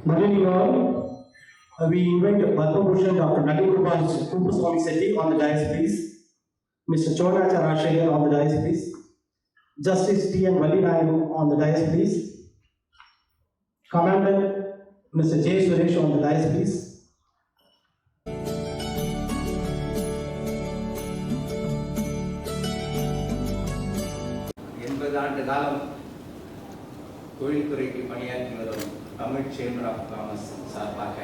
Good evening all. We invite Padma Bhushan Dr. Nadi Kupaswamy Sethi on the dais, please. Mr. Chonacha Rashayar on the dais, please. Justice T. N. Valli Nayadu on the dais, please. Commandant Mr. J. Suresh on the dais, please. ஆண்டு காலம் தொழில்துறைக்கு பணியாற்றி வரும் Tamil chamber of commerce சார்பாக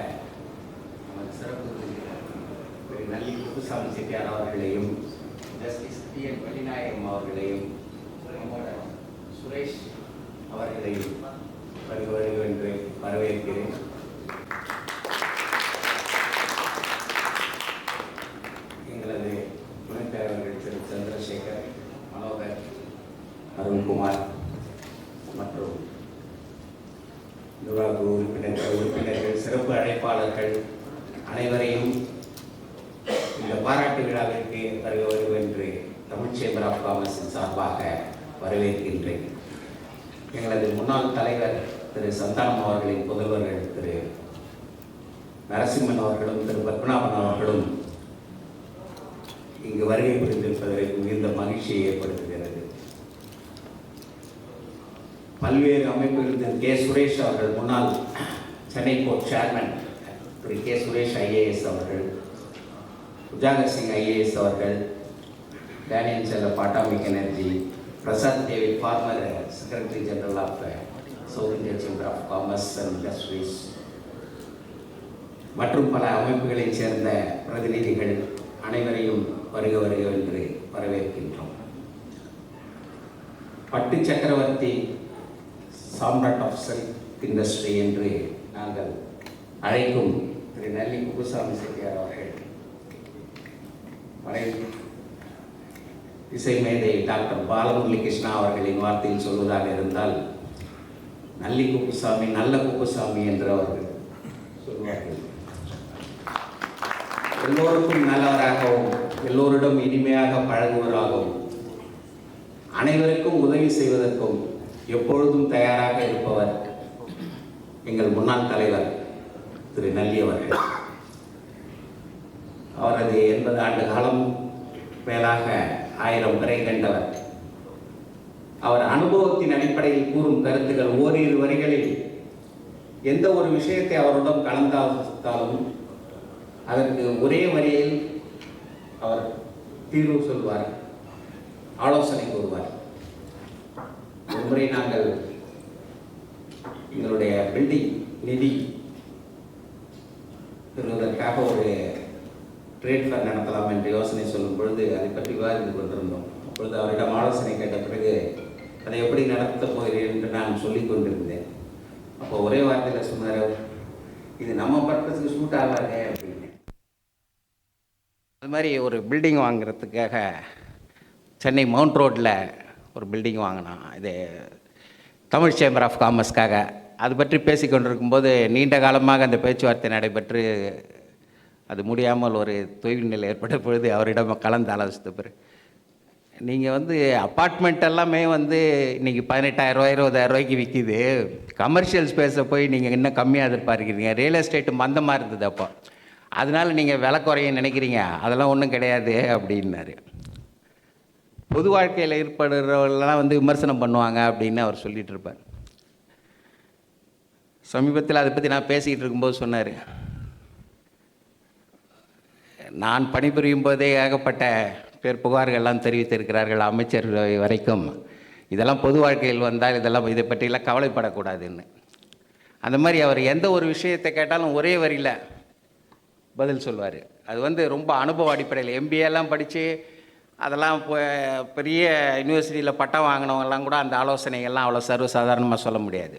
நமது சிறப்பு விருந்தினர் நல்லி குப்புசாமி செட்டியார் அவர்களையும் ஜஸ்டிஸ் டி என் வள்ளிநாயகம் அவர்களையும் சுரேஷ் அவர்களையும் வருவென்று வரவேற்கிறேன். எங்களது துணைத் தலைவர்கள் திரு சந்திரசேகர், மனோகர், அருண்குமார் மற்றும் நிர்வாக உறுப்பினர்கள், சிறப்பு அழைப்பாளர்கள் அனைவரையும் இந்த பாராட்டு விழாவிற்கு வருவென்று தமிழ் சேம்பர் ஆஃப் காமர்ஸின் சார்பாக வரவேற்கின்றேன். எங்களது முன்னாள் தலைவர் திரு சந்தானம் அவர்களின் புதல்வர்கள் திரு நரசிம்மன் அவர்களும் திரு பத்மநாபன் அவர்களும் இங்கு வருகை புரிந்திருப்பதற்கு மிகுந்த மகிழ்ச்சியை ஏற்படுத்துகிறது. பல்வேறு அமைப்புகள் திரு கே சுரேஷ் அவர்கள், முன்னாள் சென்னை கோர்ட் சேர்மன் திரு கே சுரேஷ் ஐஏஎஸ் அவர்கள், உஜாகர் சிங் ஐஏஎஸ் அவர்கள், Daniel Chellappa atomic energy, Prasad David former secretary general of South India chamber of commerce and industries மற்றும் பல அமைப்புகளைச் சேர்ந்த பிரதிநிதிகள் அனைவரையும் வருக என்று வரவேற்கின்றோம். பட்டு சக்கரவர்த்தி, சாம்ராட் ஆஃப் சில்க் இண்டஸ்ட்ரி என்று நாங்கள் அழைக்கும் திரு நல்லி குப்புசாமி செட்டியார் அவர்கள், மறைவு இசை மேதை டாக்டர் பாலமுரளி கிருஷ்ணா அவர்களின் வார்த்தையில் சொல்வதாக இருந்தால், நல்லி குப்புசாமி நல்ல குப்புசாமி என்று அவர்கள் சொல்வார்கள். எல்லோருக்கும் நல்லவராகவும் எல்லோரிடம் இனிமையாக பழகுவராகவும் அனைவருக்கும் உதவி செய்வதற்கும் எப்பொழுதும் தயாராக இருப்பவர் எங்கள் முன்னாள் தலைவர் திரு நல்லி அவர்கள். அவரது 80 ஆண்டு காலம் மேலாக 1000 பிறை கண்டவர். அவர் அனுபவத்தின் அடிப்படையில் கூறும் கருத்துக்கள் ஓரிரு வரிகளில் எந்த ஒரு விஷயத்தை அவருடன் கலந்தாலும் அதற்கு ஒரே வரியில் அவர் தீர்வு சொல்வார், ஆலோசனை கூறுவார். ஒருமுறை நாங்கள் எங்களுடைய பில்டிங் நிதி பெறுவதற்காக ஒரு ட்ரேட் ஃபேர் நடத்தலாம் என்று யோசனை சொல்லும் பொழுது அதை பற்றி விவாதித்து கொண்டிருந்தோம். அப்பொழுது அவரிடம் ஆலோசனை கேட்ட பிறகு அதை எப்படி நடத்தப் போகிறேன் என்று நான் சொல்லிக் கொண்டிருந்தேன். அப்போ ஒரே வார்த்தையில் சொன்னார், இது நம்ம பர்பஸுக்கு சூட் ஆகாது அப்படின்னு. அது மாதிரி ஒரு பில்டிங் வாங்குறதுக்காக சென்னை மவுண்ட் ரோட்டில் ஒரு பில்டிங் வாங்கினான். இது தமிழ் சேம்பர் ஆஃப் காமர்ஸ்க்காக. அது பற்றி பேசி கொண்டிருக்கும்போது நீண்ட காலமாக அந்த பேச்சுவார்த்தை நடைபெற்று அது முடியாமல் ஒரு தொய்வு நிலை ஏற்பட்ட பொழுது அவரிடம் கலந்து ஆலோசித்த பிறகு, நீங்கள் அப்பார்ட்மெண்ட் எல்லாமே இன்றைக்கி 18,000 20,000 ரூபாய்க்கு விற்கிது, கமர்ஷியல் ஸ்பேஸை போய் நீங்கள் இன்னும் கம்மியாக எதிர்பார்க்கிறீங்க, ரியல் எஸ்டேட்டு மந்தமாக இருந்தது அப்போ, அதனால் நீங்கள் விலை குறைய நினைக்கிறீங்க, அதெல்லாம் ஒன்றும் கிடையாது அப்படின்னாரு. பொது வாழ்க்கையில் ஏற்படுறவர்களெலாம் விமர்சனம் பண்ணுவாங்க அப்படின்னு அவர் சொல்லிகிட்டு இருப்பார். சமீபத்தில் அதை பற்றி நான் பேசிக்கிட்டு இருக்கும்போது சொன்னார், நான் பணிபுரியும் போதே ஏகப்பட்ட பேர் புகார்கள்லாம் தெரிவித்திருக்கிறார்கள் அமைச்சர் வரைக்கும், இதெல்லாம் பொது வாழ்க்கையில் வந்தால் இதெல்லாம் இதை பற்றியெல்லாம் கவலைப்படக்கூடாதுன்னு. அந்த மாதிரி அவர் எந்த ஒரு விஷயத்தை கேட்டாலும் ஒரே வரியில் பதில் சொல்வார். அது ரொம்ப அனுபவ அடிப்படையில். எம்பிஏலாம் படித்து அதெல்லாம் பெரிய யூனிவர்சிட்டியில் பட்டம் வாங்கினவங்கெல்லாம் கூட அந்த ஆலோசனைகள்லாம் அவ்வளோ சர்வசாதாரணமாக சொல்ல முடியாது.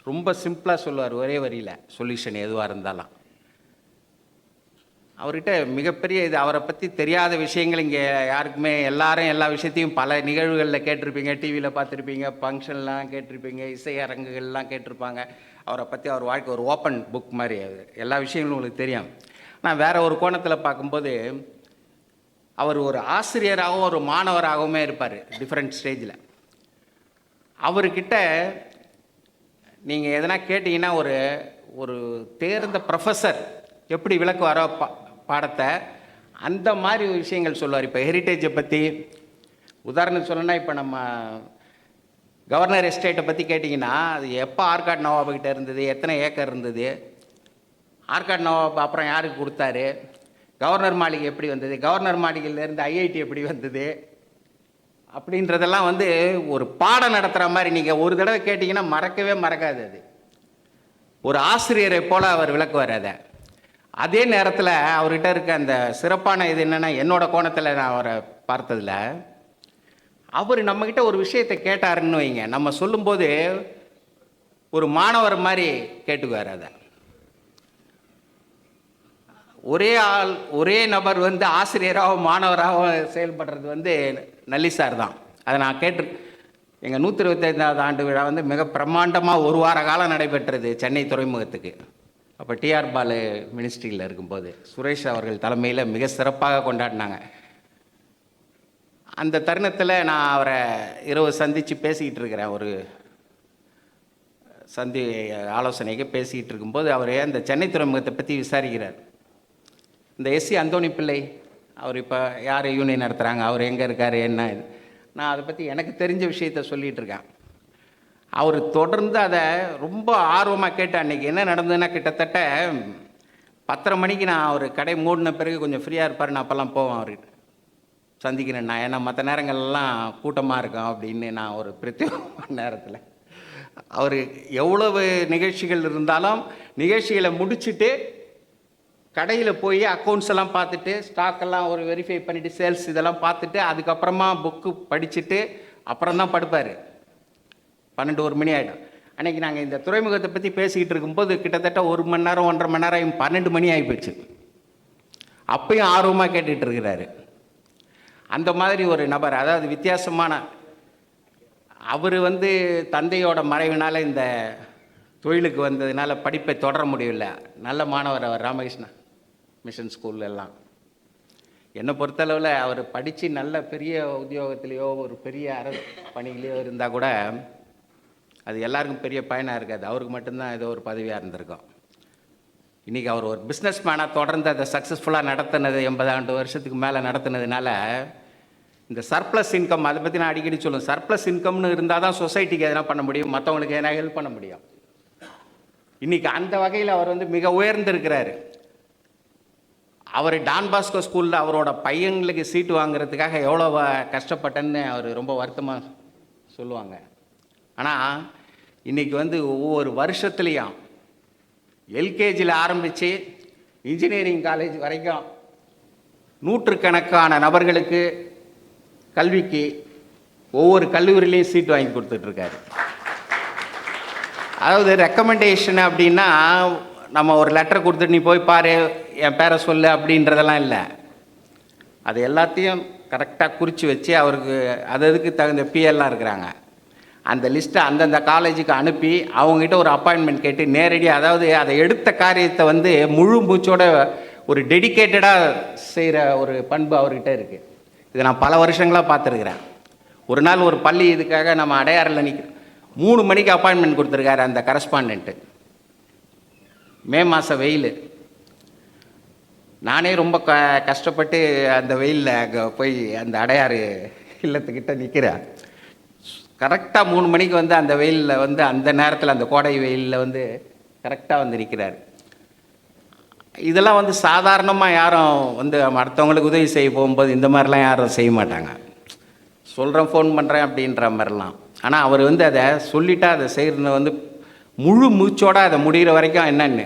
ரொம்ப சிம்பிளாக சொல்லுவார், ஒரே வரியில் சொல்யூஷன் எதுவாக இருந்தாலும். அவர்கிட்ட மிகப்பெரிய இது, அவரை பற்றி தெரியாத விஷயங்கள் இங்கே யாருக்குமே, எல்லாரும் எல்லா விஷயத்தையும் பல நிகழ்வுகளில் கேட்டிருப்பீங்க, டிவியில் பார்த்துருப்பீங்க, ஃபங்க்ஷன்லாம் கேட்டிருப்பீங்க, இசை அரங்குகள்லாம் கேட்டிருப்பாங்க. அவரை பற்றி அவர் வாழ்க்கை ஒரு ஓப்பன் புக் மாதிரி, எல்லா விஷயங்களும் உங்களுக்கு தெரியும். நான் வேறு ஒரு கோணத்தில் பார்க்கும்போது அவர் ஒரு ஆசிரியராகவும் ஒரு மாணவராகவுமே இருப்பார், டிஃப்ரெண்ட் ஸ்டேஜில். அவர்கிட்ட நீங்கள் எதனா கேட்டிங்கன்னா ஒரு தேர்ந்த ப்ரொஃபஸர் எப்படி விளக்குவாரோ பாடத்தை அந்த மாதிரி விஷயங்கள் சொல்லுவார். இப்போ ஹெரிட்டேஜை பற்றி உதாரணத்துக்கு சொல்லணும்னா, இப்போ நம்ம கவர்னர் எஸ்டேட்டை பற்றி கேட்டிங்கன்னா, அது எப்போ ஆற்காடு நவாபுக்கிட்ட இருந்தது, எத்தனை ஏக்கர் இருந்தது, ஆற்காடு நவாப் அப்புறம் யாருக்கு கொடுத்தாரு, கவர்னர் மாளிகை எப்படி வந்தது, கவர்னர் மாளிகையிலேருந்து ஐஐடி எப்படி வந்தது, அப்படின்றதெல்லாம் வந்து ஒரு பாடம் நடத்துகிற மாதிரி நீங்கள் ஒரு தடவை கேட்டிங்கன்னா மறக்கவே மறக்காது. அது ஒரு ஆசிரியரை போல் அவர் விளக்குவார் அதை. அதே நேரத்தில் அவர்கிட்ட இருக்க அந்த சிறப்பான இது என்னென்னா, என்னோட கோணத்தில் நான் அவரை பார்த்ததில், அவர் நம்மக்கிட்ட ஒரு விஷயத்தை கேட்டாருன்னு வைங்க, நம்ம சொல்லும்போது ஒரு மாணவர் மாதிரி கேட்டுக்குவார். அதை ஒரே ஆள் ஒரே நபர் வந்து ஆசிரியராகவும் மாணவராகவும் செயல்படுறது வந்து நல்லி சார் தான். அதை நான் எங்கள் 125வது ஆண்டு விழா வந்து மிக பிரம்மாண்டமாக ஒரு வார காலம் நடைபெற்றது சென்னை துறைமுகத்துக்கு. அப்போ டிஆர் பாலு மினிஸ்ட்ரியில் இருக்கும்போது சுரேஷ் அவர்கள் தலைமையில் மிக சிறப்பாக கொண்டாடினாங்க. அந்த தருணத்தில் நான் அவரை இரவு சந்தித்து பேசிக்கிட்டு இருக்கிறேன். ஒரு ஆலோசனைக்கு பேசிக்கிட்டு இருக்கும்போது அவர் அந்த சென்னை துறைமுகத்தை பற்றி விசாரிக்கிறார். இந்த எஸ்சி அந்தோணி பிள்ளை அவர் இப்போ யார் யூனியன் நடத்துகிறாங்க, அவர் எங்கே இருக்கார், என்ன, நான் அதை பற்றி எனக்கு தெரிஞ்ச விஷயத்த சொல்லிகிட்டு இருக்கேன். அவர் தொடர்ந்து அதை ரொம்ப ஆர்வமாக கேட்டு, அன்றைக்கி என்ன நடந்ததுன்னா, கிட்டத்தட்ட 10:30 மணிக்கு நான் அவர் கடை மூடின பிறகு கொஞ்சம் ஃப்ரீயாக இருப்பார், நான் அப்போல்லாம் போவேன் அவர்கிட்ட சந்திக்கிறேன் நான். ஏன்னா மற்ற நேரங்கள்லாம் கூட்டமாக இருக்கும் அப்படின்னு நான் ஒரு பிரத்யேக நேரத்தில் அவர் எவ்வளவு நிகழ்ச்சிகள் இருந்தாலும் நிகழ்ச்சிகளை முடிச்சுட்டு கடையில் போய் அக்கௌண்ட்ஸ் எல்லாம் பார்த்துட்டு, ஸ்டாக்கெல்லாம் ஒரு வெரிஃபை பண்ணிவிட்டு, சேல்ஸ் இதெல்லாம் பார்த்துட்டு, அதுக்கப்புறமா புக்கு படிச்சுட்டு அப்புறம் தான் படுப்பார். 12-1 மணி ஆகிடும். அன்றைக்கி நாங்கள் இந்த துறைமுகத்தை பற்றி பேசிக்கிட்டு இருக்கும்போது கிட்டத்தட்ட 1 மணி நேரம் 1.5 மணி நேரம் 12 மணி ஆகிப்போச்சு. அப்பயும் ஆர்வமாக கேட்டுட்டு இருக்கிறாரு. அந்த மாதிரி ஒரு நபர், அதாவது வித்தியாசமான, அவர் வந்து தந்தையோட மறைவினால் இந்த தொழிலுக்கு வந்ததுனால படிப்பை தொடர முடியல. நல்ல மாணவர் அவர், ராமகிருஷ்ணா மிஷன் ஸ்கூல்ல எல்லாம். என்னை பொறுத்தளவில் அவர் படித்து நல்ல பெரிய உத்தியோகத்திலேயோ ஒரு பெரிய அரசு பணியிலையோ இருந்தால் கூட அது எல்லாருக்கும் பெரிய பயனாக இருக்காது. அவருக்கு மட்டும்தான் ஏதோ ஒரு பதவியாக இருந்திருக்கும். இன்றைக்கி அவர் ஒரு பிஸ்னஸ் மேனாக தொடர்ந்து அதை சக்ஸஸ்ஃபுல்லாக நடத்தினது, 80 வருஷத்துக்கு மேலே நடத்தினதுனால இந்த சர்ப்ளஸ் இன்கம், அதை பற்றி நான் அடிக்கடி சொல்லுவேன். சர்ப்ளஸ் இன்கம்னு இருந்தால் தான் சொசைட்டிக்கு எதனா பண்ண முடியும், மற்றவங்களுக்கு எதனா ஹெல்ப் பண்ண முடியும். இன்றைக்கி அந்த வகையில் அவர் வந்து மிக உயர்ந்திருக்கிறாரு. அவர் டான் பாஸ்கோ ஸ்கூலில் அவரோட பையங்களுக்கு சீட்டு வாங்குறதுக்காக எவ்வளோ கஷ்டப்பட்டேன்னு அவர் ரொம்ப வருத்தமாக சொல்லுவாங்க. ஆனால் இன்றைக்கி வந்து ஒவ்வொரு வருஷத்துலேயும் எல்கேஜியில் ஆரம்பித்து இன்ஜினியரிங் காலேஜ் வரைக்கும் நூற்றுக்கணக்கான நபர்களுக்கு கல்விக்கு ஒவ்வொரு கல்லூரியிலையும் சீட்டு வாங்கி கொடுத்துட்ருக்காரு. அதாவது ரெக்கமெண்டேஷன் அப்படின்னா நம்ம ஒரு லெட்டர் கொடுத்துட்டு நீ போய் பாரு, என் பேரை சொல்லு அப்படின்றதெல்லாம் இல்லை. அது எல்லாத்தையும் கரெக்டாக குறித்து வச்சு அவருக்கு அதுக்கு தகுந்த பிஎல்லாம் இருக்கிறாங்க. அந்த லிஸ்ட்டை அந்தந்த காலேஜுக்கு அனுப்பி அவங்ககிட்ட ஒரு அப்பாயின்மெண்ட் கேட்டு நேரடியாக, அதாவது அதை எடுத்த காரியத்தை வந்து முழு மூச்சோட ஒரு டெடிக்கேட்டடாக செய்கிற ஒரு பண்பு அவர்கிட்ட இருக்குது. இதை நான் பல வருஷங்களாக பார்த்துருக்குறேன். ஒரு நாள் ஒரு பள்ளி இதுக்காக நம்ம அடையாறில் 3 மணிக்கு அப்பாயின்மெண்ட் கொடுத்துருக்காரு அந்த கரஸ்பாண்டண்ட்டு. மே மாதம் வெயில். நானே ரொம்ப கஷ்டப்பட்டு அந்த வெயிலில் அங்கே போய் அந்த அடையாறு இல்லத்துக்கிட்ட நிற்கிறேன். கரெக்டாக 3 மணிக்கு வந்து அந்த வெயிலில் வந்து அந்த நேரத்தில் அந்த கோடை வெயிலில் வந்து கரெக்டாக வந்து நிற்கிறார். இதெல்லாம் வந்து சாதாரணமாக யாரும் வந்து அடுத்தவங்களுக்கு உதவி செய்ய போகும்போது இந்த மாதிரிலாம் யாரும் செய்ய மாட்டாங்க. சொல்கிறேன், ஃபோன் பண்ணுறேன் அப்படின்ற மாதிரிலாம். ஆனால் அவர் வந்து அதை சொல்லிட்டா அதை செய்கிறது வந்து முழு மூச்சோடு அதை முடிகிற வரைக்கும். என்னென்னு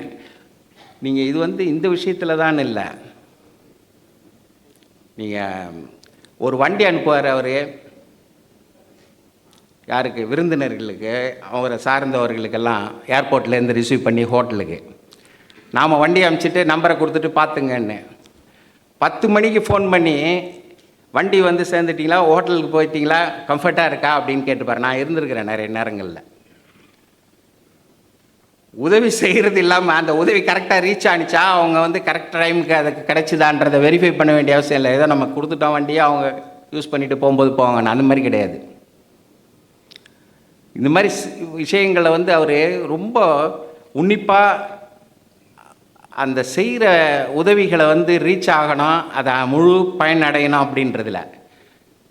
நீங்கள் இது வந்து இந்த விஷயத்தில் தான் இல்லை, நீங்கள் ஒரு வண்டி அனுப்புவார் அவர் யாருக்கு, விருந்தினர்களுக்கு, அவரை சார்ந்தவர்களுக்கெல்லாம் ஏர்போர்ட்லேருந்து ரிசீவ் பண்ணி ஹோட்டலுக்கு. நாம் வண்டி அனுப்பிச்சிட்டு நம்பரை கொடுத்துட்டு பார்த்துங்கன்னு 10 மணிக்கு ஃபோன் பண்ணி வண்டி வந்து சேர்ந்துட்டிங்களா, ஹோட்டலுக்கு போயிட்டீங்களா, கம்ஃபர்ட்டாக இருக்கா அப்படின்னு கேட்டுப்பார். நான் இருந்திருக்கிறேன் நிறைய நேரங்களில். உதவி செய்கிறது இல்லாமல் அந்த உதவி கரெக்டாக ரீச் ஆனிச்சா, அவங்க வந்து கரெக்ட் டைமுக்கு அதுக்கு கிடைச்சிதான்றதை வெரிஃபை பண்ண வேண்டிய அவசியம் இல்லை. ஏதோ நம்ம கொடுத்துட்டோம் வண்டியை அவங்க யூஸ் பண்ணிவிட்டு போகும்போது போவாங்க, அந்த மாதிரி கிடையாது. இந்த மாதிரி விஷயங்களை வந்து அவர் ரொம்ப உன்னிப்பாக அந்த செய்கிற உதவிகளை வந்து ரீச் ஆகணும், அதை முழு பயன் அடையணும் அப்படின்றதில்ல.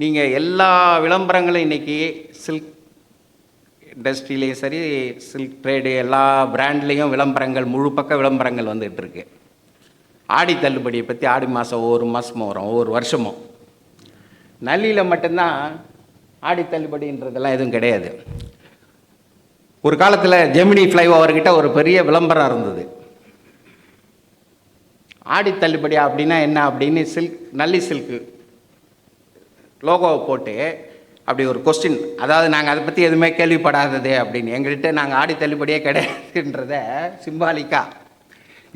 நீங்கள் எல்லா விளம்பரங்களும் இன்றைக்கி சில்க் இண்டஸ்ட்ரியிலையும் சரி, சில்க் ட்ரேடு எல்லா பிராண்ட்லேயும் விளம்பரங்கள், முழு பக்க விளம்பரங்கள் வந்துகிட்டு இருக்கு. ஆடி தள்ளுபடியை பற்றி ஆடி மாதம் ஒவ்வொரு மாதமும் வரும், ஒவ்வொரு வருஷமும். நல்லியில் மட்டும்தான் ஆடி தள்ளுபடின்றதெல்லாம் எதுவும் கிடையாது. ஒரு காலத்தில் ஜெமினி ஃப்ளைஓவர்கிட்ட ஒரு பெரிய விளம்பரம் இருந்தது. ஆடி தள்ளுபடி அப்படின்னா என்ன அப்படின்னு நல்லி சில்க்கு லோகோவை போட்டு அப்படி ஒரு கொஸ்டின், அதாவது நாங்கள் அதை பற்றி எதுவுமே கேள்விப்படாதது அப்படின்னு, எங்கள்கிட்ட நாங்கள் ஆடி தள்ளுபடியே கிடையாதுன்றத சிம்பாலிக்கா.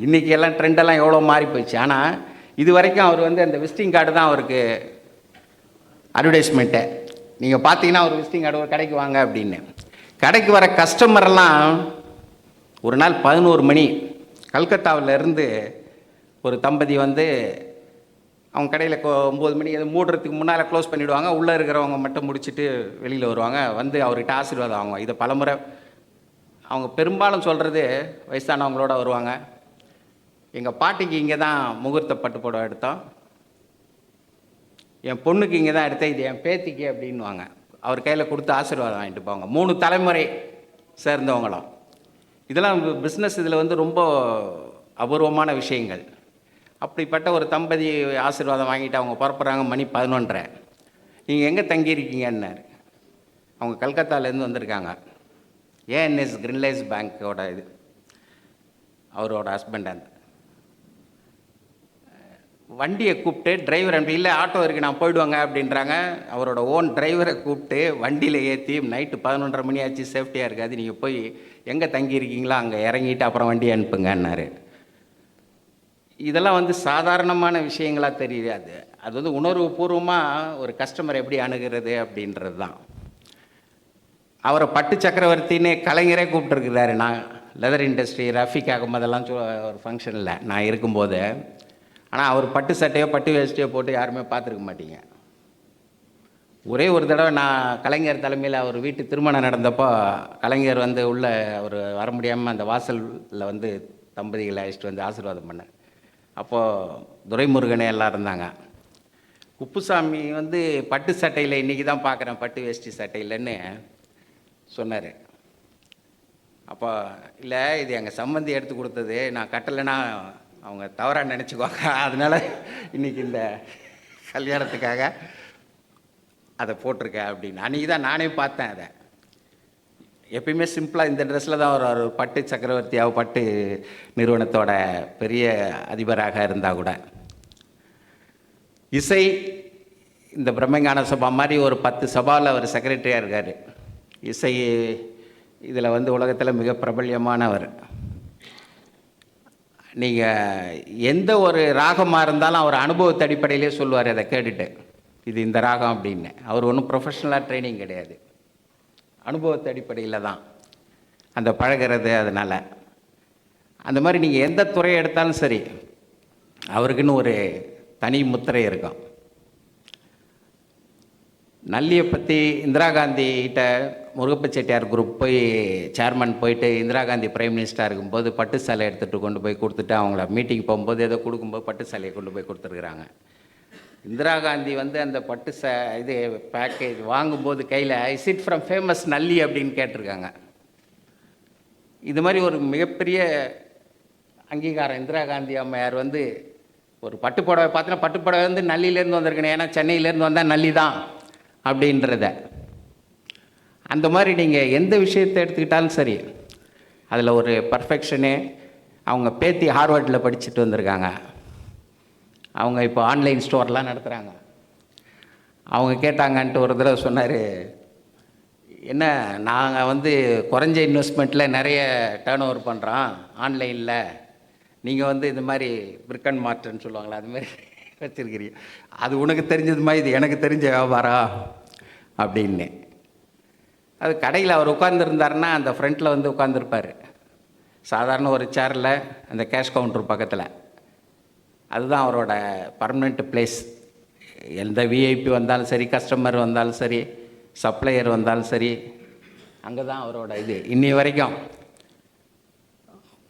இன்றைக்கி எல்லாம் ட்ரெண்டெல்லாம் எவ்வளோ மாறி போயிடுச்சு. ஆனால் இது வரைக்கும் அவர் வந்து அந்த விசிட்டிங் கார்டு தான் அவருக்கு அட்வர்டைஸ்மெண்ட்டை. நீங்கள் பார்த்தீங்கன்னா ஒரு விசிட்டிங் கார்டு, ஒரு கடைக்கு வாங்க அப்படின்னு. கடைக்கு வர கஸ்டமரெல்லாம் ஒரு நாள் 11 மணி கல்கத்தாவிலேருந்து ஒரு தம்பதி வந்து அவங்க கடையில் 9 மணி எது மூடுறதுக்கு முன்னால் க்ளோஸ் பண்ணிவிடுவாங்க. உள்ளே இருக்கிறவங்க மட்டும் முடிச்சுட்டு வெளியில் வருவாங்க. வந்து அவர்கிட்ட ஆசீர்வாதம் வாங்குவாங்க. இதை பலமுறை அவங்க பெரும்பாலும் சொல்கிறது, வயசானவங்களோட வருவாங்க. எங்கள் பாட்டிக்கு இங்கே தான் முகூர்த்த பட்டு புடவை எடுத்தோம், என் பொண்ணுக்கு இங்கே தான் எடுத்தேன், இது என் பேத்திக்கு அப்படின்வாங்க. அவர் கையில் கொடுத்து ஆசீர்வாதம் வாங்கிட்டு போவாங்க. 3 தலைமுறை சேர்ந்தவங்களும். இதெல்லாம் பிஸ்னஸ் இதில் வந்து ரொம்ப அபூர்வமான விஷயங்கள். அப்படிப்பட்ட ஒரு தம்பதி ஆசீர்வாதம் வாங்கிட்டு அவங்க புறப்படுறாங்க. மணி 11:30. நீங்கள் எங்கே தங்கியிருக்கீங்கன்னாரு. அவங்க கல்கத்தாலேருந்து வந்திருக்காங்க. ஏஎன்எஸ் கிரின்லைஸ் பேங்க்கோட இது அவரோட ஹஸ்பண்ட். அந்த வண்டியை கூப்பிட்டு டிரைவர் அப்படி இல்லை, ஆட்டோ இருக்குது நான் போயிடுவாங்க அப்படின்றாங்க. அவரோட ஓன் டிரைவரை கூப்பிட்டு வண்டியில் ஏற்றி நைட்டு 11:30 மணி ஆச்சு, சேஃப்டியாக இருக்காது, நீங்கள் போய் எங்கே தங்கியிருக்கீங்களோ அங்கே இறங்கிட்டு அப்புறம் வண்டி அனுப்புங்கன்னாரு. இதெல்லாம் வந்து சாதாரணமான விஷயங்களாக தெரியுது. அது வந்து உணர்வுபூர்வமாக ஒரு கஸ்டமர் எப்படி அணுகிறது அப்படின்றது தான். அவரை பட்டு சக்கரவர்த்தின்னு கலைஞரே கூப்பிட்டுருக்கிறாரு. நான் லெதர் இண்டஸ்ட்ரி ரஃபிக் அகமதெல்லாம் ஒரு ஃபங்க்ஷனில் நான் இருக்கும்போது. ஆனால் அவர் பட்டு சட்டையோ பட்டு வேஷ்டியோ போட்டு யாருமே பார்த்துருக்க மாட்டீங்க. ஒரே ஒரு தடவை நான் கலைஞர் தலைமையில் அவர் வீட்டு திருமணம் நடந்தப்போ கலைஞர் வந்து உள்ளே அவர் வர முடியாமல் அந்த வாசலில் வந்து தம்பதிகளை அழைச்சிட்டு வந்து ஆசீர்வாதம் பண்ணார். அப்போது துரைமுருகனே எல்லாம் இருந்தாங்க. குப்புசாமி வந்து பட்டு சட்டையில் இன்றைக்கி தான் பார்க்குறேன், பட்டு வேஷ்டி சட்டையில்ன்னு சொன்னார். அப்போ இல்லை, இது எங்கள் சம்பந்தி எடுத்து கொடுத்தது, நான் கட்டலைன்னா அவங்க தவறாக நினச்சிக்குவாங்க, அதனால் இன்றைக்கி இந்த கல்யாணத்துக்காக அதை போட்டிருக்கேன் அப்படின்னு. அன்றைக்கி தான் நானே பார்த்தேன். அதை எப்பயுமே சிம்பிளாக இந்த ட்ரெஸ்ஸில் தான் ஒரு பட்டு சக்கரவர்த்தியாக பட்டு நிறுவனத்தோட பெரிய அதிபராக இருந்தால் கூட. இசை இந்த பிரம்மஞான சபா மாதிரி ஒரு 10 சபாவில் அவர் செக்ரட்டரியாக இருக்கார். இசை இதில் வந்து உலகத்தில் மிக பிரபல்யமானவர். நீங்கள் எந்த ஒரு ராகமாக இருந்தாலும் அவர் அனுபவத்தை அடிப்படையிலே சொல்லுவார். அதை கேட்டுட்டு இது இந்த ராகம் அப்படின்னு. அவர் ஒன்றும் ப்ரொஃபஷ்னலாக ட்ரைனிங் கிடையாது, அனுபவத்து அடிப்படையில் தான் அந்த பழகிறது. அதனால் அந்த மாதிரி நீங்கள் எந்த துறையை எடுத்தாலும் சரி, அவருக்குன்னு ஒரு தனி முத்திரை இருக்கும். நல்லியை பற்றி இந்திரா காந்திகிட்ட முருகப்ப செட்டியார் குரூப் போய் சேர்மன் போயிட்டு இந்திரா காந்தி பிரைம் மினிஸ்டராக இருக்கும்போது பட்டு சேலை எடுத்துகிட்டு கொண்டு போய் கொடுத்துட்டு அவங்கள மீட்டிங் போகும்போது ஏதோ கொடுக்கும்போது பட்டு சேலையை கொண்டு போய் கொடுத்துருக்குறாங்க. இந்திரா காந்தி வந்து அந்த பட்டு இது பேக்கேஜ் வாங்கும்போது கையில் இஸ் இட் ஃப்ரம் ஃபேமஸ் நல்லி அப்படின்னு கேட்டிருக்காங்க. இது மாதிரி ஒரு மிகப்பெரிய அங்கீகாரம். இந்திரா காந்தி அம்மையார் வந்து ஒரு பட்டு புடவை பார்த்தீங்கன்னா பட்டு புடவை வந்து நல்லிலேருந்து வந்திருக்கணும், ஏன்னா சென்னையிலேருந்து வந்தால் நல்லி தான் அப்படின்றத. அந்த மாதிரி நீங்கள் எந்த விஷயத்தை எடுத்துக்கிட்டாலும் சரி, அதில் ஒரு பர்ஃபெக்ஷனு. அவங்க பேத்தி ஹார்வர்டில் படிச்சுட்டு வந்திருக்காங்க. அவங்க இப்போ ஆன்லைன் ஸ்டோர்லாம் நடத்துகிறாங்க. அவங்க கேட்டாங்கன்ட்டு ஒரு தடவை சொன்னார், என்ன நாங்கள் வந்து குறைஞ்ச இன்வெஸ்ட்மெண்ட்டில் நிறைய டேர்ன் ஓவர் பண்ணுறோம் ஆன்லைனில், நீங்கள் வந்து இந்த மாதிரி பிரிக் அண்ட் மார்ட்னு சொல்லுவாங்களா, அது மாதிரி வச்சுருக்கிறீங்க, அது உனக்கு தெரிஞ்சது மாதிரி இது எனக்கு தெரிஞ்ச வியாபாரம் அப்படின்னு. அது கடையில் அவர் உட்காந்துருந்தாருன்னா அந்த ஃப்ரண்ட்டில் வந்து உட்காந்துருப்பார், சாதாரண ஒரு சேரில் அந்த கேஷ் கவுண்டர் பக்கத்தில். அதுதான் அவரோட பர்மனெண்ட் பிளேஸ். எந்த விஐபி வந்தாலும் சரி, கஸ்டமர் வந்தாலும் சரி, சப்ளையர் வந்தாலும் சரி, அங்கே தான் அவரோட இது. இன்னி வரைக்கும்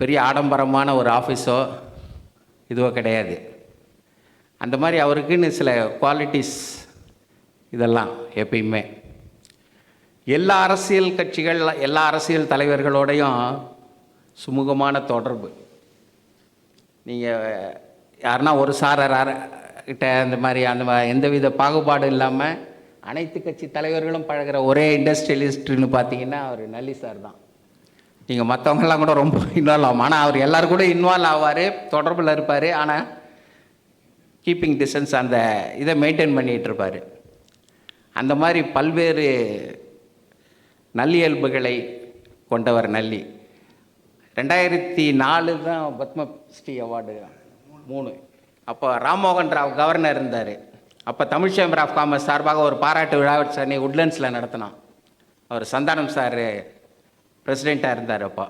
பெரிய ஆடம்பரமான ஒரு ஆஃபீஸோ இதுவோ கிடையாது. அந்த மாதிரி அவருக்குன்னு சில குவாலிட்டிஸ் இதெல்லாம் எப்பயுமே எல்லா அரசியல் கட்சிகள் எல்லா அரசியல் தலைவர்களோடையும் சுமூகமான தொடர்பு. நீங்கள் யாருன்னா ஒரு சாரர் கிட்ட அந்த எந்தவித பாகுபாடு இல்லாமல் அனைத்து கட்சி தலைவர்களும் பழகிற ஒரே இண்டஸ்ட்ரியலிஸ்ட்னு பார்த்தீங்கன்னா அவர் நல்லி சார் தான். நீங்கள் மற்றவங்கெல்லாம் கூட ரொம்ப இன்வால்வ் ஆகும், ஆனால் அவர் எல்லோரும் கூட இன்வால்வ் ஆவார், தொடர்பில் இருப்பார், ஆனால் கீப்பிங் டிஸ்டன்ஸ் அந்த இதை மெயின்டைன் பண்ணிகிட்டு இருப்பார். அந்த மாதிரி பல்வேறு நல்லியல்புகளை கொண்டவர் நல்லி. 2004 தான் பத்மஸ்ரீ அவார்டு 3. அப்போ ராம்மோகன் ராவ் கவர்னர் இருந்தார். அப்போ தமிழ் சேம்பர் ஆஃப் காமர்ஸ் சார்பாக ஒரு பாராட்டு விழா சென்னை உட்லண்ட்ஸில் நடத்தினோம். அவர் சந்தானம் சார் பிரசிடெண்ட்டாக இருந்தார். அப்போ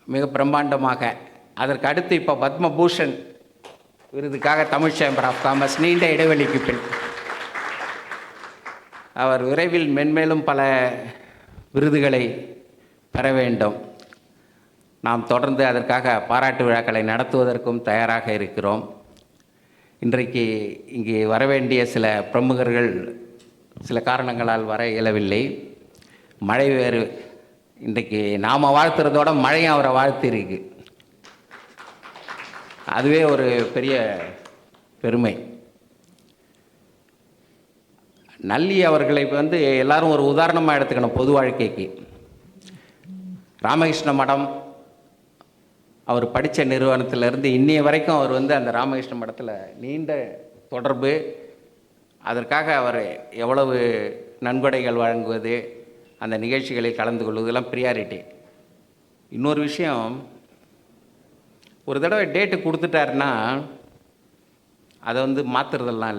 மிக பிரம்மாண்டமாக. அதற்கு அடுத்து இப்போ பத்மபூஷன் விருதுக்காக தமிழ் சேம்பர் ஆஃப் காமர்ஸ் நீண்ட இடைவெளிக்கு பின் அவர் விரைவில் மென்மேலும் பல விருதுகளை பெற வேண்டும். நாம் தொடர்ந்து அதற்காக பாராட்டு விழாக்களை நடத்துவதற்கும் தயாராக இருக்கிறோம். இன்றைக்கு இங்கே வரவேண்டிய சில பிரமுகர்கள் சில காரணங்களால் வர இயலவில்லை. மழை வேறு. இன்றைக்கு நாம் வாழ்த்துறதோட மழையும் அவரை வாழ்த்திருக்கு. அதுவே ஒரு பெரிய பெருமை. நல்லி அவர்களை எல்லாரும் ஒரு உதாரணமாக எடுத்துக்கணும் பொது வாழ்க்கைக்கு. ராமகிருஷ்ண மடம் அவர் படித்த நிறுவனத்திலேருந்து இன்னைய வரைக்கும் அவர் அந்த ராமகிருஷ்ண மடத்தில் நீண்ட தொடர்பு. அதற்காக அவர் எவ்வளவு நன்கொடைகள் வழங்குவது, அந்த நிகழ்ச்சிகளில் கலந்து கொள்வதெல்லாம் ப்ரியாரிட்டி. இன்னொரு விஷயம், ஒரு தடவை டேட்டு கொடுத்துட்டாருன்னா அதை மாற்றுறதெல்லாம்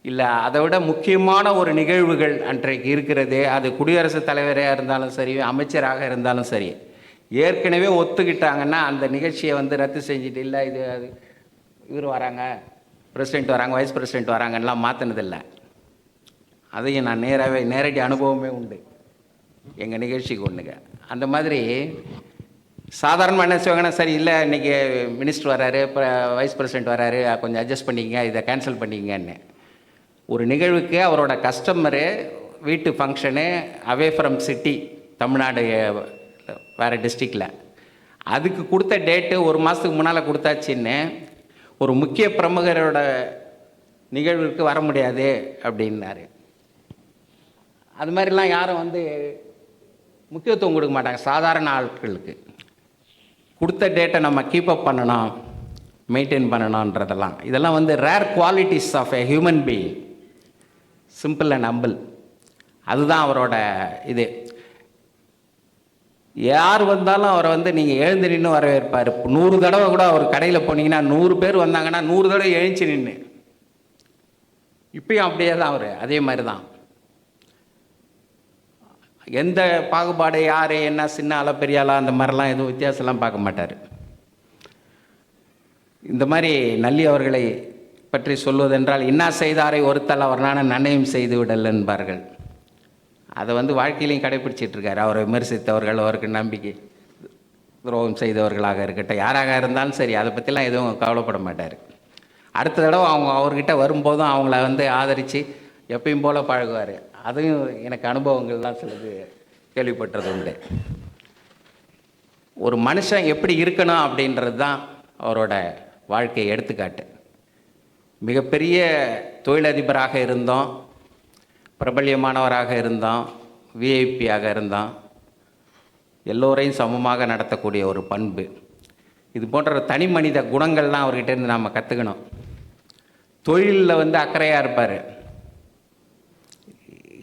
இல்லை அதை விட முக்கியமான ஒரு நிகழ்வுகள் அன்றைக்கு இருக்கிறது. அது குடியரசுத் தலைவராக இருந்தாலும் சரி, அமைச்சராக இருந்தாலும் சரி, ஏற்கனவே ஒத்துக்கிட்டாங்கன்னா அந்த நிகழ்ச்சியை ரத்து செஞ்சுட்டு இல்லை இது இவர் வராங்க, பிரசிடெண்ட் வராங்க, வைஸ் பிரசிடெண்ட் வராங்கன்னெலாம் மாற்றினதில்லை. அதையும் நான் நேரடி அனுபவமே உண்டு எங்கள் நிகழ்ச்சிக்கு ஒன்றுங்க. அந்த மாதிரி சாதாரணமாக என்ன செய்வாங்கன்னா, சரி இல்லை இன்றைக்கி மினிஸ்டர் வராரு, இப்போ வைஸ் பிரசிடெண்ட் வராரு, கொஞ்சம் அட்ஜஸ்ட் பண்ணிக்கங்க, இதை கேன்சல் பண்ணிக்கங்கன்னு. ஒரு நிகழ்வுக்கு அவரோட கஸ்டமரு வீட்டு function away from city, Tamil Nadu வேறு டிஸ்ட்ரிக்டில், அதுக்கு கொடுத்த டேட்டு ஒரு மாதத்துக்கு முன்னால் கொடுத்தாச்சின்னு ஒரு முக்கிய பிரமுகரோட நிகழ்வுக்கு வர முடியாது அப்படின்னாரு. அது மாதிரிலாம் யாரும் முக்கியத்துவம் கொடுக்க மாட்டாங்க சாதாரண ஆட்களுக்கு. கொடுத்த டேட்டை நம்ம கீப்பப் பண்ணணும், மெயின்டைன் பண்ணணுன்றதெல்லாம் இதெல்லாம் rare qualities of a human being. Simple and humble. அதுதான் அவரோட இது. யார் வந்தாலும் அவரை நீங்கள் எழுந்து நின்று வரவேற்பார். 100 தடவை கூட அவர் கடையில் போனீங்கன்னா 100 பேர் வந்தாங்கன்னா 100 தடவை எழுந்து நின்று. இப்பயும் அப்படியே தான் அவர், அதே மாதிரி தான். எந்த பாகுபாடு யார் என்ன சின்ன ஆளா பெரிய ஆளா அந்த மாதிரிலாம் எதுவும் வித்தியாசம்லாம் பார்க்க மாட்டார். இந்த மாதிரி நல்லி அவர்களை பற்றி சொல்வதென்றால், இன்னா செய்தாரை ஒருத்தல் அவர்னான நன்மையும் செய்து விடல் என்பார்கள். அதை வாழ்க்கையிலையும் கடைப்பிடிச்சிட்ருக்காரு. அவரை விமர்சித்தவர்கள், அவருக்கு நம்பிக்கை துரோகம் செய்தவர்களாக இருக்கட்டும், யாராக இருந்தாலும் சரி, அதை பற்றிலாம் எதுவும் கவலைப்பட மாட்டார். அடுத்த தடவை அவர்கிட்ட வரும்போதும் அவங்கள ஆதரித்து எப்பயும் போல் பழகுவார். அதையும் எனக்கு அனுபவங்கள்லாம் சிலது கேள்விப்பட்டது உண்டு. ஒரு மனுஷன் எப்படி இருக்கணும் அப்படின்றது தான் அவரோட வாழ்க்கை எடுத்துக்காட்டு. மிகப்பெரிய தொழிலதிபராக இருந்தோம், பிரபல்யமானவராக இருந்தோம், விஐபியாக இருந்தோம், எல்லோரையும் சமமாக நடத்தக்கூடிய ஒரு பண்பு. இது போன்ற தனி மனித குணங்கள்லாம் அவர்கிட்டேருந்து நாம் கற்றுக்கணும். தொழிலில் அக்கறையாக இருப்பார்.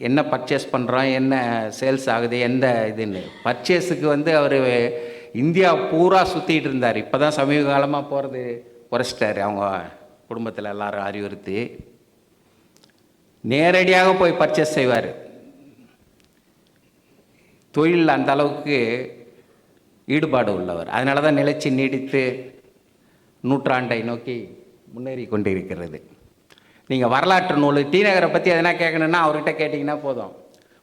என்ன பர்ச்சேஸ் பண்ணுறோம், என்ன சேல்ஸ் ஆகுது, எந்த இதுன்னு பர்ச்சேஸுக்கு அவர் இந்தியா பூரா சுற்றிட்டு இருந்தார். இப்போ தான் சமீப காலமாக போகிறது குறைச்சிட்டாரு. அவங்க குடும்பத்தில் எல்லாரும் அறிவுறுத்தி நேரடியாக போய் பர்ச்சேஸ் செய்வார். தொழில் அந்த அளவுக்கு ஈடுபாடு உள்ளவர். அதனால தான் நிலைச்சி நீடித்து நூற்றாண்டை நோக்கி முன்னேறி கொண்டு இருக்கிறது. நீங்கள் வரலாற்று நூல் டி நகரை பற்றி எதனா கேட்கணுன்னா அவர்கிட்ட கேட்டிங்கன்னா போதும்.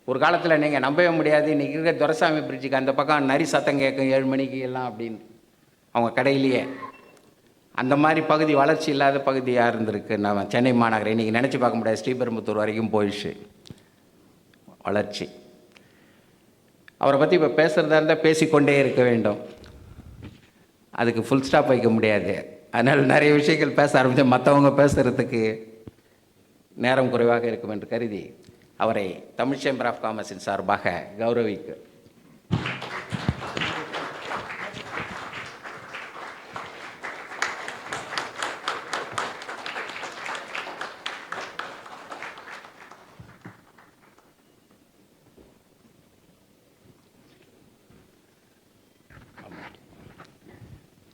ஒரு காலத்தில் நீங்கள் நம்பவே முடியாது, இன்றைக்கி இருக்கிற துரைசாமி பிரிட்ஜுக்கு அந்த பக்கம் நரி சத்தம் கேட்கும் 7 மணிக்கு எல்லாம் அப்படின்னு. அவங்க கடையிலேயே. அந்த மாதிரி பகுதி வளர்ச்சி இல்லாத பகுதியாக இருந்திருக்கு நம்ம சென்னை மாநகரம். இன்றைக்கி நினச்சி பார்க்க முடியாது, ஸ்ரீபெரும்புத்தூர் வரைக்கும் போயிடுச்சு வளர்ச்சி. அவரை பற்றி இப்போ பேசுகிறதா இருந்தால் பேசிக்கொண்டே இருக்க வேண்டும், அதுக்கு ஃபுல் ஸ்டாப் வைக்க முடியாது. அதனால் நிறைய விஷயங்கள் பேச ஆரம்பித்து மற்றவங்க பேசுகிறதுக்கு நேரம் குறைவாக இருக்கும் என்று கருதி அவரை தமிழ் சேம்பர் ஆஃப் காமர்ஸின் சார்பாக கௌரவிக்க.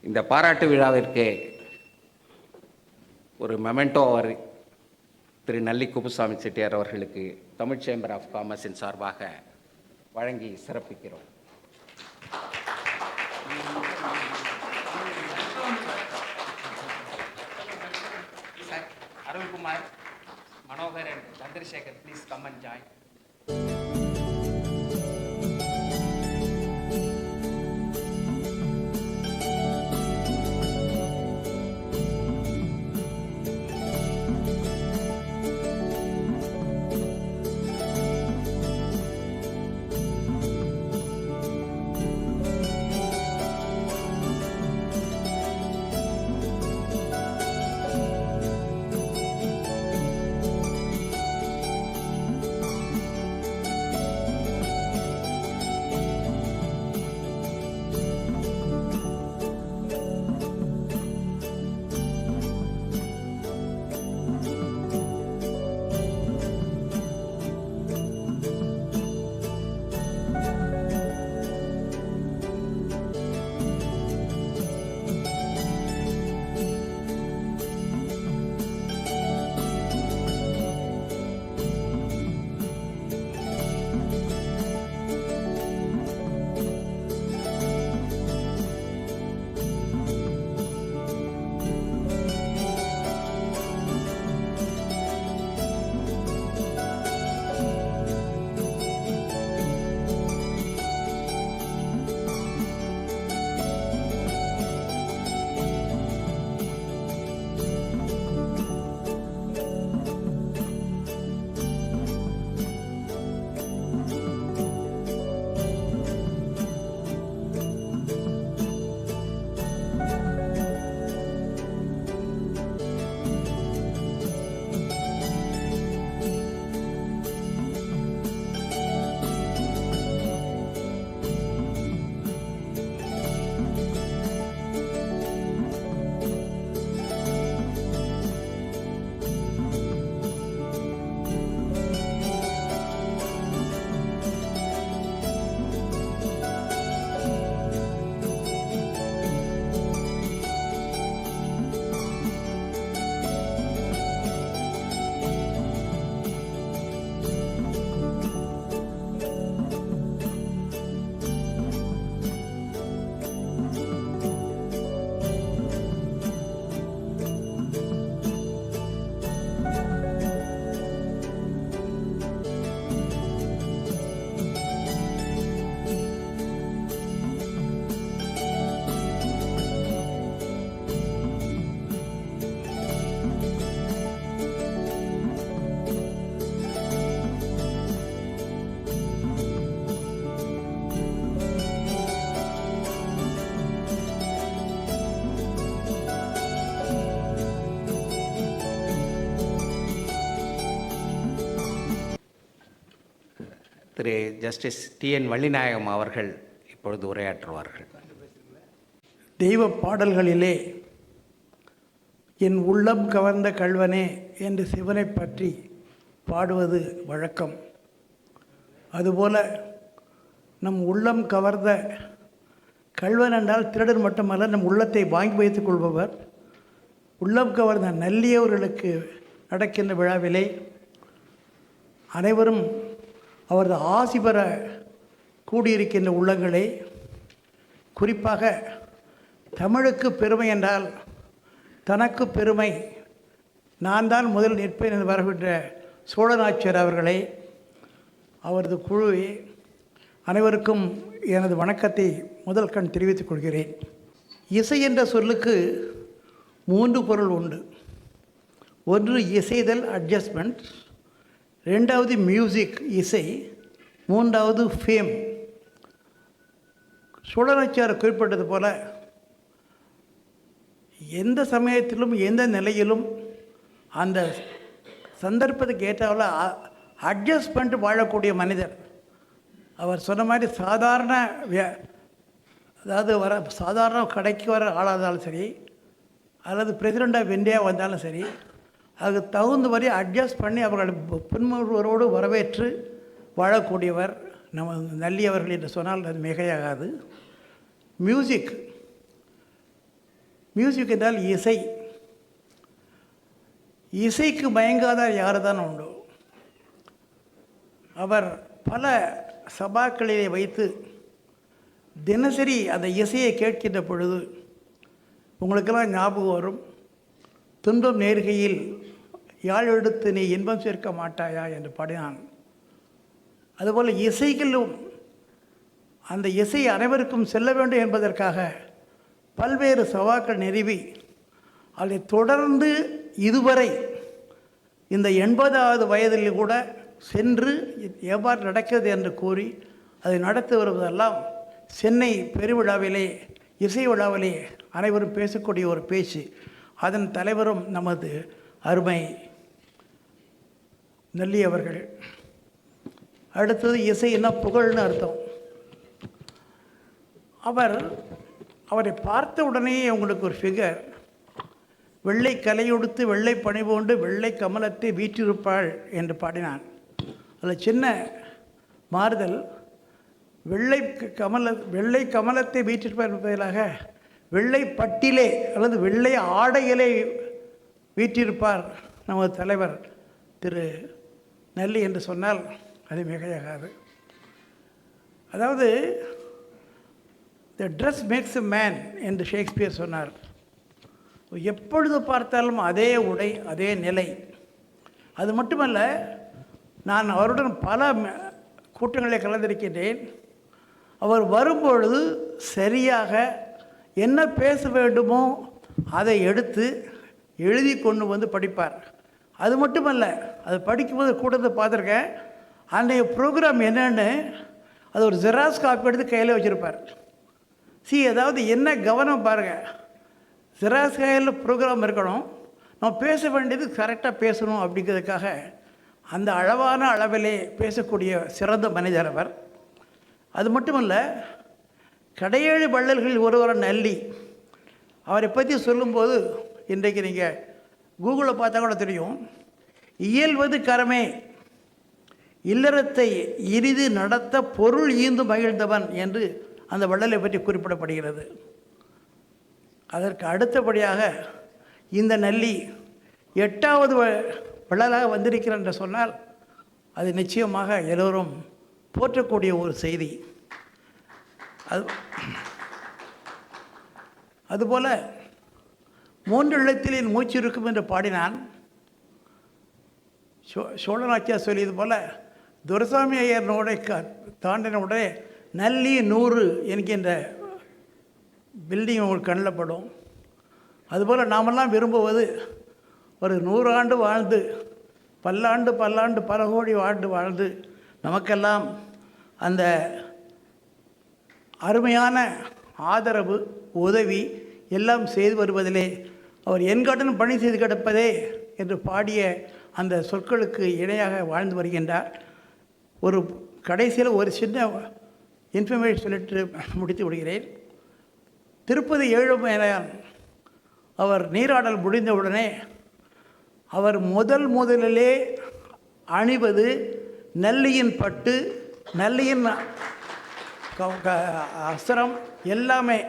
இந்த பாராட்டு விழாவிற்கு ஒரு மெமெண்டோ அவர் திரு நல்லி குப்புசாமி செட்டியார் அவர்களுக்கு தமிழ் சேம்பர் ஆஃப் காமர்ஸின் சார்பாக வழங்கி சிறப்பிக்கிறோம். Arulkumar, Manohar and Chandrasekar, please come and join. Thiru justice TN Vallinayagam அவர்கள் இப்பொழுது உரையாற்றுவார்கள். தெய்வ பாடல்களிலே என் உள்ளம் கவர்ந்த கள்வனே என்று சிவனை பற்றி பாடுவது வழக்கம். அதுபோல நம் உள்ளம் கவர்ந்த கள்வன் என்றால் திருடன் மட்டுமல்ல, நம் உள்ளத்தை வாங்கி வைத்துக் கொள்பவர். உள்ளம் கவர்ந்த நல்லியவர்களுக்கு நடக்கின்ற விழாவிலே அனைவரும் அவரது ஆசி பெற கூடியிருக்கின்ற உள்ளங்களே, குறிப்பாக தமிழுக்கு பெருமை என்றால் தனக்கு பெருமை, நான் தான் முதல் நிற்பேன் என்று வரவிட்ட சோழநாச்சியார் அவர்களை, அவரது குழுவை அனைவருக்கும் எனது வணக்கத்தை முதல் கண் தெரிவித்துக் கொள்கிறேன். இசை என்ற சொல்லுக்கு 3 பொருள் உண்டு. ஒன்று இசைதல், அட்ஜஸ்ட்மெண்ட். 2வது மியூசிக், இசை. 3வது ஃபேம். சோழநாச்சியார் குறிப்பிட்டது போல எந்த சமயத்திலும் எந்த நிலையிலும் அந்த சந்தர்ப்பத்துக்கு ஏற்றாவில் அட்ஜஸ்ட் பண்ணிட்டு வாழக்கூடிய மனிதர். அவர் சொன்ன மாதிரி சாதாரண அதாவது சாதாரண கடைக்கு வர ஆளாக இருந்தாலும் சரி, அல்லது பிரசிடெண்ட் ஆஃப் இந்தியா வந்தாலும் சரி, அதுக்கு தகுந்த மாதிரி அட்ஜஸ்ட் பண்ணி அவர்கள் புன்முறுவரோடு வரவேற்று வாழக்கூடியவர் நம்ம நல்லி அவர்கள் என்று சொன்னால் அது மிகையாகாது. மியூசிக் என்றால் இசை. இசைக்கு மயங்காதார் யார் தான் உண்டு. அவர் பல சபாக்களிலே வைத்து தினசரி அந்த இசையை கேட்கின்ற பொழுது உங்களுக்கெல்லாம் ஞாபகம் வரும், துன்பம் நேர்கையில் யாழ் எடுத்து நீ இன்பம் சேர்க்க மாட்டாயா என்று பாடினான். அதுபோல் இசைகளும் அந்த இசை அனைவருக்கும் செல்ல வேண்டும் என்பதற்காக பல்வேறு சவாக்கள் நிறுவி அதை தொடர்ந்து இதுவரை இந்த 80வது வயதில் கூட சென்று எவ்வாறு நடக்கிறது என்று கூறி அதை நடத்தி வருவதெல்லாம் சென்னை பெருவிழாவிலே, இசை விழாவிலே அனைவரும் பேசக்கூடிய ஒரு பேச்சு. அதன் தலைவரும் நமது அருமை நல்லி அவர்கள். அடுத்தது இசைன்னா புகழ்னு அர்த்தம். அவரை பார்த்த உடனே உங்களுக்கு ஒரு ஃபிகர், வெள்ளை கலையொடுத்து வெள்ளை பணிபோண்டு வெள்ளை கமலத்தை வீற்றிருப்பாள் என்று பாடினான். அதில் சின்ன மாறுதல், வெள்ளை கமலத்தை வீற்றிருப்பார் என்பதற்காக வெள்ளை பட்டிலே அல்லது வெள்ளை ஆடையிலே வீற்றிருப்பார் நமது தலைவர் திரு நல்லி என்று சொன்னால் அது மிகையாகாது. அதாவது த ட்ரெஸ் மேக்ஸ் எ மேன் என்று ஷேக்ஸ்பியர் சொன்னார். எப்பொழுது பார்த்தாலும் அதே உடை, அதே நிலை. அது மட்டுமல்ல, நான் அவருடன் பல கூட்டங்களில் கலந்திருக்கின்றேன். அவர் வரும்பொழுது சரியாக என்ன பேச வேண்டுமோ அதை எடுத்து எழுதி கொண்டு வந்து படிப்பார். அது மட்டுமல்ல, அது படிக்கும்போது கூட்டத்தை பார்த்துருக்கேன். அன்றைய ப்ரோக்ராம் என்னென்னு அது ஒரு ஜெராக்ஸ் காப்பி எடுத்து கையில் வச்சுருப்பார். அதாவது என்ன கவனம் பாருங்கள், ஜெராக்ஸ் கையில் ப்ரோக்ராம் இருக்கணும், நம்ம பேச வேண்டியது கரெக்டாக பேசணும் அப்படிங்கிறதுக்காக அந்த அளவான அளவிலே பேசக்கூடிய சிறந்த மனிதர் அவர். அது மட்டுமல்ல, கடையேழு வள்ளல்களில் ஒருவர் நல்லி. அவரை பற்றி சொல்லும்போது இன்றைக்கு நீங்கள் கூகுளில் பார்த்தா கூட தெரியும். இயல்வது கரமே, இல்லறத்தை இனிது நடத்த பொருள் ஈந்து மகிழ்ந்தவன் என்று அந்த வள்ளலை பற்றி குறிப்பிடப்படுகிறது. அதற்கு அடுத்தபடியாக இந்த நல்லி 8வது வள்ளலாக வந்திருக்கிறார் என்று சொன்னால் அது நிச்சயமாக எல்லோரும் போற்றக்கூடிய ஒரு செய்தி. அதுபோல் 3 எழுத்தில் என் மூச்சு இருக்கும் என்று பாடினான். சோழநாச்சியார் சொல்லியது போல் துரைசாமி ஐயர் நோடை தாண்டின உடனே நல்லி 100 என்கின்ற பில்டிங் உங்களுக்கு கண்ணில் படும். அதுபோல் நாமெல்லாம் விரும்புவது ஒரு 100 ஆண்டு வாழ்ந்து பல்லாண்டு பல கோடி வாழ்ந்து நமக்கெல்லாம் அந்த அருமையான ஆதரவு, உதவி எல்லாம் செய்து வருவதிலே அவர் என்கடன் பணி செய்து கிடப்பதே என்று பாடிய அந்த சொற்களுக்கு இணையாக வாழ்ந்து வருகின்றார். ஒரு கடைசியில் ஒரு சின்ன இன்ஃபர்மேஷன் சொல்லிட்டு முடித்து விடுகிறேன். திருப்பதி ஏழுமலையான் அவர் நீராடல் முடிந்தவுடனே அவர் முதலிலே அணிவது நல்லியின் பட்டு, நல்லியின் அஸ்திரம் எல்லாமே.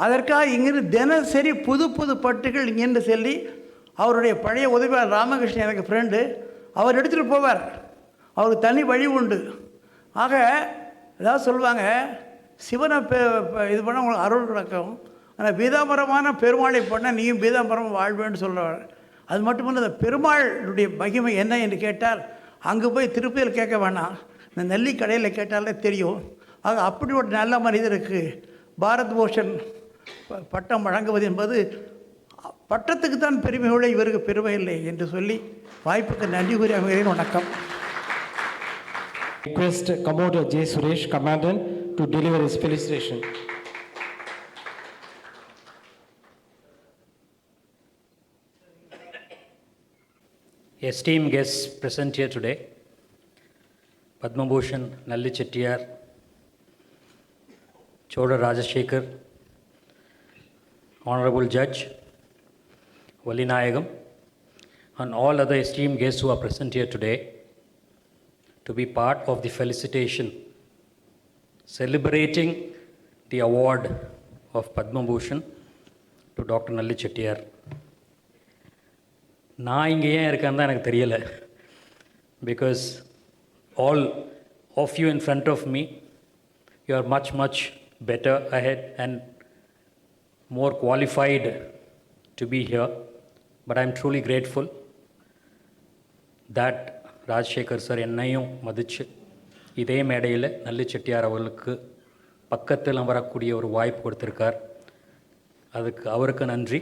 அதற்காக இங்கிருந்து தினசரி புது பட்டுகள் இங்கேருந்து சொல்லி அவருடைய பழைய உதவியாளர் ராமகிருஷ்ணன் எனக்கு ஃப்ரெண்டு, அவர் எடுத்துகிட்டு போவார். அவருக்கு தனி வழி உண்டு. ஆக ஏதாவது சொல்லுவாங்க, சிவனை இது பண்ண உங்களுக்கு அருள் கிடக்கும், ஆனால் பீதாம்பரமான பெருமாளை பண்ண நீயும் பீதாம்பரம் வாழ்வேன்னு சொல்லுவார். அது மட்டுமல்ல, அந்த பெருமாளுடைய மகிமை என்ன என்று கேட்டால் அங்கே போய் திருப்பதியில் கேட்க வேணாம், இந்த நெல்லி கடையில் கேட்டாலே தெரியும். ஆக அப்படி ஒரு நல்ல மனிதருக்கு பாரத் பூஷன் பட்டம் வழங்குவது என்பது பட்டத்துக்கு தான் பெருமையோடு இவருக்கு பெருமை இல்லை என்று சொல்லி வாய்ப்புக்கு நன்றி கூறி அமைகிறேன். வணக்கம். Request Commodore J. Suresh, Commandant, to deliver his felicitation. Esteemed guests present here today, Padma Bhushan Nalli Chettiar, Choda Rajashekar, Honorable Judge Valli Nayagam, and all other esteemed guests who are present here today to be part of the felicitation celebrating the award of Padma Bhushan to Dr. Nalli Chettiar. நான் இங்கே ஏன் இருக்கேன்னு தான் எனக்கு தெரியலை. Because all of you in front of me, you are much better ahead and more qualified to be here. But I am truly grateful that Rajasekar sir என்னையும் மதித்து இதே மேடையில் நல்லி செட்டியார் அவர்களுக்கு பக்கத்தில் வரக்கூடிய ஒரு வாய்ப்பு கொடுத்துருக்கார். அதுக்கு அவருக்கு நன்றி.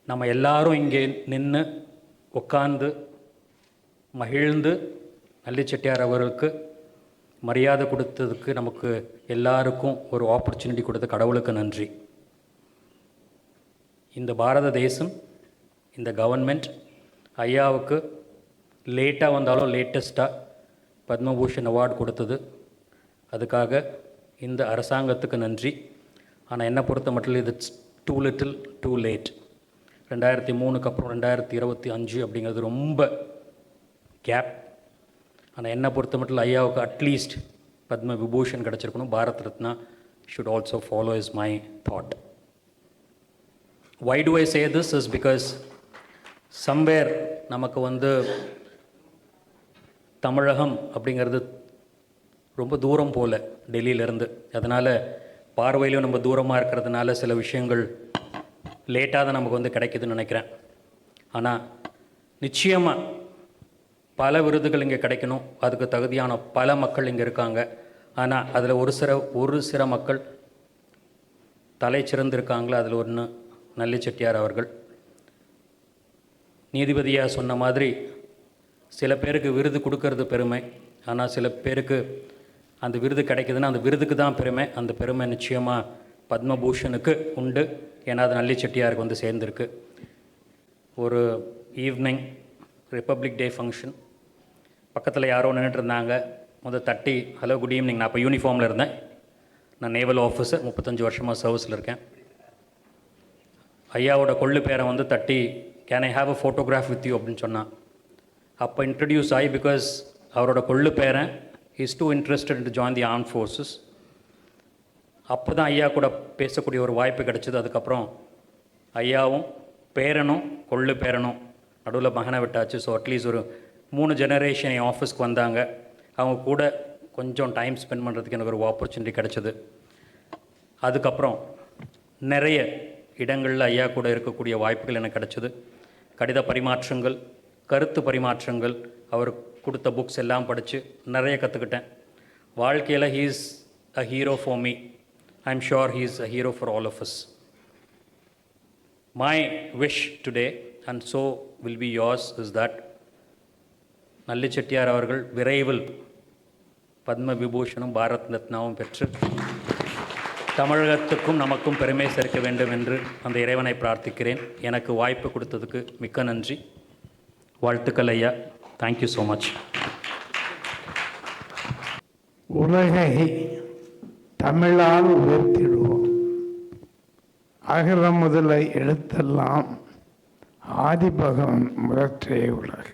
நம்ம எல்லாரும் இங்கே நின்று உட்கார்ந்து மகிழ்ந்து நல்லி செட்டியார் அவர்களுக்கு மரியாதை கொடுத்ததுக்கு நமக்கு எல்லாருக்கும் ஒரு ஆப்பர்ச்சுனிட்டி கொடுத்த கடவுளுக்கு நன்றி. இந்த பாரத தேசம், இந்த கவர்மெண்ட் ஐயாவுக்கு லேட்டாக வந்தாலும் லேட்டஸ்ட்டாக பத்மபூஷன் அவார்டு கொடுத்தது. அதுக்காக இந்த அரசாங்கத்துக்கு நன்றி. ஆனால் என்னை பொறுத்த மட்டும் it's too little too late. 2003க்கு அப்புறம் 2025 அப்படிங்கிறது ரொம்ப கேப். ஆனால் என்னை பொறுத்த மட்டும் ஐயாவுக்கு அட்லீஸ்ட் பத்ம விபூஷன் கிடச்சிருக்கணும். Bharat Ratna should also follow is my thought. Why do I say this is because somewhere நமக்கு தமிழகம் அப்படிங்கிறது ரொம்ப தூரம் போல் டெல்லியிலேருந்து. அதனால் பார்வையிலும் நம்ம தூரமாக இருக்கிறதுனால சில விஷயங்கள் லேட்டாக தான் நமக்கு கிடைக்குதுன்னு நினைக்கிறேன். ஆனால் நிச்சயமாக பல விருதுகள் இங்கே கிடைக்கணும். அதுக்கு தகுதியான பல மக்கள் இங்கே இருக்காங்க. ஆனால் அதில் ஒரு சில மக்கள் தலை சிறந்திருக்காங்களோ. அதில் ஒன்று நல்லி செட்டியார் அவர்கள். நீதிபதியாக சொன்ன மாதிரி சில பேருக்கு விருது கொடுக்கறது பெருமை, ஆனால் சில பேருக்கு அந்த விருது கிடைக்குதுன்னா அந்த விருதுக்கு தான் பெருமை. அந்த பெருமை நிச்சயமாக பத்மபூஷனுக்கு உண்டு. ஏன்னா அது நல்லி செட்டியாருக்கு சேர்ந்துருக்கு. ஒரு ஈவினிங் ரிப்பப்ளிக் டே ஃபங்க்ஷன் பக்கத்தில் யாரோ நின்றுட்டு இருந்தாங்க. தட்டி ஹலோ குட் ஈவினிங். நான் அப்போ யூனிஃபார்மில் இருந்தேன். நான் நேவல் ஆஃபீஸர், 35 வருஷமாக சர்வீஸில் இருக்கேன். ஐயாவோட கொள்ளு பேரை தட்டி can I have a photograph with you அப்படின்னு சொன்னான். அப்போ இன்ட்ரடியூஸ் ஆகி பிகாஸ் அவரோட கொள்ளு பேரன் is too interested to join the armed forces. அப்போ தான் ஐயா கூட பேசக்கூடிய ஒரு வாய்ப்பு கிடச்சிது. அதுக்கப்புறம் ஐயாவும் பேரனும் கொள்ளு பேரனும் நடுவில் மகனை விட்டாச்சு. ஸோ அட்லீஸ்ட் ஒரு 3 ஜெனரேஷன் என் ஆஃபீஸ்க்கு வந்தாங்க. அவங்க கூட கொஞ்சம் டைம் ஸ்பெண்ட் பண்ணுறதுக்கு எனக்கு ஒரு ஆப்பர்ச்சுனிட்டி கிடச்சிது. அதுக்கப்புறம் நிறைய இடங்களில் ஐயா கூட இருக்கக்கூடிய வாய்ப்புகள் எனக்கு கிடச்சிது. கடித பரிமாற்றங்கள், கருத்து பரிமாற்றங்கள், அவர் கொடுத்த புக்ஸ் எல்லாம் படித்து நிறைய கற்றுக்கிட்டேன். வாழ்க்கையில் he is a hero for me. I'm sure he is a hero for all of us. My wish today, and so will be yours, is that நல்லி செட்டியார் அவர்கள் விரைவில் பத்ம விபூஷனும் பாரத் ரத்னாவும் பெற்று தமிழகத்துக்கும் நமக்கும் பெருமை சேர்க்க வேண்டும் என்று அந்த இறைவனை பிரார்த்திக்கிறேன். எனக்கு வாய்ப்பு கொடுத்ததுக்கு மிக்க நன்றி. வாழ்த்துக்கள் ஐயா. Thank you so much. உலகை தமிழால் உயர்த்திடுவோம். அகர முதல எழுத்தெல்லாம் ஆதிபகவன் முதற்றே உலகு.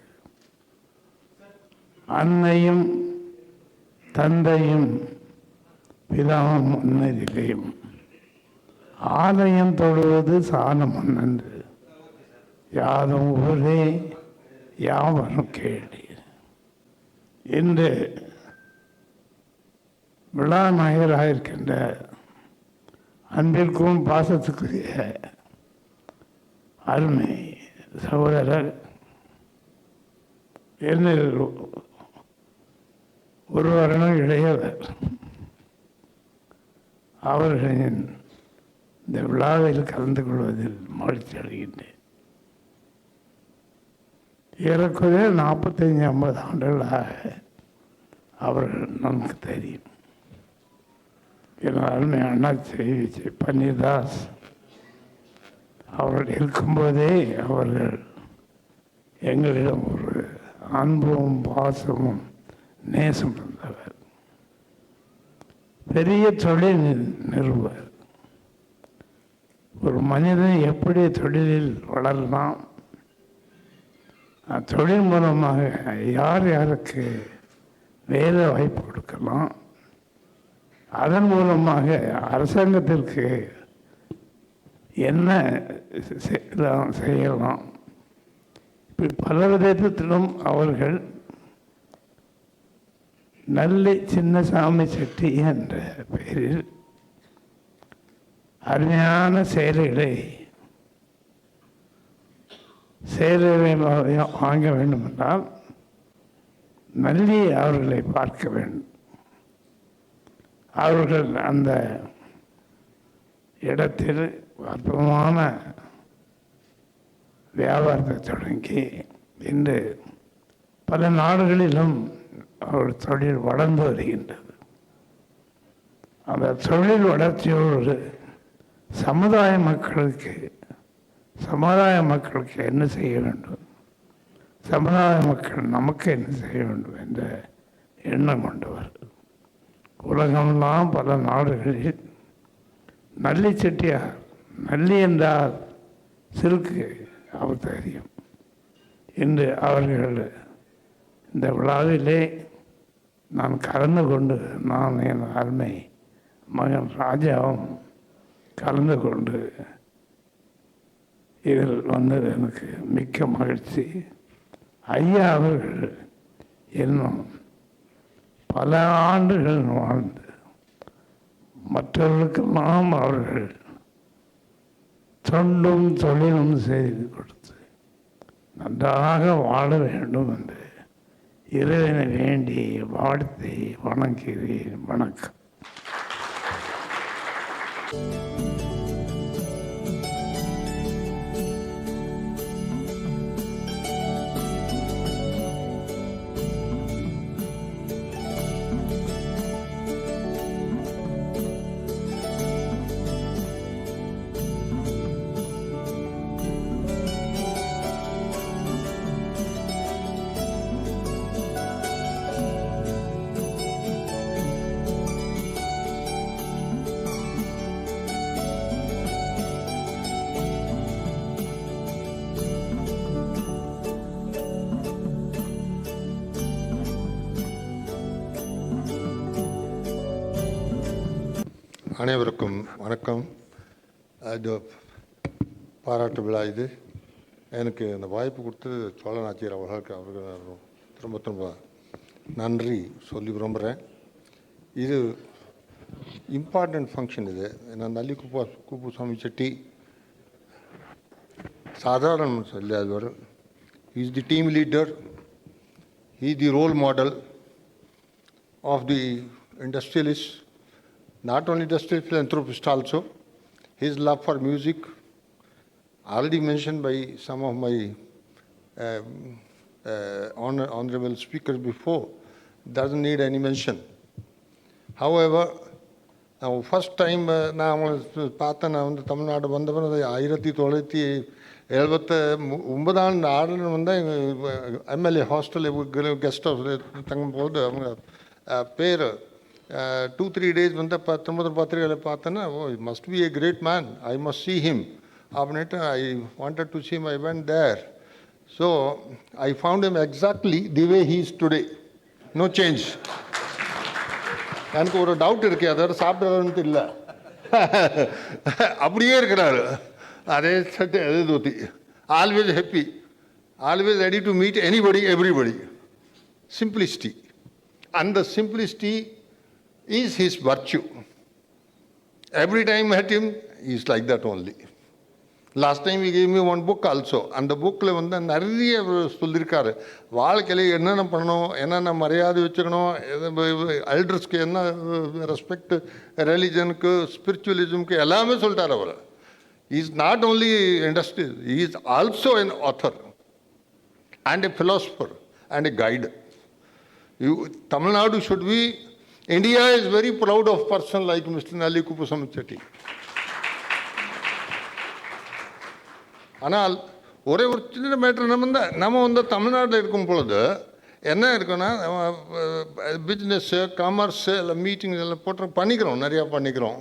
அன்னையும் தந்தையும் பிதாவும் முன்னறிவையும் ஆலயம் தொழுவது சாலம் நன்று. யாதும் ஊரே யாவரும் கேளீர். இன்று விழா நாயகராக இருக்கின்ற அன்பிற்கும் பாசத்துக்குரிய அருமை சகோதரர் என்னில் ஒரு வருடம் இளையவர் அவர்களின் இந்த விழாவில் கலந்து கொள்வதில் மகிழ்ச்சி அடைகின்றேன். ஏறக்குறைய 45-50 ஆண்டுகளாக அவர்கள் நமக்கு தெரியும். என் அருமை அண்ணாச்சி பன்னீர்தாஸ் அவர்கள் இருக்கும்போதே அவர்கள் எங்களிடம் ஒரு அன்பும் பாசமும் நேசம் இருந்தவர். பெரிய தொழில் நிறுவர். ஒரு மனிதன் எப்படி தொழிலில் வளரலாம், தொழில் மூலமாக யார் யாருக்கு வேலை வாய்ப்பு கொடுக்கலாம், அதன் மூலமாக அரசாங்கத்திற்கு என்ன செய்யலாம், இப்படி பல விதத்திலும் அவர்கள் நல்லி சின்னசாமி செட்டி என்ற பெயரில் அருமையான சேலைகளை வாங்க வேண்டும் என்றால் நல்லி அவர்களை பார்க்க வேண்டும். அவர்கள் அந்த இடத்தில் அற்புதமான வியாபாரத்தை தொடங்கி இன்று பல நாடுகளிலும் அவர்கள் தொழில் வளர்ந்து வருகின்றது. அந்த தொழில் வளர்ச்சியோடு சமுதாய மக்களுக்கு என்ன செய்ய வேண்டும், சமுதாய மக்கள் நமக்கு என்ன செய்ய வேண்டும் என்ற எண்ணம் கொண்டவர். உலகமெல்லாம் பல நாடுகளில் நல்லி செட்டியார், நல்லி என்றால் சில்க்கு அவர் தெரியும். இன்று அவர்கள் இந்த விழாவிலே நான் கலந்து கொண்டு, நான் என் அருமை மகன் ராஜாவும் கலந்து கொண்டு இதில் வந்தது எனக்கு மிக்க மகிழ்ச்சி. ஐயா அவர்கள் இன்னும் பல ஆண்டுகள் வாழ்ந்து மற்றவர்களுக்கெல்லாம் அவர்கள் தொண்டும் தொழிலும் செய்து கொடுத்து நன்றாக வாழ வேண்டும் என்று இறைவனை வேண்டி வாழ்த்தி வணங்குகிறேன். வணக்கம். அனைவருக்கும் வணக்கம். இது பாராட்டு விழா. இது எனக்கு அந்த வாய்ப்பு கொடுத்தது சோழ நாச்சியார் அவர்களுக்கு நான் ரொம்ப நன்றி சொல்லி விரும்புகிறேன். இது இம்பார்ட்டண்ட் ஃபங்க்ஷன். இது நான் நல்லி குப்புசாமி செட்டி சாதாரண மனுஷன் இல்லை. அது ஒரு is the team leader, he the role model of the industrialist, not only industrial philanthropist also. His love for music, already mentioned by some of my honorable speakers before, doesn't need any mention. However, now first time நான் பார்த்தேன், நான் வந்து தமிழ்நாடு வந்தவன் 1979 வந்து MLA ஹாஸ்டலில் guest ஹவுஸில் தங்கும்போது அவங்க பேர் 2-3 days வந்து பத்திரிகையில் பார்த்தேன்னா, oh must be a great man, I must see him அப்படின்ட்டு I wanted to see my went there. So I found him exactly the way he is today, no change. எனக்கு ஒரு doubt இருக்குது, அதோட சாப்பிட்றதுன்ட்டு இல்லை, அப்படியே இருக்கிறாரு, அதே சட்டை அதே dhoti, always happy, always ready to meet anybody everybody. Simplicity. And the simplicity is his virtue. Every time I met him, he is like that only. Last time he gave me one book also. அந்த புக்கில் வந்து நிறைய சொல்லியிருக்காரு. வாழ்க்கையில் என்னென்ன பண்ணணும், என்னென்ன மரியாதை வச்சுக்கணும், எல்டர்ஸ்க்கு என்ன ரெஸ்பெக்ட், ரிலிஜனுக்கு, ஸ்பிரிச்சுவலிசமுக்கு எல்லாமே சொல்லிட்டார் அவர். He is not only industry, he is also an author and a philosopher and a guide. Tamil Nadu should be, India is very proud of person like Mr. Nalli Kupusamy Chetty. ஆனால் ஒரே ஒரு சின்ன matter நம்ம வந்து தமிழ்நாட்டில் இருக்கும் பொழுது என்ன இருக்குன்னா, பிஸ்னஸ்ஸு, காமர்ஸு எல்லாம் மீட்டிங் எல்லாம் போட்டு பண்ணிக்கிறோம், நிறையா பண்ணிக்கிறோம்.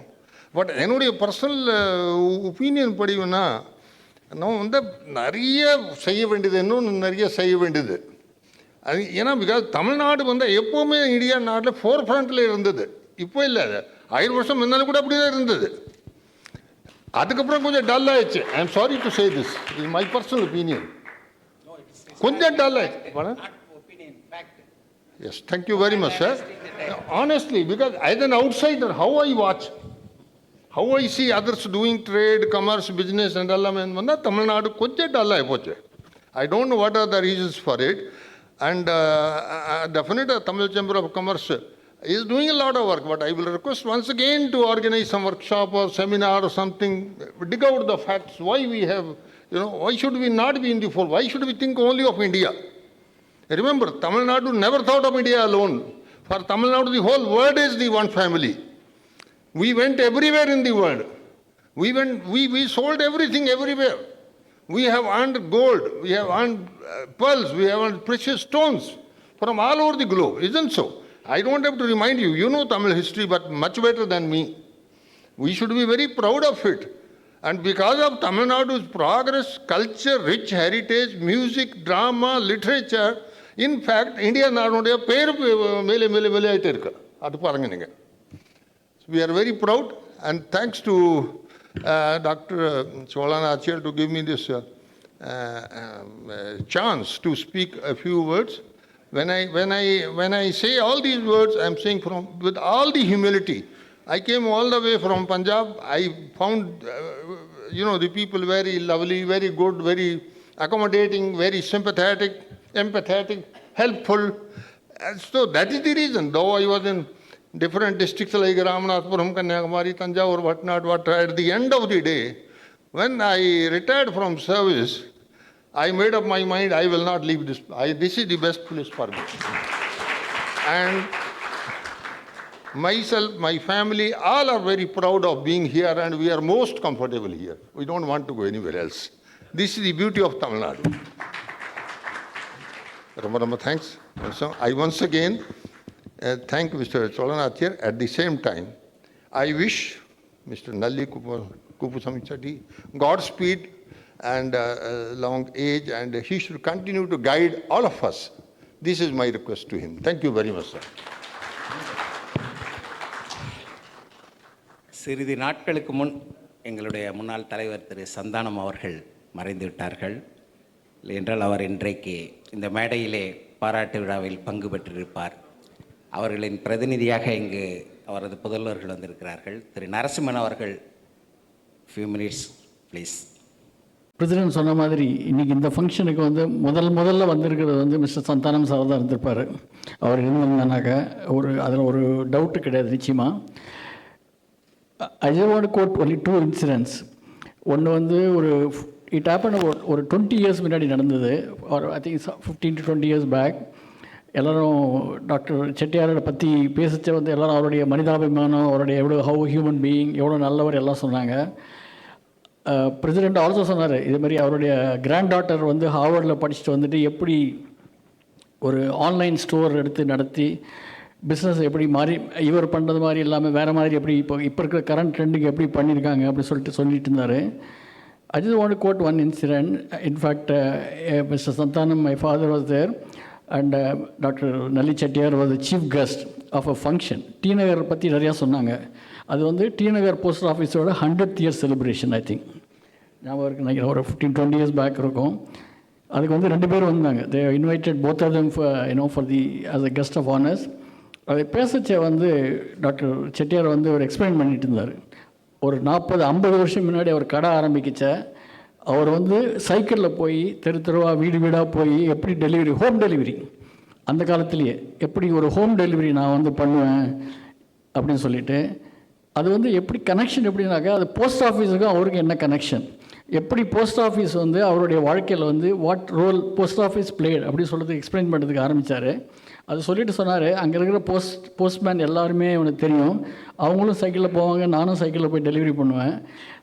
பட் என்னுடைய பர்சனல் ஒப்பீனியன் படிவுன்னா, நம்ம வந்து நிறைய செய்ய வேண்டியது, இன்னும் நிறைய செய்ய வேண்டியது. அது ஏன்னா பிகாஸ் தமிழ்நாடு வந்து எப்போவுமே இந்தியா நாட்டில் ஃபோர் ஃப்ரண்ட்டில் இருந்தது. இப்போ இல்லை, 1000 வருஷம் முன்னாலும் கூட அப்படி தான் இருந்தது. அதுக்கப்புறம் கொஞ்சம் டல் ஆயிடுச்சு. I am sorry to say this, இது மை பர்சனல் ஒப்பீனியன். கொஞ்சம் டல் ஆயிடுச்சு. Yes, thank you very much sir. Honestly, because as an outsider, how I watch, how I see others doing trade, commerce, business and எல்லாமே வந்தால் தமிழ்நாடு கொஞ்சம் dull ஆகி போச்சு. I don't know what are the reasons for it. And definitely Tamil Chamber of Commerce is doing a lot of work, but I will request once again to organize some workshop or seminar or something, dig out the facts, why we have, why should we not be in the fold, why should we think only of India? Remember, Tamil Nadu never thought of India alone. For Tamil Nadu, the whole world is the one family. We went everywhere in the world. We sold everything everywhere. We have earned gold, we have earned pearls, we have earned precious stones from all over the globe, isn't so? I don't have to remind you, you know Tamil history, but much better than me. We should be very proud of it. And because of Tamil Nadu's progress, culture, rich heritage, music, drama, literature, in fact, India நாடுடைய பேர் மேலே மேலே மேலே ஆகிட்டே இருக்கு. அது பாருங்க நீங்கள். We are very proud, and thanks to Dr. Cholanachar to give me this chance to speak a few words. When I say all these words, I am saying with all the humility. I came all the way from Punjab. I found, the people very lovely, very good, very accommodating, very sympathetic, empathetic, helpful. And so that is the reason, though I was in different districts like Ramanathapuram, Kanyakumari, Tanjavur, whatnot, at the end of the day, when I retired from service, I made up my mind I will not leave this. This is the best place for me. And myself, my family, all are very proud of being here, and we are most comfortable here. We don't want to go anywhere else. This is the beauty of Tamil Nadu. Rama, thanks. So I once again thank Mr. Cholanachar. At the same time, I wish Mr. Nalli Kupusamy Chetty Godspeed and long age, and he should continue to guide all of us. This is my request to him. Thank you very much, sir. சிறிது நாட்களுக்கு முன் எங்களுடைய முன்னாள் தலைவர் திரு சந்தானம் அவர்கள் மறைந்து விட்டார்கள். இல்லை என்றால் அவர் இன்றைக்கு இந்த மேடையிலே பாராட்டு விழாவில் பங்கு பெற்றிருப்பார். அவர்களின் பிரதிநிதியாக இங்கு அவரது புதல்வர்கள் வந்திருக்கிறார்கள். திரு நரசிம்மன் அவர்கள், ஃபியூ மினிட்ஸ் ப்ளீஸ். பிரசிடென்ட் சொன்ன மாதிரி இன்றைக்கி இந்த ஃபங்க்ஷனுக்கு வந்து முதல்ல வந்திருக்கிறது வந்து மிஸ்டர் சந்தானம் சார் தான் இருந்திருப்பார். அவர் இருந்திருந்தானாக்கா அதில் ஒரு டவுட்டு கிடையாது நிச்சயமாக. I just want to quote only 2 incidents. ஒன்று வந்து இட் ஹேப்பன் ஒரு 20 இயர்ஸ் முன்னாடி நடந்தது. ஒரு I think 15 to 20 years back. எல்லோரும் டாக்டர் செட்டியாரோட பற்றி பேசிச்ச வந்து எல்லோரும் அவருடைய மனிதாபிமானம், அவருடைய ஹவு ஹியூமன் பீயிங், எவ்வளோ நல்லவர் எல்லாம் சொன்னாங்க. பிரசிடெண்ட் ஆல்சோ சொன்னார், இதுமாதிரி அவருடைய கிராண்ட் டாட்டர் வந்து ஹார்வர்டில் படிச்சுட்டு வந்துட்டு எப்படி ஒரு ஆன்லைன் ஸ்டோர் எடுத்து நடத்தி பிஸ்னஸ் எப்படி மாறி இவர் பண்ணுறது மாதிரி இல்லாமல் வேறு மாதிரி எப்படி இப்போ இருக்கிற கரண்ட் ட்ரெண்டுக்கு எப்படி பண்ணியிருக்காங்க அப்படின்னு சொல்லிட்டு இருந்தார். I just want to quote one incident. In fact, Mr. Santhanam, my father was there, and Dr. Nalli Chettiar was the chief guest of a function. T Nagar பற்றி நிறையா சொன்னாங்க. அது வந்து டி நகர் போஸ்ட் ஆஃபீஸோட 100th year celebration, I think ஞாபகம் இருக்கு நினைக்கிறேன். ஒரு 15-20 years பேக் இருக்கும். அதுக்கு வந்து 2 பேர் வந்தாங்க. They invited both of them for the as a guest of honours. அதை பேசச்ச வந்து டாக்டர் செட்டியார் வந்து ஒரு எக்ஸ்பிளைன் பண்ணிட்டு இருந்தார். ஒரு 40-50 வருஷம் முன்னாடி அவர் கடை ஆரம்பிக்கிச்ச அவர் வந்து சைக்கிளில் போய் தெரு தெருவாக வீடு வீடாக போய் எப்படி டெலிவரி, ஹோம் டெலிவரி, அந்த காலத்துலேயே எப்படி ஒரு ஹோம் டெலிவரி நான் வந்து பண்ணுவேன் அப்படின்னு சொல்லிட்டு, அது வந்து எப்படி கனெக்ஷன் எப்படின்னாக்கா, அது போஸ்ட் ஆஃபீஸுக்கும் அவருக்கு என்ன கனெக்ஷன், எப்படி போஸ்ட் ஆஃபீஸ் வந்து அவருடைய வாழ்க்கையில் வந்து what role post office played அப்படின்னு சொல்லிட்டு எக்ஸ்பிளைன் பண்ணுறதுக்கு ஆரம்பித்தார். அது சொல்லிட்டு சொன்னார், அங்கே இருக்கிற போஸ்ட்மேன் எல்லாருமே எனக்கு தெரியும், அவங்களும் சைக்கிளில் போவாங்க, நானும் சைக்கிளில் போய் டெலிவரி பண்ணுவேன்.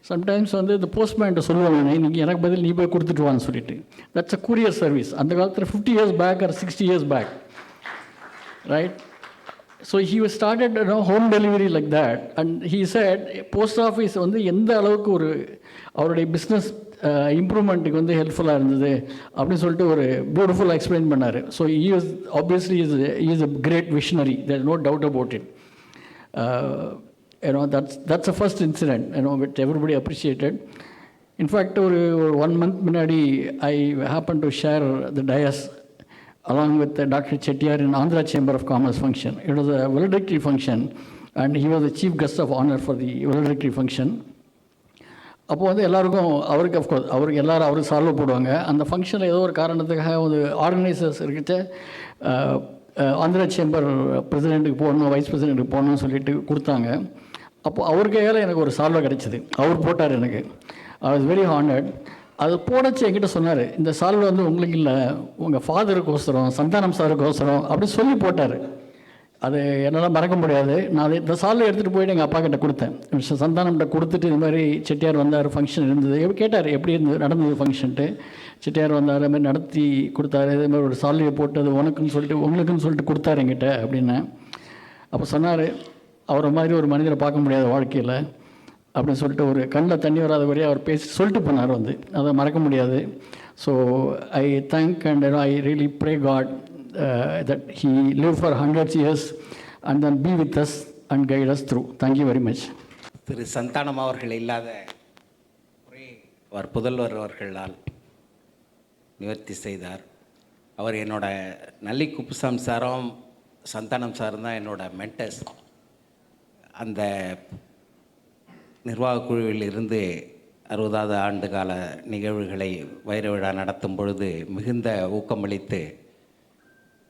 சம்டைம்ஸ் வந்து இந்த போஸ்ட்மேன்ட்ட சொல்லுவாங்க, நீங்கள் எனக்கு பதில் நீ போய் கொடுத்துட்டு வான்னு சொல்லிட்டு. That's a courier service. அந்த காலத்தில் 50 years back or 60 years back, right? So he was started home delivery like that, and he said post office வந்து எந்த அளவுக்கு ஒரு அவருடைய பிஸ்னஸ் இம்ப்ரூவ்மெண்ட்டுக்கு வந்து ஹெல்ப்ஃபுல்லாக இருந்தது அப்படின்னு சொல்லிட்டு ஒரு பியூட்டிஃபுல்லாக எக்ஸ்பிளைன் பண்ணார். So he was obviously is a great visionary, there is no doubt about it. That's the first incident, which everybody appreciated. In fact, ஒரு 1 month முன்னாடி I happened to share the dais along with Dr. Chettiar in Andhra Chamber of Commerce function. It was a valedictory function, and he was the chief guest of honor for the valedictory function. அப்போ வந்து எல்லாருக்கும் அவருக்கு of course அவருக்கு எல்லோரும் அவருக்கு solve போடுவாங்க. அந்த ஃபங்க்ஷனில் ஏதோ ஒரு காரணத்துக்காக ஒரு ஆர்கனைசர்ஸ் இருக்கிட்ட ஆந்திரா சேம்பர் பிரசிடெண்ட்டுக்கு போடணும், வைஸ் பிரசிடெண்ட்டுக்கு போடணும்னு சொல்லிட்டு கொடுத்தாங்க. அப்போது அவர் கையால் எனக்கு ஒரு சால்வை கிடச்சிது, அவர் போட்டார் எனக்கு. I was very honoured. அது போடச்சு என்கிட்ட சொன்னார், இந்த சால்வை வந்து உங்களுக்கு இல்லை, உங்கள் ஃபாதருக்கோசரம், சந்தானம் சாருக்கோசரம் அப்படி சொல்லி போட்டார். அது என்னால் மறக்க முடியாது. நான் இந்த சால்வை எடுத்துகிட்டு போயிட்டு எங்கள் அப்பா கிட்ட கொடுத்தேன். மிஸ்டர் சந்தானம்கிட்ட கொடுத்துட்டு இது மாதிரி செட்டியார் வந்தார், ஃபங்க்ஷன் இருந்தது, கேட்டார் எப்படி இருந்தது நடந்தது ஃபங்க்ஷன்ட்டு. செட்டியார் வந்தார், அது மாதிரி நடத்தி கொடுத்தாரு, இதே மாதிரி ஒரு சால்வையை போட்டு அது உனக்குன்னு சொல்லிட்டு உங்களுக்குன்னு சொல்லிட்டு கொடுத்தாரு என்கிட்ட அப்படின்னு. அப்போ சொன்னார், அவரை மாதிரி ஒரு மனிதரை பார்க்க முடியாத வாழ்க்கையில் அப்படின்னு சொல்லிட்டு ஒரு கண்ணில் தண்ணி வராத வரையும் அவர் பேசி சொல்லிட்டு போனார் வந்து, அதை மறக்க முடியாது. So I thank and I really pray God that he live for hundreds years and then be with us and guide us through. Thank you very much. திரு சந்தானம் அவர்கள் இல்லாத அவர் புதல்வர் அவர்களால் நிவர்த்தி செய்தார். அவர் என்னோட நல்லி குப்புசாமி சாரும் சந்தானம் சாரும் தான் என்னோட மென்டர்ஸ். அந்த நிர்வாக குழுவில் இருந்து 60வது ஆண்டு கால நிகழ்வுகளை வைர விழா நடத்தும் பொழுது மிகுந்த ஊக்கமளித்து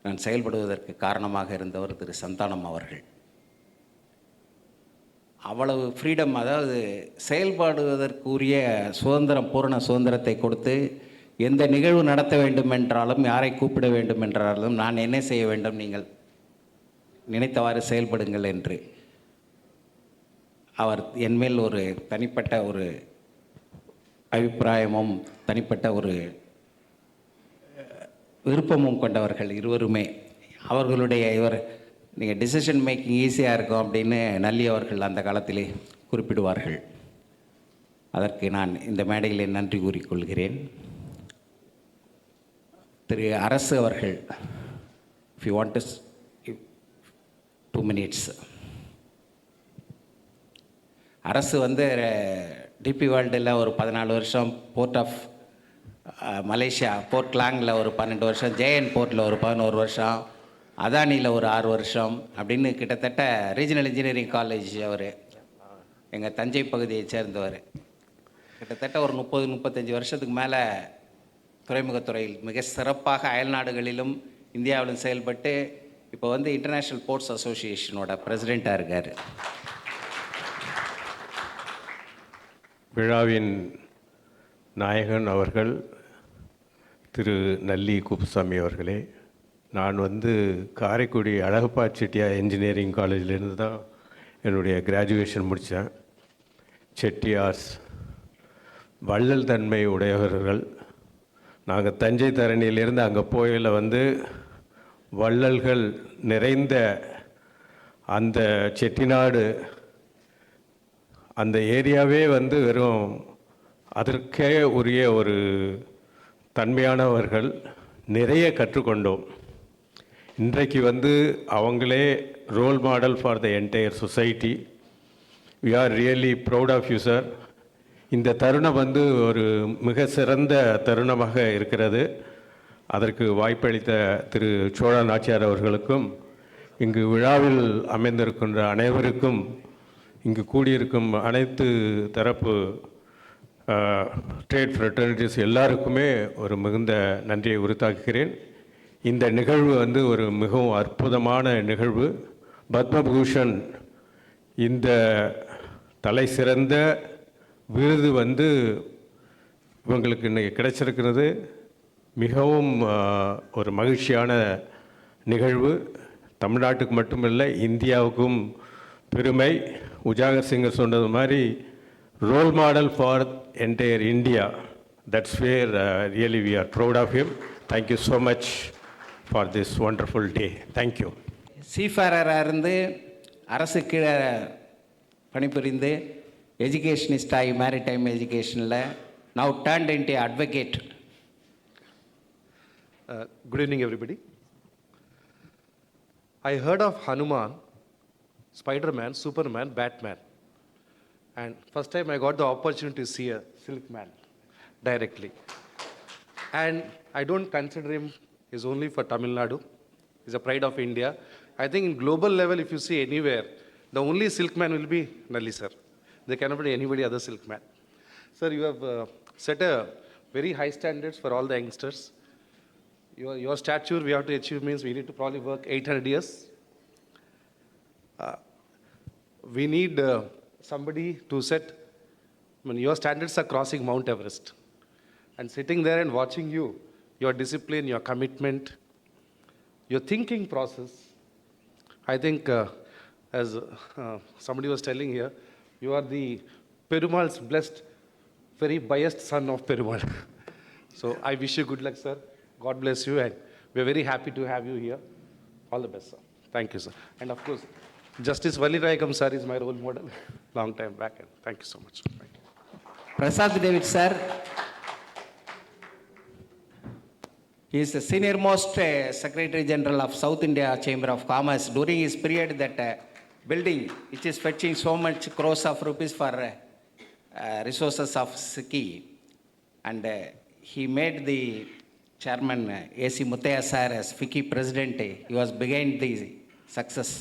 நான் செயல்படுவதற்கு காரணமாக இருந்தவர் திரு சந்தானம் அவர்கள். அவ்வளவு ஃப்ரீடம், அதாவது செயல்படுவதற்குரிய சுதந்திரம், பூரண சுதந்திரத்தை கொடுத்து எந்த நிகழ்வு நடத்த வேண்டும் என்றாலும், யாரை கூப்பிட வேண்டும் என்றாலும், நான் என்ன செய்ய வேண்டும், நீங்கள் நினைத்தவாறு செயல்படுங்கள் என்று அவர் என்மேல் ஒரு தனிப்பட்ட ஒரு அபிப்பிராயமும் தனிப்பட்ட ஒரு விருப்பமும் கொண்டவர்கள் இருவருமே. அவர்களுடைய நீங்கள் டிசிஷன் மேக்கிங் ஈஸியாக இருக்கும் அப்படின்னு நல்லி அவர்கள் அந்த காலத்திலே குறிப்பிடுவார்கள். அதற்கு நான் இந்த மேடையில் நன்றி கூறிக்கொள்கிறேன். திரு அரசு அவர்கள், இஃப் யூ வாண்ட் 2 minutes. அரசு வந்து டிபி வேர்ல்டில் ஒரு 14 வருஷம், போர்ட் ஆஃப் மலேசியா போர்ட் கிளாங்கில் ஒரு 12 வருஷம், ஜேஎன் போர்ட்டில் ஒரு 11 வருஷம், அதானியில் ஒரு 6 வருஷம் அப்படின்னு கிட்டத்தட்ட ரீஜனல் இன்ஜினியரிங் காலேஜ் அவர் எங்கள் தஞ்சை பகுதியை சேர்ந்தவர். கிட்டத்தட்ட ஒரு 30-35 வருஷத்துக்கு மேலே துறைமுகத்துறையில் மிக சிறப்பாக அயல்நாடுகளிலும் இந்தியாவிலும் செயல்பட்டு இப்போ வந்து இன்டர்நேஷ்னல் போர்ட்ஸ் அசோசியேஷனோட பிரசிடெண்ட்டாக இருக்கார். விழாவின் நாயகன் அவர்கள் திரு நல்லி குப்புசாமி அவர்களே, நான் வந்து காரைக்குடி அழகப்பா செட்டியார் இன்ஜினியரிங் காலேஜிலேருந்து தான் என்னுடைய கிராஜுவேஷன் முடித்தேன். செட்டியார்ஸ் வள்ளல் தன்மை உடையவர்கள். நாங்கள் தஞ்சை தரணியிலேருந்து அங்கே போயில வந்து வள்ளல்கள் நிறைந்த அந்த செட்டிநாடு அந்த ஏரியாவே வந்து வெறும் அதற்கே உரிய ஒரு தன்மையானவர்கள். நிறைய கற்றுக்கொண்டோம். இன்றைக்கு வந்து அவங்களே role model for the entire society. We are really proud of you sir. இந்த தருணம் வந்து ஒரு மிக சிறந்த தருணமாக இருக்கிறது. அதற்கு வாய்ப்பளித்த திரு சோழ நாச்சியார் அவர்களுக்கும், இங்கு விழாவில் அமைந்திருக்கின்ற அனைவருக்கும், இங்கு கூடியிருக்கும் அனைத்து தரப்பு ட்ரேட் ஃப்ரெட்டர்னிட்டிஸ் எல்லாருக்குமே ஒரு மிகுந்த நன்றியை உரித்தாக்குகிறேன். இந்த நிகழ்வு வந்து ஒரு மிகவும் அற்புதமான நிகழ்வு. பத்மபூஷன் இந்த தலை சிறந்த விருது வந்து இவங்களுக்கு இன்றைக்கி கிடைச்சிருக்கிறது மிகவும் ஒரு மகிழ்ச்சியான நிகழ்வு. தமிழ்நாட்டுக்கு மட்டுமில்லை, இந்தியாவுக்கும் பெருமை. உஜாகர் சிங்கர் சொன்னது மாதிரி role model for entire India. That's where really we are proud of him. Thank you so much for this wonderful day. Thank you. சீஃபேரராக இருந்து அரசு கீழே பணிபுரிந்து எஜுகேஷனிஸ்ட் ஆகி மேரிடைம் எஜுகேஷனில் now turned into advocate. Good evening, everybody. I heard of Hanuman, Spider-Man, Superman, Batman. And first time I got the opportunity to see a Silk Man directly. And I don't consider him is only for Tamil Nadu. He's a pride of India. I think in global level, if you see anywhere, the only Silk Man will be Nalli sir. There cannot be anybody other Silk Man. Sir, you have set a very high standards for all the youngsters. Your stature we have to achieve means we need to probably work 800 years. We need somebody to set, I mean, your standards are crossing Mount Everest. And sitting there and watching you, your discipline, your commitment, your thinking process, I think as somebody was telling here, you are the Perumal's blessed, very biased son of Perumal. So I wish you good luck, sir. God bless you, and we are very happy to have you here. All the best, sir. Thank you, sir. And of course, Justice Valli Raikam sir is my role model, long time back, and thank you so much. Thank you. Prasad David sir, he is the senior most Secretary General of South India Chamber of Commerce. During his period, that building, which is fetching so much crores of rupees for resources of ski, and he made the Chairman A.C. Muthaiya sir as FICCI President. He was behind the success.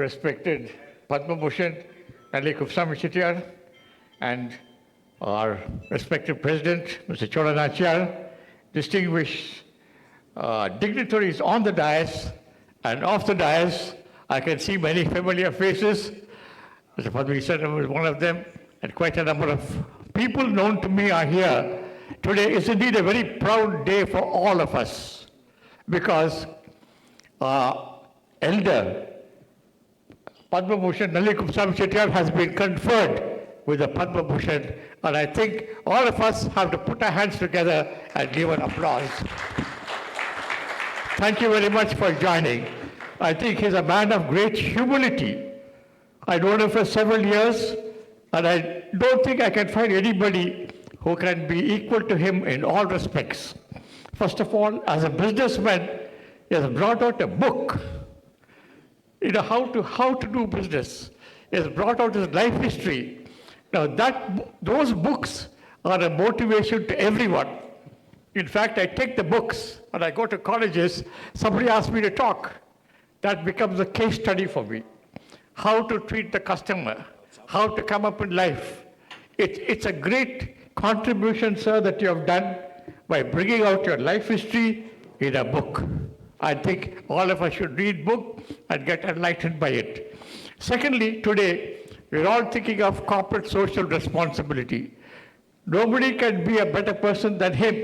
Respected Padma Bhushan Nalli Kupswamy Chettiar and our respected President, Mr. Chola Nachiyar, distinguished dignitaries on the dais and off the dais. I can see many familiar faces. Mr. Padma Bhushan was one of them, and quite a number of people known to me are here. Today is indeed a very proud day for all of us, because elder Padma Bhushan Nalli Kupswamy Chettiar has been conferred with the Padma Bhushan, and I think all of us have to put our hands together and give an applause. Thank you very much for joining. I think he's a man of great humility. I know him for several years, and I don't think I can find anybody who can be equal to him in all respects. First of all, as a businessman, he has brought out a book, you know, how to do business. He has brought out his life history. Now those books are a motivation to everyone. In fact, I take the books and I go to colleges, somebody asks me to talk. That becomes a case study for me. How to treat the customer, how to come up in life. It's a great contribution, sir, that you have done by bringing out your life history in a book. I think all of us should read book and get enlightened by it. Secondly, today, we're all thinking of corporate social responsibility. Nobody can be a better person than him.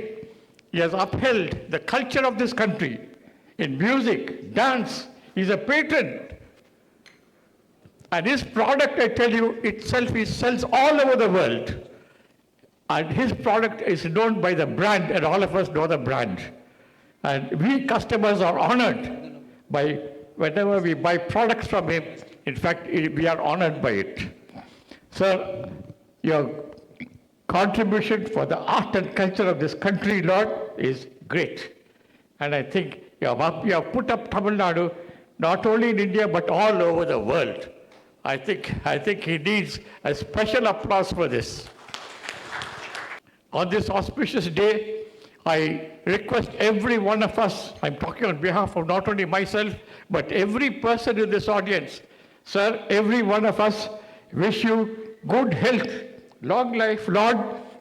He has upheld the culture of this country in music, dance. He's a patron. And his product, I tell you, itself, he sells all over the world. And his product is known by the brand, and all of us know the brand. And we customers are honored by whenever we buy products from him. In fact, we are honored by it. Sir, your contribution for the art and culture of this country, Lord, is great. And I think you have put up Tamil Nadu, not only in India, but all over the world. I think he needs a special applause for this. On this auspicious day, I request every one of us, I'm talking on behalf of not only myself, but every person in this audience, sir, every one of us wish you good health, long life, Lord,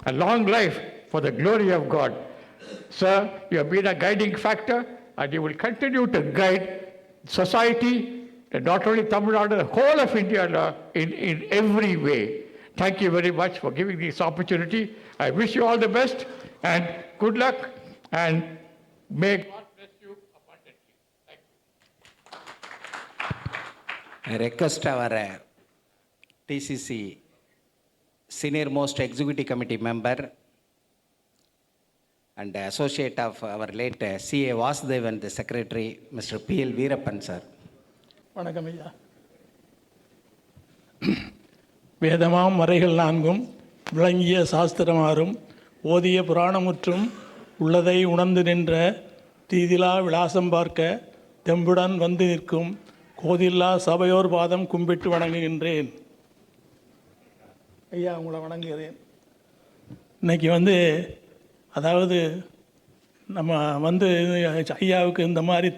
and long life for the glory of God. Sir, you have been a guiding factor, and you will continue to guide society, and not only Tamil Nadu, the whole of India in every way. Thank you very much for giving this opportunity. I wish you all the best and good luck, and may God bless you abundantly. Thank you. I request our TCC senior most executive committee member and associate of our late CA Vasudevan, the secretary, Mr. P.L. Veerappan, sir. வணக்கம் ஐயா. வேதமாம் மறைகள் நான்கும் விளங்கிய சாஸ்திரமாறும் ஓதிய புராணமுற்றும் உள்ளதை உணர்ந்து நின்ற தீதிலா விலாசம் பார்க்க தெம்புடன் வந்து நிற்கும் கோதில்லா சபையோர் பாதம் கும்பிட்டு வணங்குகின்றேன். ஐயா உங்களை வணங்குகிறேன். இன்னைக்கு அதாவது நம்ம ஐயாவுக்கு இந்த மாதிரி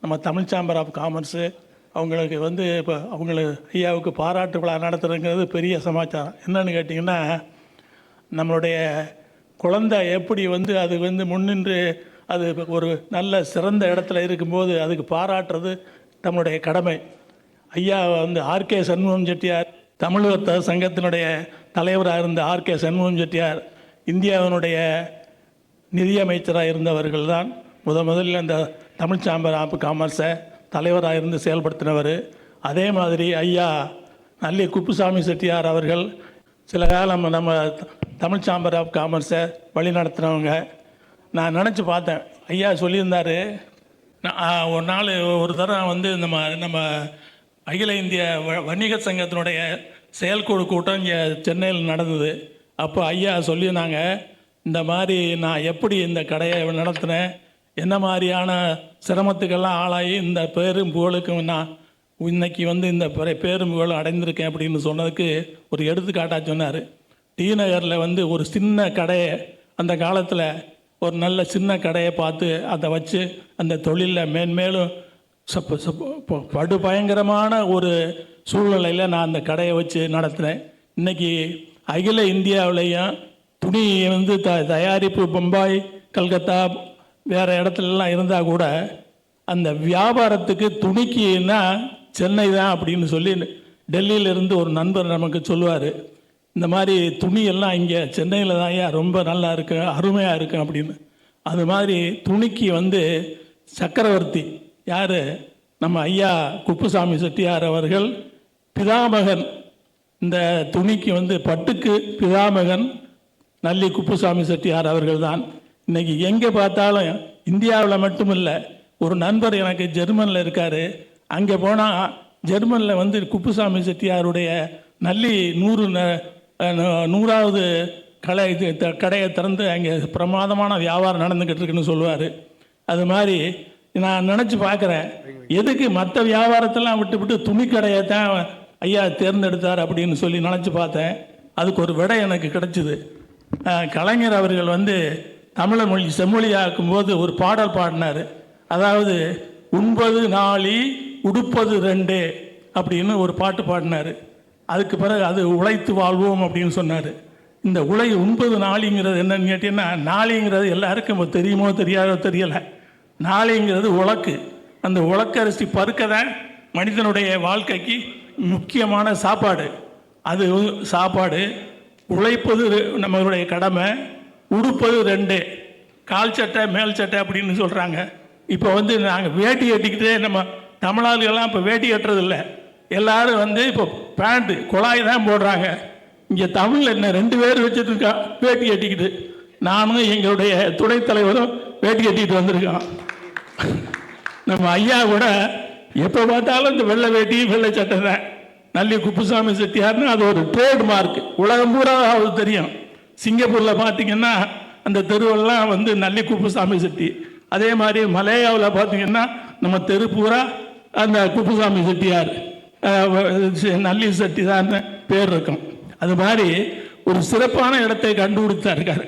நம்ம தமிழ் சேம்பர் ஆஃப் காமர்ஸு அவங்களுக்கு இப்போ ஐயாவுக்கு பாராட்டு விழா நடத்துறதுங்கிறது பெரிய சமாச்சாரம். என்னன்னு கேட்டிங்கன்னா, நம்மளுடைய குழந்தை எப்படி அது முன்னின்று அது ஒரு நல்ல சிறந்த இடத்துல இருக்கும்போது அதுக்கு பாராட்டுறது நம்மளுடைய கடமை. ஐயா ஆர்கே சண்முகம் செட்டியார், தமிழக சங்கத்தினுடைய தலைவராக இருந்த ஆர்கே சண்முகம் செட்டியார் இந்தியாவினுடைய நிதியமைச்சராக இருந்தவர்கள் தான் முதலில் இந்த தமிழ் சேம்பர் ஆஃப் காமர்ஸை தலைவராக இருந்து செயல்படுத்தினவர். அதே மாதிரி ஐயா நல்லி குப்புசாமி செட்டியார் அவர்கள் சில காலம் நம்ம தமிழ் சேம்பர் ஆஃப் காமர்ஸை வழி நடத்தினவங்க. நான் நினச்சி பார்த்தேன், ஐயா சொல்லியிருந்தார், ஒரு நாள் ஒரு தரம் நம்ம அகில இந்திய வணிக சங்கத்தினுடைய செயற்குழு கூட்டம் இங்கே சென்னையில் நடந்தது. அப்போ ஐயா சொல்லியிருந்தாங்க, இந்த மாதிரி நான் எப்படி இந்த கடையை நடத்தினேன், என்ன மாதிரியான சிரமத்துக்கெல்லாம் ஆளாகி இந்த பேரும் புகழுக்கு நான் இன்னைக்கு இந்த பேரும் புகழும் அடைந்திருக்கேன் அப்படின்னு சொன்னதுக்கு ஒரு எடுத்துக்காட்டாக சொன்னார். டி நகரில் ஒரு சின்ன கடையை, அந்த காலத்தில் ஒரு நல்ல சின்ன கடையை பார்த்து அதை வச்சு அந்த தொழிலில் மேன்மேலும் படு பயங்கரமான ஒரு சூழ்நிலையில் நான் அந்த கடையை வச்சு நடத்தினேன். இன்றைக்கி அகில இந்தியாவிலையும் துணி தயாரிப்பு பம்பாய், கல்கத்தா, வேறு இடத்துலலாம் இருந்தால் கூட அந்த வியாபாரத்துக்கு துணிக்குன்னா சென்னை தான் அப்படின்னு சொல்லி டெல்லியிலேருந்து ஒரு நண்பர் நமக்கு சொல்லுவார். இந்த மாதிரி துணியெல்லாம் இங்கே சென்னையில் தான் ஐயா ரொம்ப நல்லா இருக்கு, அருமையாக இருக்கும் அப்படின்னு. அது மாதிரி துணிக்கு சக்கரவர்த்தி யார், நம்ம ஐயா குப்புசாமி செட்டியார் அவர்கள் பிதாமகன். இந்த துணிக்கு பட்டுக்கு பிதாமகன் நல்லி குப்புசாமி செட்டியார் அவர்கள் தான். இன்றைக்கி எங்கே பார்த்தாலும் இந்தியாவில் மட்டும் இல்லை, ஒரு நண்பர் எனக்கு ஜெர்மனில் இருக்கார், அங்கே போனால் ஜெர்மனில் குப்புசாமி செட்டியாருடைய நல்லி 100வது கடையை திறந்து அங்கே பிரமாதமான வியாபாரம் நடந்துக்கிட்டு இருக்குன்னு சொல்லுவார். அது மாதிரி நான் நினச்சி பார்க்குறேன், எதுக்கு மற்ற வியாபாரத்தெல்லாம் விட்டு துணி கடையை தான் ஐயா தேர்ந்தெடுத்தார் அப்படின்னு சொல்லி நினச்சி பார்த்தேன். அதுக்கு ஒரு விடை எனக்கு கிடச்சிது. கலைஞர் அவர்கள் தமிழ் மொழி செம்மொழியாக்கும் போது ஒரு பாடல் பாடினார். அதாவது 9 நாளி உடுப்பது 2 அப்படின்னு ஒரு பாட்டு பாடினார். அதுக்கு பிறகு அது உழைத்து வாழ்வோம் அப்படின்னு சொன்னார். இந்த 9 நாளிங்கிறது என்னன்னு கேட்டீங்கன்னா, நாளிங்கிறது எல்லாருக்கும் தெரியுமோ தெரியாதோ தெரியலை. நாளிங்கிறது உலக்கு. அந்த உலக்கரிசி பருக்க தான் மனிதனுடைய வாழ்க்கைக்கு முக்கியமான சாப்பாடு. அது சாப்பாடு. உழைப்பது நம்மளுடைய கடமை, உடுப்பது 2, கால் சட்டை மேல் சட்டை அப்படின்னு சொல்கிறாங்க. இப்போ நாங்கள் வேட்டி கட்டிக்கிட்டே, நம்ம தமிழாளுகள்லாம் இப்போ வேட்டி கட்டுறதில்ல, எல்லோரும் இப்போ பேண்ட்டு குழாய் தான் போடுறாங்க. இங்கே தமிழில் என்ன 2 பேர் வச்சுருக்கா வேட்டி கட்டிக்கிட்டு. நானும் எங்களுடைய துணைத் தலைவரும் வேட்டி கட்டிக்கிட்டு வந்திருக்கோம். நம்ம ஐயா கூட எப்போ பார்த்தாலும் இந்த வெள்ளை வேட்டி வெள்ளை சட்டை தான். நல்லி குப்புசாமி செட்டியார்னு அது ஒரு ட்ரேட் மார்க், உலகம் பூரா அது தெரியும். சிங்கப்பூரில் பார்த்திங்கன்னா அந்த தெருவெல்லாம் நல்லி குப்புசாமி செட்டி. அதே மாதிரி மலேயாவில் பார்த்திங்கன்னா நம்ம தெரு பூரா அந்த குப்புசாமி செட்டியார், நல்லி செட்டி தான் பேர் இருக்கும். அது மாதிரி ஒரு சிறப்பான இடத்தை கண்டுபிடித்தா இருக்கார்.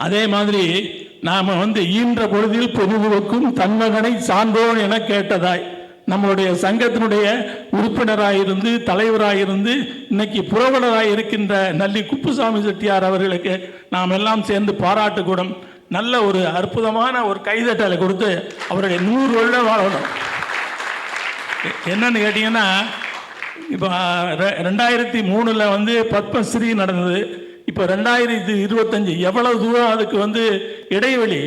அதே மாதிரி நாம் ஈன்ற பொழுதில் பொதுவுக்கும் தன்மகனை சான்றோன் என கேட்டதாய் நம்மளுடைய சங்கத்தினுடைய உறுப்பினராக இருந்து தலைவராக இருந்து இன்னைக்கு புரவலராக இருக்கின்ற நல்லி குப்புசாமி செட்டியார் அவர்களுக்கு நாம் எல்லாம் சேர்ந்து பாராட்டு கூடும் நல்ல ஒரு அற்புதமான ஒரு கைதட்டலை கொடுத்து அவருடைய 100 வருடம் வாழணும். என்னன்னு கேட்டிங்கன்னா, இப்போ 2003 வந்து பத்மஸ்ரீ நடந்தது. இப்போ 2025 எவ்வளவு தூரம் அதுக்கு வந்து இடைவெளி.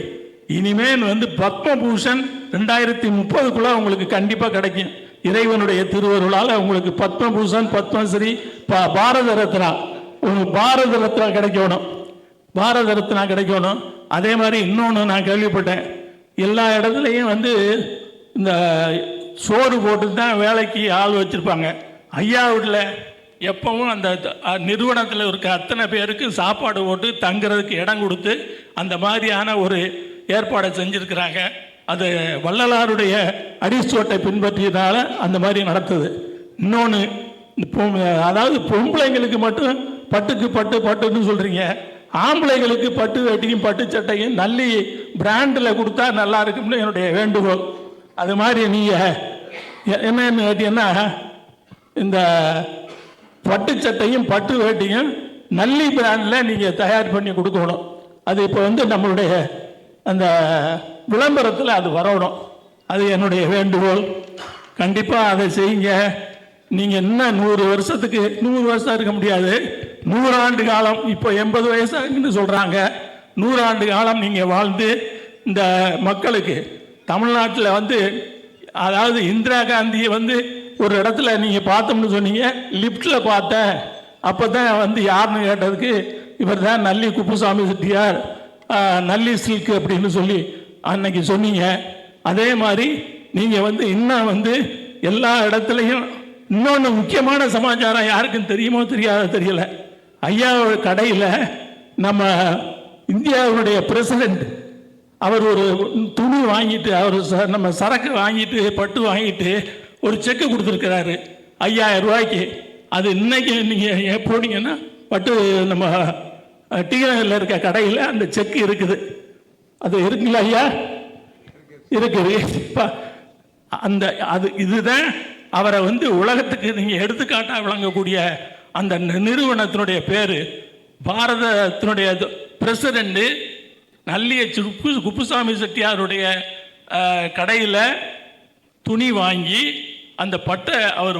இனிமேல் வந்து பத்மபூஷன் 2030க்குள்ள உங்களுக்கு கண்டிப்பாக கிடைக்கும். இறைவனுடைய திருவருளால் உங்களுக்கு பத்மபூஷன், பத்மஸ்ரீ, பாரத ரத்னா, உங்களுக்கு பாரத ரத்னா கிடைக்கணும். பாரத ரத்னா கிடைக்கணும். அதே மாதிரி இன்னொன்று நான் கேள்விப்பட்டேன், எல்லா இடத்துலையும் வந்து இந்த சோறு போட்டு தான் வேலைக்கு ஆள் வச்சுருப்பாங்க. ஐயா வீட்டில் எப்பவும் அந்த நிறுவனத்தில் இருக்க அத்தனை பேருக்கு சாப்பாடு போட்டு தங்குறதுக்கு இடம் கொடுத்து அந்த மாதிரியான ஒரு ஏற்பாடை செஞ்சுருக்கிறாங்க. அது வள்ளலாருடைய அடிச்சோட்டை பின்பற்றியதால் அந்த மாதிரி நடத்துது. இன்னொன்று, அதாவது பொம்பளைங்களுக்கு மட்டும் பட்டுக்கு பட்டுன்னு சொல்கிறீங்க, ஆம்பளைங்களுக்கு பட்டு வேட்டியும் பட்டு சட்டையும் நல்லி பிராண்டில் கொடுத்தா நல்லா இருக்கும்னு என்னுடைய வேண்டுகோள். அது மாதிரி நீங்கள் என்னன்னு கேட்டீங்கன்னா, இந்த பட்டு சட்டையும் பட்டு வேட்டியும் நல்லி பிராண்டில் நீங்கள் தயார் பண்ணி கொடுக்கணும். அது இப்போ வந்து நம்மளுடைய அந்த விளம்பரத்தில் அது வரணும். அது என்னுடைய வேண்டுகோள். கண்டிப்பாக அதை செய்யுங்க. நீங்கள் இன்னும் 100 வருஷத்துக்கு 100 வருஷம் இருக்க முடியாது, 100 ஆண்டு காலம். இப்போ 80 வயசுன்னு சொல்கிறாங்க. 100 ஆண்டு காலம் நீங்கள் வாழ்ந்து இந்த மக்களுக்கு தமிழ்நாட்டில் வந்து, அதாவது இந்திரா காந்தியை வந்து ஒரு இடத்துல நீங்கள் பார்த்தோம்னு சொன்னீங்க, லிஃப்டில் பார்த்தேன். அப்போ தான் வந்து யாருன்னு கேட்டதுக்கு இவர் தான் நல்லி குப்புசாமி செட்டியார், நல்லி சில்க் அப்படின்னு சொல்லி அன்னைக்கு சொன்னீங்க. அதே மாதிரி நீங்கள் வந்து இன்னும் வந்து எல்லா இடத்துலையும் இன்னொன்று முக்கியமான சமாச்சாரம் யாருக்கும் தெரியுமோ தெரியல. ஐயாவோட கடையில் நம்ம இந்தியாவுடைய பிரசிடென்ட் அவர் ஒரு துணி வாங்கிட்டு, அவர் நம்ம சரக்கு வாங்கிட்டு பட்டு வாங்கிட்டு ஒரு செக்கு கொடுத்துருக்கிறாரு 5000 ரூபாய்க்கு. அது இன்னைக்கு நீங்கள் போனீங்கன்னா பட்டு நம்ம டீநகரில் இருக்க கடையில் அந்த செக்கு இருக்குது. அது இருக்குங்களா ஐயா? இருக்குது. அந்த அது இதுதான் அவரை வந்து உலகத்துக்கு நீங்கள் எடுத்துக்காட்டாக விளங்கக்கூடிய அந்த நிறுவனத்தினுடைய பேர். பாரதத்தினுடைய பிரசிடெண்ட்டு நல்லிய குப்புசாமி செட்டியாருடைய கடையில் துணி வாங்கி அந்த பட்டை அவர்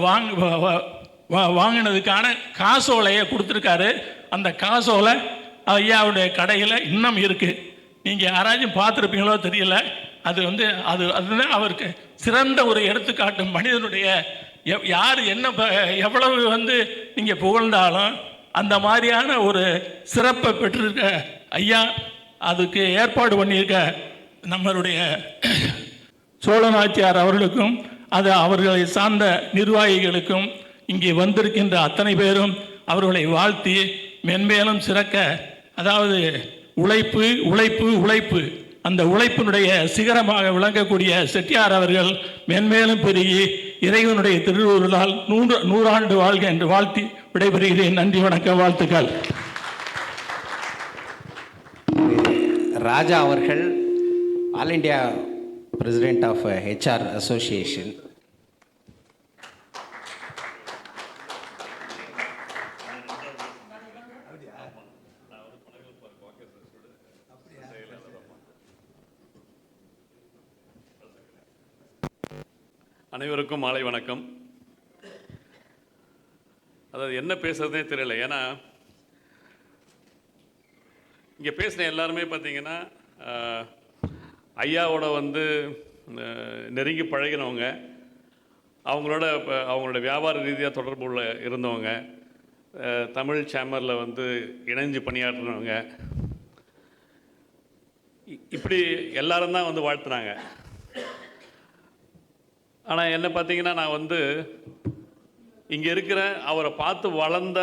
வாங்கினதுக்கான காசோலையை கொடுத்துருக்காரு. அந்த காசோலை ஐயாவுடைய கடையில் இன்னும் இருக்குது. நீங்கள் யாராச்சும் பார்த்துருப்பீங்களோ தெரியல. அது வந்து அதுதான் அவருக்கு சிறந்த ஒரு எடுத்துக்காட்டு. மனிதனுடைய யார் என்ன எவ்வளவு வந்து நீங்கள் புகழ்ந்தாலும் அந்த மாதிரியான ஒரு சிறப்பை பெற்றிருக்க ஐயா, அதுக்கு ஏற்பாடு பண்ணியிருக்க நம்மளுடைய சோழநாச்சியார் அவர்களுக்கும் அது அவர்களை சார்ந்த நிர்வாகிகளுக்கும் இங்கே வந்திருக்கின்ற அத்தனை பேரும் அவர்களை வாழ்த்தி மென்மேலும் சிறக்க, அதாவது உழைப்பு உழைப்பு உழைப்பு, அந்த உழைப்பினுடைய சிகரமாக விளங்கக்கூடிய செட்டியார் அவர்கள் மென்மேலும் பெருகி இறைவனுடைய திருவுருளால் 100 ஆண்டு வாழ்க என்று வாழ்த்தி விடைபெறுகிறேன். நன்றி, வணக்கம், வாழ்த்துக்கள். ராஜா அவர்கள் all India president of HR association. அனைவருக்கும் மாலை வணக்கம். அதாவது என்ன பேசுறதுனே தெரியல. ஏன்னா இங்கே பேசின எல்லாருமே பார்த்தீங்கன்னா ஐயாவோட வந்து நெருங்கி பழகினவங்க, அவங்களோட வியாபார ரீதியாக தொடர்புள்ள இருந்தவங்க, தமிழ் சேம்பரில் வந்து இணைஞ்சு பணியாற்றினவங்க, இப்படி எல்லாரும் தான் வந்து வாழ்த்துனாங்க. ஆனால் என்ன பார்த்தீங்கன்னா, நான் வந்து இங்கே இருக்கிற அவரை பார்த்து வளர்ந்த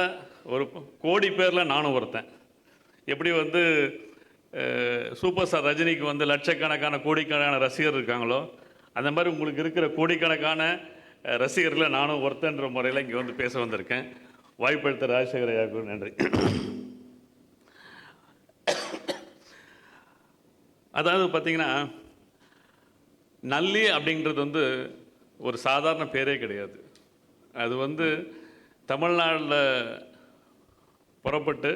ஒரு கோடி பேரில் நானும் ஒருத்தன். எப்படி வந்து சூப்பர் ஸ்டார் ரஜினிக்கு வந்து லட்சக்கணக்கான கோடிக்கணக்கான ரசிகர் இருக்காங்களோ, அந்த மாதிரி உங்களுக்கு இருக்கிற கோடிக்கணக்கான ரசிகர்களில் நானும் ஒருத்தன்ற முறையில் இங்கே வந்து பேச வந்திருக்கேன். வாய்ப்பெடுத்த ராஜசேகர் ஐயாவுக்கு நன்றி. அதாவது பார்த்திங்கன்னா, நல்லி அப்படின்றது வந்து ஒரு சாதாரண பேரே கிடையாது. அது வந்து தமிழ்நாட்டில் புறப்பட்டு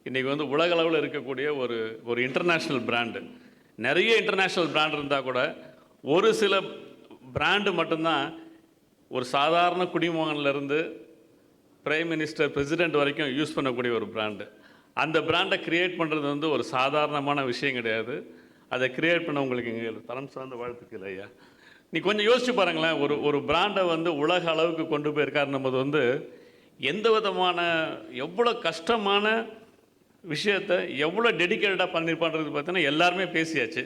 இன்றைக்கி வந்து உலக அளவில் இருக்கக்கூடிய ஒரு இன்டர்நேஷ்னல் பிராண்டு. நிறைய இன்டர்நேஷ்னல் பிராண்ட் இருந்தால் கூட ஒரு சில பிராண்டு மட்டும்தான் ஒரு சாதாரண குடிமகன்லேருந்து பிரைம் மினிஸ்டர், பிரசிடெண்ட் வரைக்கும் யூஸ் பண்ணக்கூடிய ஒரு பிராண்டு. அந்த பிராண்டை க்ரியேட் பண்ணுறது வந்து ஒரு சாதாரணமான விஷயம் கிடையாது. அதை க்ரியேட் பண்ண உங்களுக்கு எங்கள் தரம் சார்ந்த வாழ்த்துக்கள் ஐயா. நீ கொஞ்சம் யோசிச்சு பாருங்களேன், ஒரு பிராண்டை வந்து உலக அளவுக்கு கொண்டு போயிருக்காருன்னும் போது வந்து எந்த விதமான எவ்வளோ கஷ்டமான விஷயத்தை எவ்வளோ டெடிக்கேட்டடாக பண்ணியிருப்பான்றது பார்த்தீங்கன்னா எல்லாருமே பேசியாச்சு.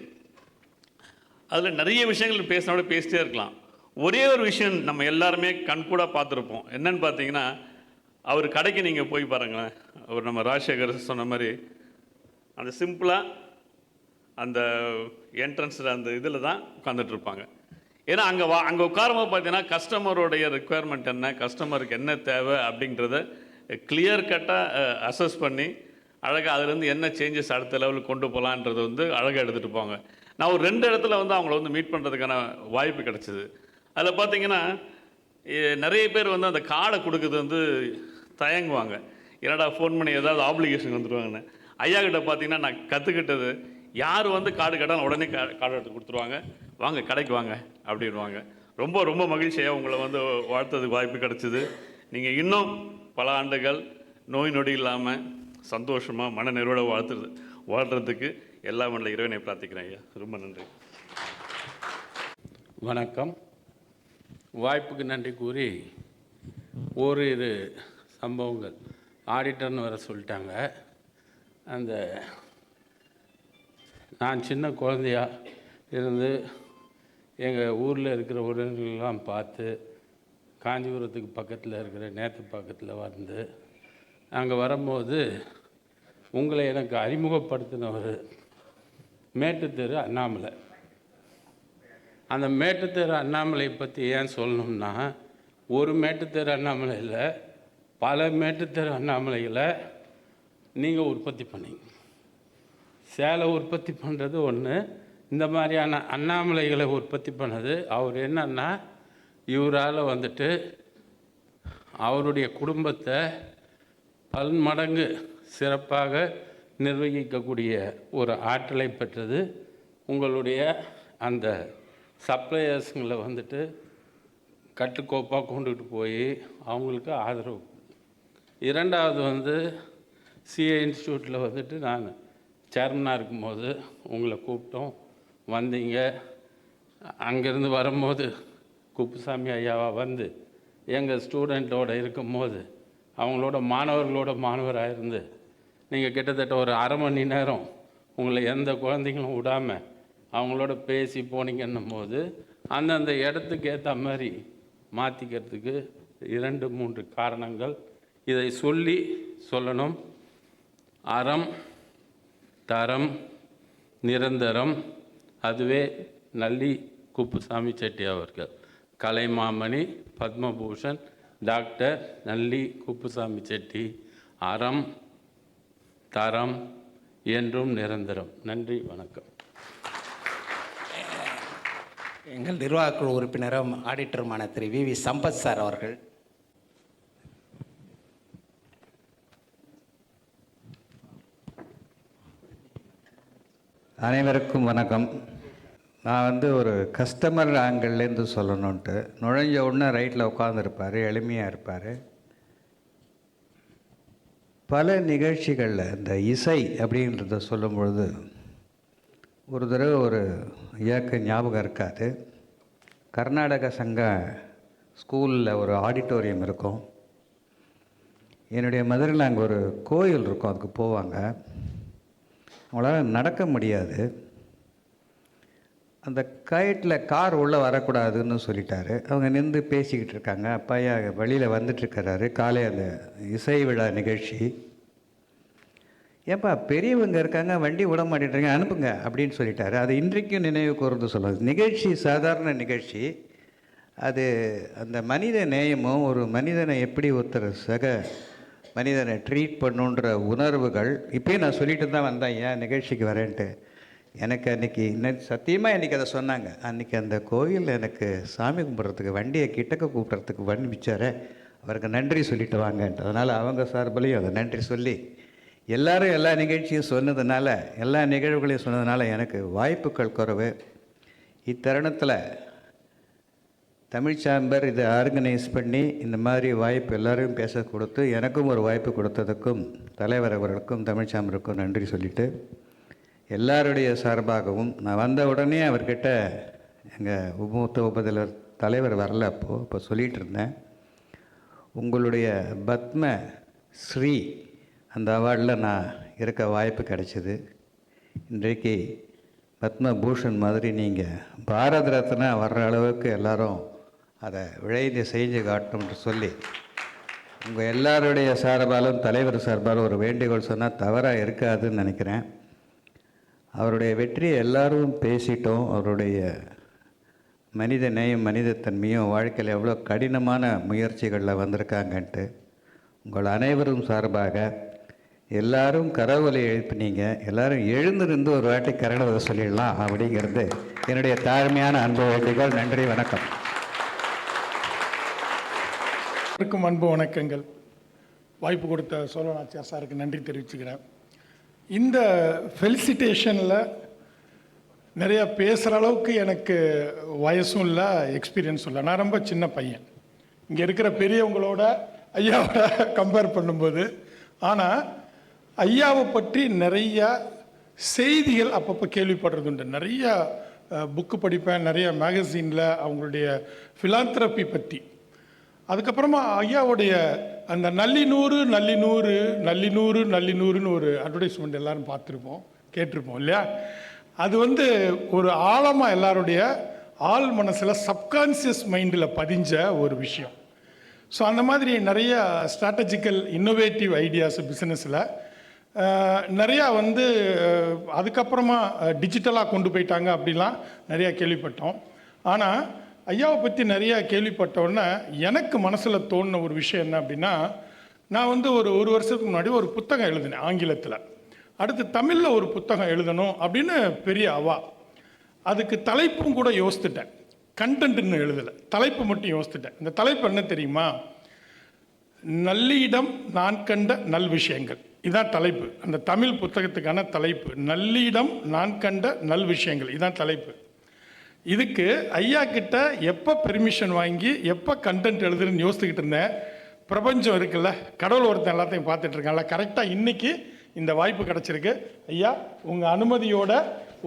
அதில் நிறைய விஷயங்கள் பேசினோட பேசிட்டே இருக்கலாம். ஒரே ஒரு விஷயம் நம்ம எல்லாருமே கண்கூடாக பார்த்துருப்போம். என்னன்னு பார்த்தீங்கன்னா, அவர் கடைக்கு நீங்கள் போய் பாருங்களேன். அவர் நம்ம ராஜசேகர் சொன்ன மாதிரி அந்த சிம்பிளாக அந்த என்ட்ரன்ஸில் அந்த இதில் தான் உட்காந்துட்ருப்பாங்க. ஏன்னா அங்கே உட்காரும்போது பார்த்தீங்கன்னா கஸ்டமருடைய ரெக்குயர்மெண்ட் என்ன, கஸ்டமருக்கு என்ன தேவை அப்படின்றத கிளியர் கட்டாக அசஸ் பண்ணி அழகாக அதுலேருந்து என்ன சேஞ்சஸ் அடுத்த லெவலுக்கு கொண்டு போகலான்றது வந்து அழகாக எடுத்துகிட்டு போங்க. நான் ஒரு 2 இடத்துல வந்து அவங்கள வந்து மீட் பண்ணுறதுக்கான வாய்ப்பு கிடச்சிது. அதில் பார்த்தீங்கன்னா நிறைய பேர் வந்து அந்த கார்டை கொடுக்குறது வந்து தயங்குவாங்க. என்னடா ஃபோன் பண்ணி ஏதாவது ஆப்ளிகேஷன் வந்துடுவாங்கன்னு. ஐயா கிட்ட பார்த்தீங்கன்னா நான் கற்றுக்கிட்டது, யார் வந்து கார்டு கேட்டாலும் உடனே கார்டு எடுத்து கொடுத்துருவாங்க. வாங்க கடைக்கு வாங்க அப்படின்வாங்க. ரொம்ப ரொம்ப மகிழ்ச்சியாக உங்களை வந்து வாழ்த்ததுக்கு வாய்ப்பு கிடச்சிது. நீங்கள் இன்னும் பல ஆண்டுகள் நோய் நொடி இல்லாமல் சந்தோஷமாக மன நிறைவோட வாழ்கிறதுக்கு எல்லாம் வல்ல இறைவனை பிரார்த்திக்கிறேன் ஐயா. ரொம்ப நன்றி. வணக்கம். வாய்ப்புக்கு நன்றி கூறி ஓரிரு சம்பவங்கள் ஆடிட்டர்னு வர சொல்லிட்டாங்க. அந்த நான் சின்ன குழந்தையா இருந்து எங்கள் ஊரில் இருக்கிற உறவினர்களெலாம் பார்த்து காஞ்சிபுரத்துக்கு பக்கத்தில் இருக்கிற நேற்று பக்கத்தில் வந்து அங்கே வரும்போது உங்களை எனக்கு அறிமுகப்படுத்தினவர் மேட்டுத்தெரு அண்ணாமலை. அந்த மேட்டுத்தெரு அண்ணாமலை பற்றி ஏன் சொல்லணும்னா, ஒரு மேட்டுத்தெரு அண்ணாமலை இல்லை, பல மேட்டுத்தெரு அண்ணாமலைகளை நீங்கள் உற்பத்தி பண்ணீங்க. சேலை உற்பத்தி பண்ணுறது ஒன்று, இந்த மாதிரியான அண்ணாமலைகளை உற்பத்தி பண்ணது அவர் என்னன்னா, இவரால் வந்துட்டு அவருடைய குடும்பத்தை பன்மடங்கு சிறப்பாக நிர்வகிக்கக்கூடிய ஒரு ஆற்றலை பெற்றது உங்களுடைய அந்த சப்ளையர்ஸுங்களை வந்துட்டு கட்டுக்கோப்பாக கொண்டுகிட்டு போய் அவங்களுக்கு ஆதரவு. இரண்டாவது வந்து சிஏ இன்ஸ்டியூட்டில் வந்துட்டு நான் சேர்மனாக இருக்கும்போது உங்களை கூப்பிட்டோம், வந்தீங்க. அங்கேருந்து வரும்போது குப்புசாமி ஐயாவா வந்து எங்கள் ஸ்டூடெண்ட்டோடு இருக்கும்போது அவங்களோட மாணவராக இருந்து நீங்கள் கிட்டத்தட்ட ஒரு அரை மணி நேரம் உங்களை எந்த குழந்தைங்களும் விடாமல் அவங்களோட பேசி போனீங்கன்னும் போது அந்தந்த இடத்துக்கு ஏற்ற மாதிரி மாற்றிக்கிறதுக்கு 2-3 காரணங்கள் இதை சொல்லணும். அறம், தரம், நிரந்தரம். அதுவே நல்லி குப்புசாமி செட்டி அவர்கள், கலைமாமணி, பத்மபூஷன் டாக்டர் நல்லி குப்புசாமி செட்டி. அறம், தரம், என்றும் நிரந்தரம். நன்றி, வணக்கம். எங்கள் நிர்வாகக்குழு உறுப்பினரும் ஆடிட்டருமான திரு வி சம்பத் சார் அவர்கள். அனைவருக்கும் வணக்கம். நான் ஒரு கஸ்டமர் ஆங்கிள்லேருந்து சொல்லணுன்ட்டு, நுழைஞ்ச உடனே ரைட்டில் உட்காந்துருப்பார், எளிமையாக இருப்பார். பல நிகழ்ச்சிகளில் இந்த இசை அப்படின்றத சொல்லும் பொழுது ஒரு தடவை ஒரு ஐயாக்கு ஞாபகம் இருக்காது. கர்நாடக சங்க ஸ்கூலில் ஒரு ஆடிட்டோரியம் இருக்கும். என்னுடைய மதுரையில் அங்கே ஒரு கோயில் இருக்கும், அதுக்கு போவாங்க. அவங்களால நடக்க முடியாது. அந்த கைட்டில் கார் உள்ளே வரக்கூடாதுன்னு சொல்லிட்டாரு. அவங்க நின்று பேசிக்கிட்டு இருக்காங்க. அப்பாயா வழியில் வந்துட்டுருக்கிறாரு. காலை அந்த இசை விழா நிகழ்ச்சி. ஏப்பா பெரியவங்க இருக்காங்க, வண்டி விட மாட்டேங்கிறாங்க, அனுப்புங்க அப்படின்னு சொல்லிட்டாரு. அது இன்றைக்கும் நினைவு கூர்ந்து சொல்லுது. நிகழ்ச்சி சாதாரண நிகழ்ச்சி. அது அந்த மனித நேயமும் ஒரு மனிதனை எப்படி ஒருத்தர் சக மனிதனை ட்ரீட் பண்ணுன்ற உணர்வுகள். இப்போயே நான் சொல்லிட்டு தான் வந்தேன் ஏன் நிகழ்ச்சிக்கு வரேன்ட்டு. எனக்கு அன்றைக்கி சத்தியமாக இன்றைக்கி அதை சொன்னாங்க. அன்றைக்கி அந்த கோயிலில் எனக்கு சாமி கும்பிட்றதுக்கு வண்டியை கிட்டக்க கூப்பிட்றதுக்கு வண்டி வச்சாரே, அவருக்கு நன்றி சொல்லிட்டு வாங்கன்ட்டு. அதனால் அவங்க சார்பிலையும் அதை நன்றி சொல்லி, எல்லாரும் எல்லா நிகழ்ச்சியும் சொன்னதுனால, எல்லா நிகழ்வுகளையும் சொன்னதுனால எனக்கு வாய்ப்புகள் குறைவு. இத்தருணத்தில் தமிழ் சாம்பர் இதை ஆர்கனைஸ் பண்ணி இந்த மாதிரி வாய்ப்பு எல்லோரும் பேச கொடுத்து எனக்கும் ஒரு வாய்ப்பு கொடுத்ததுக்கும் தலைவர் அவர்களுக்கும் தமிழ் சாம்பருக்கும் நன்றி சொல்லிவிட்டு, எல்லாருடைய சார்பாகவும் நான் வந்த உடனே அவர்கிட்ட எங்கள் மூத்த உபதலைவர் தலைவர் வரல, இப்போ சொல்லிகிட்டு இருந்தேன், உங்களுடைய பத்ம ஸ்ரீ அந்த அவார்டில் நான் இருக்க வாய்ப்பு கிடைச்சிது. இன்றைக்கு பத்மபூஷன் மாதிரி நீங்கள் பாரத ரத்னா வர்ற அளவுக்கு எல்லோரும் அதை விழைந்து செஞ்சு காட்டணும்னு சொல்லி உங்கள் எல்லாருடைய சார்பாலும் தலைவர் சார்பாலும் ஒரு வேண்டுகோள் சொன்னால் தவறாக இருக்காதுன்னு நினைக்கிறேன். அவருடைய வெற்றியை எல்லாரும் பேசிட்டோம். அவருடைய மனித நேயம் மனிதத்தன்மையும் வாழ்க்கையில் எவ்வளோ கடினமான முயற்சிகளில் வந்திருக்காங்கன்ட்டு உங்கள் அனைவரும் சார்பாக எல்லாரும் கரவொலி எழுப்பினீங்க. எல்லாரும் எழுந்து நின்று ஒரு வாட்டி கரகத்தை சொல்லிடலாம் அப்படிங்கிறது என்னுடைய தாழ்மையான அன்பு வேண்டுகோள். நன்றி, வணக்கம். அன்பு வணக்கங்கள். வாய்ப்பு கொடுத்த சோழநாச்சியார் சாருக்கு நன்றி தெரிவிச்சுக்கிறேன். இந்த ஃபெலிசிட்டேஷனில் நிறையா பேசுகிற அளவுக்கு எனக்கு வயசும் இல்லை, எக்ஸ்பீரியன்ஸும் இல்லை. நான் ரொம்ப சின்ன பையன் இங்கே இருக்கிற பெரியவங்களோட ஐயாவோட கம்பேர் பண்ணும்போது. ஆனால் ஐயாவை பற்றி நிறையா செய்திகள் அப்பப்போ கேள்விப்படுறது உண்டு. நிறையா புக்கு படிப்பேன், நிறைய மேகசீனில் அவங்களுடைய ஃபிலாந்திரப்பி பற்றி. அதுக்கப்புறமா ஐயாவுடைய அந்த நல்லிநூறு நல்லிநூறு நல்லிநூறு நல்லிநூறுன்னு ஒரு அட்வர்டைஸ்மெண்ட் எல்லோரும் பார்த்துருப்போம், கேட்டிருப்போம் இல்லையா? அது ஒரு ஆழமாக எல்லாருடைய ஆள் மனசில் சப்கான்சியஸ் மைண்டில் பதிஞ்ச ஒரு விஷயம். ஸோ அந்த மாதிரி நிறைய ஸ்ட்ராட்டஜிக்கல் இன்னோவேட்டிவ் ஐடியாஸ் பிஸ்னஸில் நிறையா அதுக்கப்புறமா டிஜிட்டலாக கொண்டு போயிட்டாங்க அப்படிலாம் நிறையா கேள்விப்பட்டோம். ஆனால் ஐயாவை பற்றி நிறையா கேள்விப்பட்டோன்னே எனக்கு மனசில் தோணின ஒரு விஷயம் என்ன அப்படின்னா, நான் ஒரு வருஷத்துக்கு முன்னாடி ஒரு புத்தகம் எழுதினேன் ஆங்கிலத்தில். அடுத்து தமிழில் ஒரு புத்தகம் எழுதணும் அப்படின்னு பெரிய அவா. அதுக்கு தலைப்பும் கூட யோசித்துட்டேன். கண்டென்ட்னு எழுதலை, தலைப்பு மட்டும் யோசித்துட்டேன். இந்த தலைப்பு என்ன தெரியுமா? நல்லிடம் நான் கண்ட நல் விஷயங்கள். இதுதான் தலைப்பு. அந்த தமிழ் புத்தகத்துக்கான தலைப்பு நல்லிடம் நான் கண்ட நல் விஷயங்கள். இதுதான் தலைப்பு. இதுக்கு ஐயா கிட்ட எப்போ பெர்மிஷன் வாங்கி எப்போ கண்டென்ட் எழுதுறதுன்னு யோசிச்சுக்கிட்டு இருந்தேன். பிரபஞ்சம் இருக்குல்ல, கடவுள் ஒருத்தன் எல்லாத்தையும் பார்த்துட்ருக்கான்ல, கரெக்டாக இன்றைக்கி இந்த வாய்ப்பு கிடச்சிருக்கு. ஐயா உங்கள் அனுமதியோட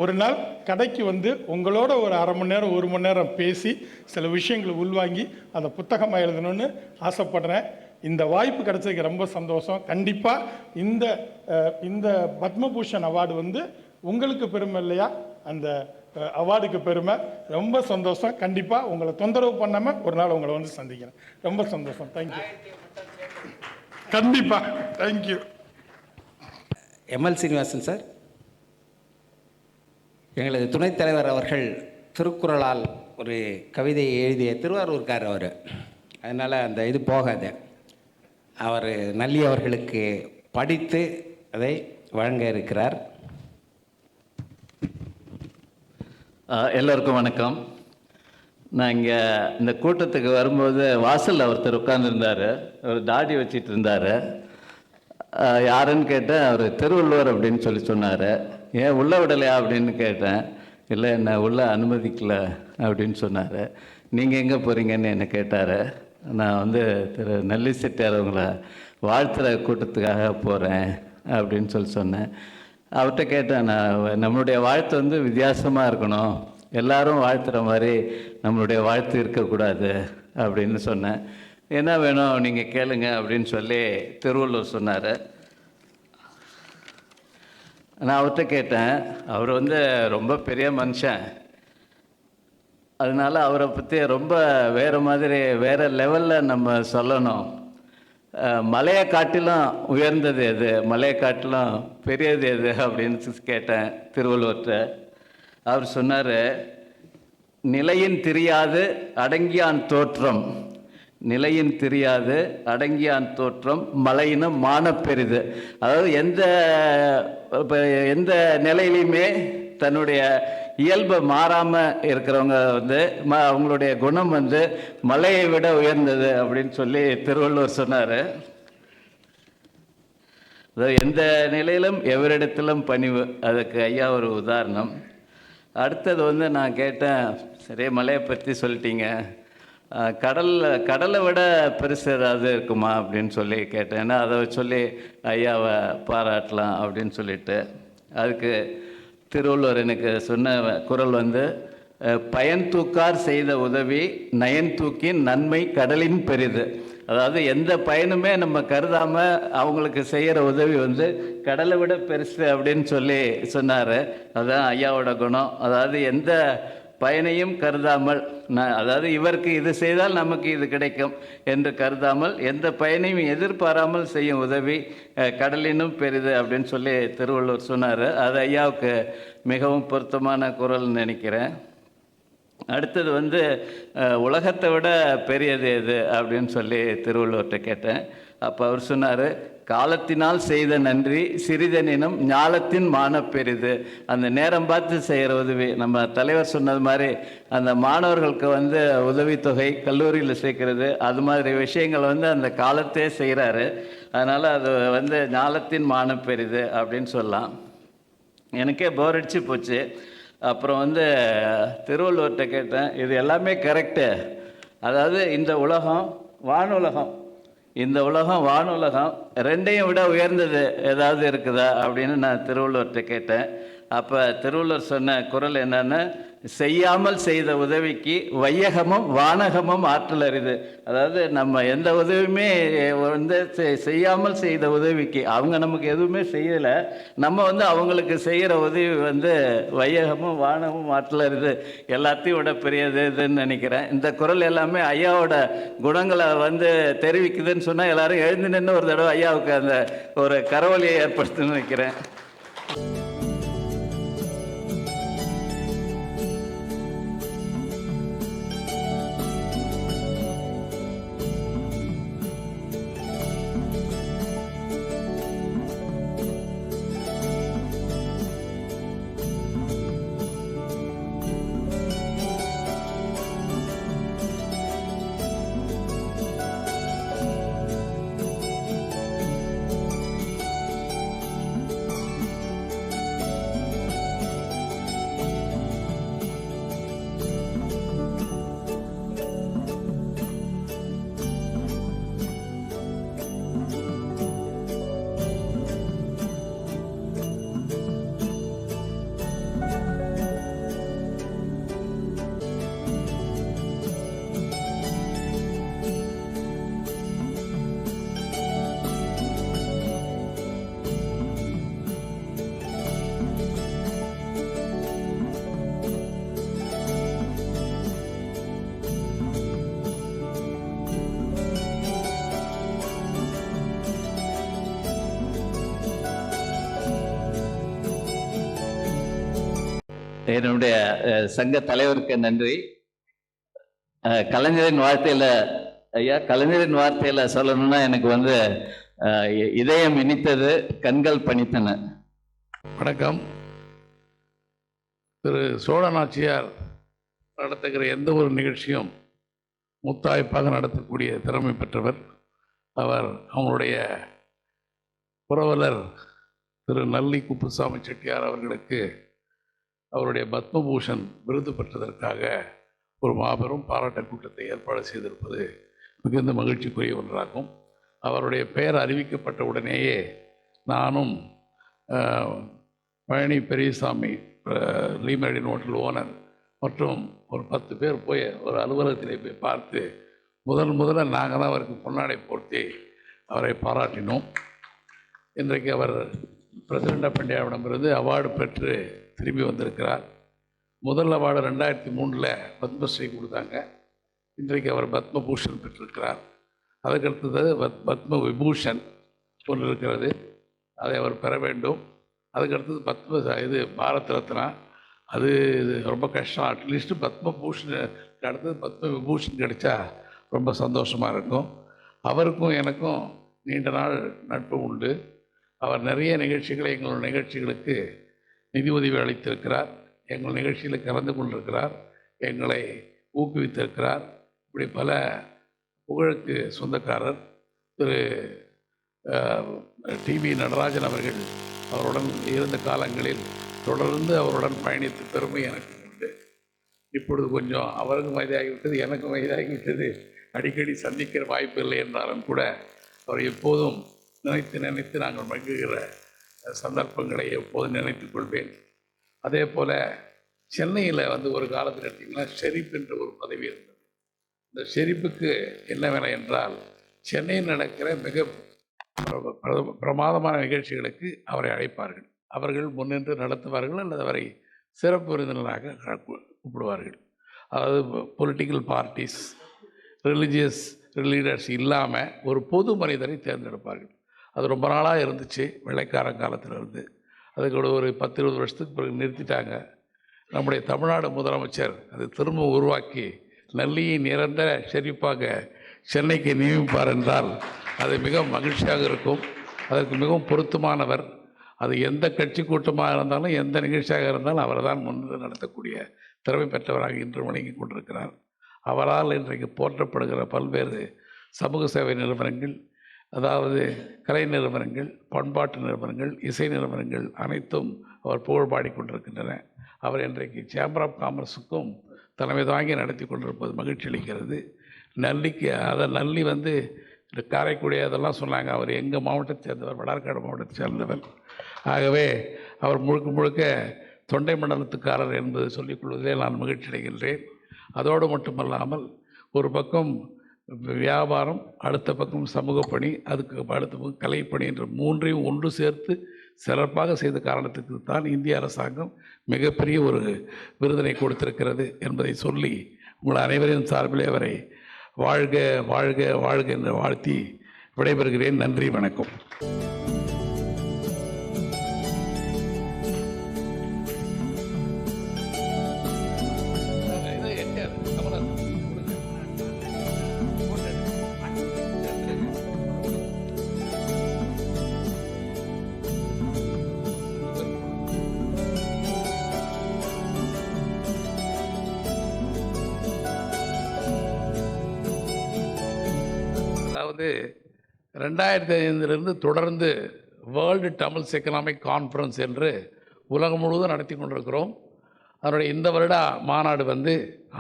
ஒரு நாள் கடைக்கு உங்களோட ஒரு அரை மணி நேரம் 1 மணி நேரம் பேசி சில விஷயங்களை உள்வாங்கி அந்த புத்தகமாக எழுதணும்னு ஆசைப்படுறேன். இந்த வாய்ப்பு கிடைச்சதுக்கு ரொம்ப சந்தோஷம். கண்டிப்பாக இந்த பத்மபூஷன் அவார்டு உங்களுக்கு பெருமை இல்லையா? அந்த அவார்டுக்கு பெருமை. ரொம்ப சந்தோஷம். கண்டிப்பாக உங்களை தொந்தரவு பண்ணாமல் ஒரு நாள் உங்களை சந்திக்கிறேன். ரொம்ப சந்தோஷம். தேங்க்யூ. கண்டிப்பாக தேங்க்யூ. எம்எல் சீனிவாசன் சார், எங்களது துணைத் தலைவர் அவர்கள் திருக்குறளால் ஒரு கவிதையை எழுதிய திருவாரூர்கார் அவர். அதனால் அந்த இது போகாது. அவர் நல்லி அவர்களுக்கு படித்து அதை வழங்க இருக்கிறார். எல்லோருக்கும் வணக்கம். நான் இங்கே இந்த கூட்டத்துக்கு வரும்போது வாசலில் ஒருத்தர் உட்காந்துருந்தார், ஒரு தாடி வச்சிட்டு இருந்தார். யாருன்னு கேட்டேன். அவர் திருவள்ளுவர் அப்படின்னு சொன்னார். ஏன் உள்ளே விடலையா அப்படின்னு கேட்டேன். இல்லை, என்ன உள்ளே அனுமதிக்கல அப்படின்னு சொன்னார். நீங்கள் எங்கே போகிறீங்கன்னு என்னை கேட்டார். நான் திரு நல்லி செட்டியார் அவங்கள வாழ்த்துற கூட்டத்துக்காக போகிறேன் அப்படின்னு சொன்னேன். அவர்கிட்ட கேட்டேன், நான் நம்மளுடைய வாழ்த்து வித்தியாசமாக இருக்கணும், எல்லாரும் வாழ்த்துற மாதிரி நம்மளுடைய வாழ்த்து இருக்கக்கூடாது அப்படின்னு சொன்னேன். என்ன வேணும் நீங்கள் கேளுங்க அப்படின்னு சொல்லி திருவள்ளுவர் சொன்னார். நான் அவர்கிட்ட கேட்டேன். அவர் ரொம்ப பெரிய மனுஷன், அதனால் அவரை பற்றி ரொம்ப வேறு மாதிரி வேறு லெவலில் நம்ம சொல்லணும். மலையை காட்டிலும் உயர்ந்தது எது, மலையை காட்டிலும் பெரியது எது அப்படின்னு கேட்டேன் திருவள்ளுவர்கிட்ட. அவர் சொன்னார், நிலையின் தெரியாது அடங்கியான் தோற்றம், நிலையின் தெரியாது அடங்கியான் தோற்றம் மலையினும் மான பெரிது. அதாவது எந்த நிலையிலையுமே தன்னுடைய இயல்பை மாறாமல் இருக்கிறவங்க வந்து அவங்களுடைய குணம் வந்து மலையை விட உயர்ந்தது அப்படின்னு சொல்லி திருவள்ளுவர் சொன்னார். எந்த நிலையிலும் எவரிடத்திலும் பணிவு, அதுக்கு ஐயா ஒரு உதாரணம். அடுத்தது வந்து நான் கேட்டேன், சரி மலையை பற்றி சொல்லிட்டீங்க, கடலை விட பெருசு ஏதாவது இருக்குமா அப்படின்னு சொல்லி கேட்டேன். ஏன்னா அதை சொல்லி ஐயாவை பாராட்டலாம் அப்படின்னு சொல்லிட்டு, அதுக்கு திருவள்ளுவர் எனக்கு சொன்ன குறள் வந்து, பயன் தூக்கார் செய்த உதவி நயன் தூக்கின் நன்மை கடலின் பெரிது. அதாவது எந்த பயனுமே நம்ம கருதாமல் அவங்களுக்கு செய்கிற உதவி வந்து கடலை விட பெருசு அப்படின்னு சொல்லி சொன்னார். அதுதான் ஐயாவோட குணம். அதாவது எந்த பயனையும் கருதாமல், அதாவது இவருக்கு இது செய்தால் நமக்கு இது கிடைக்கும் என்று கருதாமல் எந்த பயனையும் எதிர்பாராமல் செய்யும் உதவி கடலினும் பெரிது அப்படின்னு சொல்லி திருவள்ளுவர் சொன்னார். அது ஐயாவுக்கு மிகவும் பொருத்தமான குறள்னு நினைக்கிறேன். அடுத்தது வந்து உலகத்தை விட பெரியது எது அப்படின்னு சொல்லி திருவள்ளுவர்கிட்ட கேட்டேன். அப்போ அவர் சொன்னார், காலத்தினால் செய்த நன்றி சிறிதனினும் ஞாலத்தின் மான பெரிது. அந்த நேரம் பார்த்து செய்கிற உதவி, நம்ம தலைவர் சொன்னது மாதிரி அந்த மாணவர்களுக்கு வந்து உதவித்தொகை கல்லூரியில் சேர்க்கறது, அது மாதிரி விஷயங்கள் வந்து அந்த காலத்தே செய்கிறாரு. அதனால் அது வந்து ஞாலத்தின் மான பெரிது அப்படின்னு சொல்லலாம். எனக்கே போர் அடிச்சு போச்சு. அப்புறம் வந்து திருவள்ளுவர்கிட்ட கேட்டேன், இது எல்லாமே கரெக்டு, அதாவது இந்த உலகம் வானுலகம், இந்த உலகம் வானுலகம் ரெண்டையும் விட உயர்ந்தது ஏதாவது இருக்குதா அப்படின்னு நான் திருவள்ளுவர்கிட்ட கேட்டேன். அப்போ திருவள்ளுவர் சொன்ன குறள் என்னென்னா, செய்யாமல் செய்த உதவிக்கு வையகமும் வானகமும் ஆற்றல் அரிது. அதாவது நம்ம எந்த உதவியுமே வந்து செய்யாமல் செய்த உதவிக்கு, அவங்க நமக்கு எதுவுமே செய்யலை, நம்ம வந்து அவங்களுக்கு செய்கிற உதவி வந்து வையகமும் வானகமும் ஆற்றல் அரிது, எல்லாத்தையும் விட பெரியது இதுன்னு நினைக்கிறேன். இந்த குறள் எல்லாமே ஐயாவோட குணங்களை வந்து தெரிவிக்குதுன்னு சொன்னால் எல்லாரும் எழுந்து நின்று ஒரு தடவை ஐயாவுக்கு அந்த ஒரு கரவொலியை ஏற்படுத்துன்னு நினைக்கிறேன். என்னுடைய சங்க தலைவருக்கு நன்றி. கலைஞரின் வார்த்தையில், ஐயா கலைஞரின் வார்த்தையில் சொல்லணும்னா எனக்கு வந்து இதயம் இனித்தது, கண்கள் பணித்தன. வணக்கம். திரு சோழ நாச்சியார் நடத்துகிற எந்த ஒரு நிகழ்ச்சியும் முத்தாய்ப்பாக நடத்தக்கூடிய திறமை பெற்றவர் அவர். அவங்களுடைய புரவலர் திரு நல்லி குப்புசாமி செட்டியார் அவர்களுக்கு அவருடைய பத்மபூஷன் விருது பெற்றதற்காக ஒரு மாபெரும் பாராட்டு கூட்டத்தை ஏற்பாடு செய்திருப்பது மிகுந்த மகிழ்ச்சிக்குரிய ஒன்றாகும். அவருடைய பெயர் அறிவிக்கப்பட்ட உடனேயே நானும் பழனி பெரியசாமி லீமரின் ஹோட்டல் ஓனர் மற்றும் ஒரு 10 பேர் போய் ஒரு அலுவலகத்திலே போய் பார்த்து முதல்ல நாங்கள் தான் அவருக்கு பொன்னாடை போர்த்தி அவரை பாராட்டினோம். இன்றைக்கு அவர் பிரசிடெண்ட் ஆஃப் இந்தியாவிடமிருந்து அவார்டு பெற்று திரும்பி வந்திருக்கிறார். முதல் அவார்டு 2003 பத்மஸ்ரீ கொடுத்தாங்க. இன்றைக்கு அவர் பத்மபூஷன் பெற்றிருக்கிறார். அதுக்கடுத்தது பத்ம விபூஷன் ஒன்று இருக்கிறது, அதை அவர் பெற வேண்டும். அதுக்கடுத்தது பாரத் ரத்னா, அது ரொம்ப கஷ்டம். அட்லீஸ்ட் பத்மபூஷனுக்கு அடுத்தது பத்ம விபூஷன் கிடைச்சா ரொம்ப சந்தோஷமாக இருக்கும். அவருக்கும் எனக்கும் நீண்ட நாள் நட்பு உண்டு. அவர் நிறைய நிகழ்ச்சிகளை எங்களோட நிகழ்ச்சிகளுக்கு நிதி உதவி அளித்திருக்கிறார், எங்கள் நிகழ்ச்சியில் கலந்து கொண்டிருக்கிறார், எங்களை ஊக்குவித்திருக்கிறார். இப்படி பல புகழுக்கு சொந்தக்காரர் திரு டிவி நடராஜன் அவர்கள். அவருடன் இருந்த காலங்களில் தொடர்ந்து அவருடன் பயணித்த பெருமை எனக்கு உண்டு. இப்பொழுது கொஞ்சம் அவருக்கும் வயதாகிவிட்டது, எனக்கும் வயதாகிவிட்டது. அடிக்கடி சந்திக்கிற வாய்ப்பு இல்லை என்றாலும் கூட அவர் எப்போதும் நினைத்து நாங்கள் மகிழ்கிற சந்தர்ப்பங்களை எப்போதும் நினைத்துக் கொள்வேன். அதே போல் சென்னையில் ஒரு காலத்தில் எடுத்திங்கன்னா ஷெரீப் என்ற ஒரு பதவி இருந்தது. இந்த ஷெரீப்புக்கு என்ன வேலை என்றால், சென்னையில் நடக்கிற மிக பிரமாதமான நிகழ்ச்சிகளுக்கு அவரை அழைப்பார்கள். அவர்கள் முன்னின்று நடத்துவார்கள் அல்லது அவரை சிறப்பு விருந்தினராக கூப்பிடுவார்கள். அதாவது பொலிட்டிக்கல் பார்ட்டிஸ், ரிலிஜியஸ் லீடர்ஸ் இல்லாமல் ஒரு பொது மனிதரை தேர்ந்தெடுப்பார்கள். அது ரொம்ப நாளாக இருந்துச்சு, வெள்ளைக்கார காலத்தில் இருந்து. அதுக்கு ஒரு 10-20 வருஷத்துக்கு பிறகு நிறுத்திட்டாங்க. நம்முடைய தமிழ்நாடு முதலமைச்சர் அதை திரும்ப உருவாக்கி நல்லியை நிரந்தர ஷெரீப்பாக சென்னைக்கு நியமிப்பார் என்றால் அது மிக மகிழ்ச்சியாக இருக்கும். அதற்கு மிகவும் பொருத்தமானவர். அது எந்த கட்சி கூட்டமாக இருந்தாலும் எந்த நிகழ்ச்சியாக இருந்தாலும் அவர் தான் முன்னின்று நடத்தக்கூடிய திறமை பெற்றவராக இன்று வழங்கி கொண்டிருக்கிறார். அவரால் இன்றைக்கு போற்றப்படுகிற பல்வேறு சமூக சேவை நிறுவனங்கள், அதாவது கலை நிறுவனங்கள், பண்பாட்டு நிறுவனங்கள், இசை நிறுவனங்கள் அனைத்தும் அவர் புகழ் பாடிக்கொண்டிருக்கின்றன. அவர் இன்றைக்கு சேம்பர் ஆஃப் காமர்ஸுக்கும் தலைமை தாங்கி நடத்தி கொண்டிருப்பது மகிழ்ச்சி அளிக்கிறது. நல்லிக்கு நல்லி இந்த காரைக்குடி அதெல்லாம் சொன்னாங்க. அவர் எங்கள் மாவட்டத்தை சேர்ந்தவர், வடார்காடு மாவட்டத்தை சேர்ந்தவர். ஆகவே அவர் முழுக்க தொண்டை மண்டலத்துக்காரர் என்பது சொல்லிக்கொள்வதிலே நான் மகிழ்ச்சி அடைகின்றேன். அதோடு மட்டுமல்லாமல் ஒரு பக்கம் வியாபாரம், அடுத்த பக்கம் சமூக பணி, அதுக்கு அடுத்த பக்கம் கலைப்பணி என்ற மூன்றையும் ஒன்று சேர்த்து சிறப்பாக செய்த காரணத்துக்கு தான் இந்திய அரசாங்கம் மிகப்பெரிய ஒரு விருதினை கொடுத்திருக்கிறது என்பதை சொல்லி உங்கள் அனைவரின் சார்பிலே அவரை வாழ்க வாழ்க வாழ்க என்று வாழ்த்தி விடைபெறுகிறேன். நன்றி, வணக்கம். அதாவது 2005 தொடர்ந்து வேர்ல்டு தமிழ்ஸ் எக்கனாமிக் கான்ஃபரன்ஸ் என்று உலகம் முழுவதும் நடத்தி கொண்டிருக்கிறோம். அதனுடைய இந்த வருட மாநாடு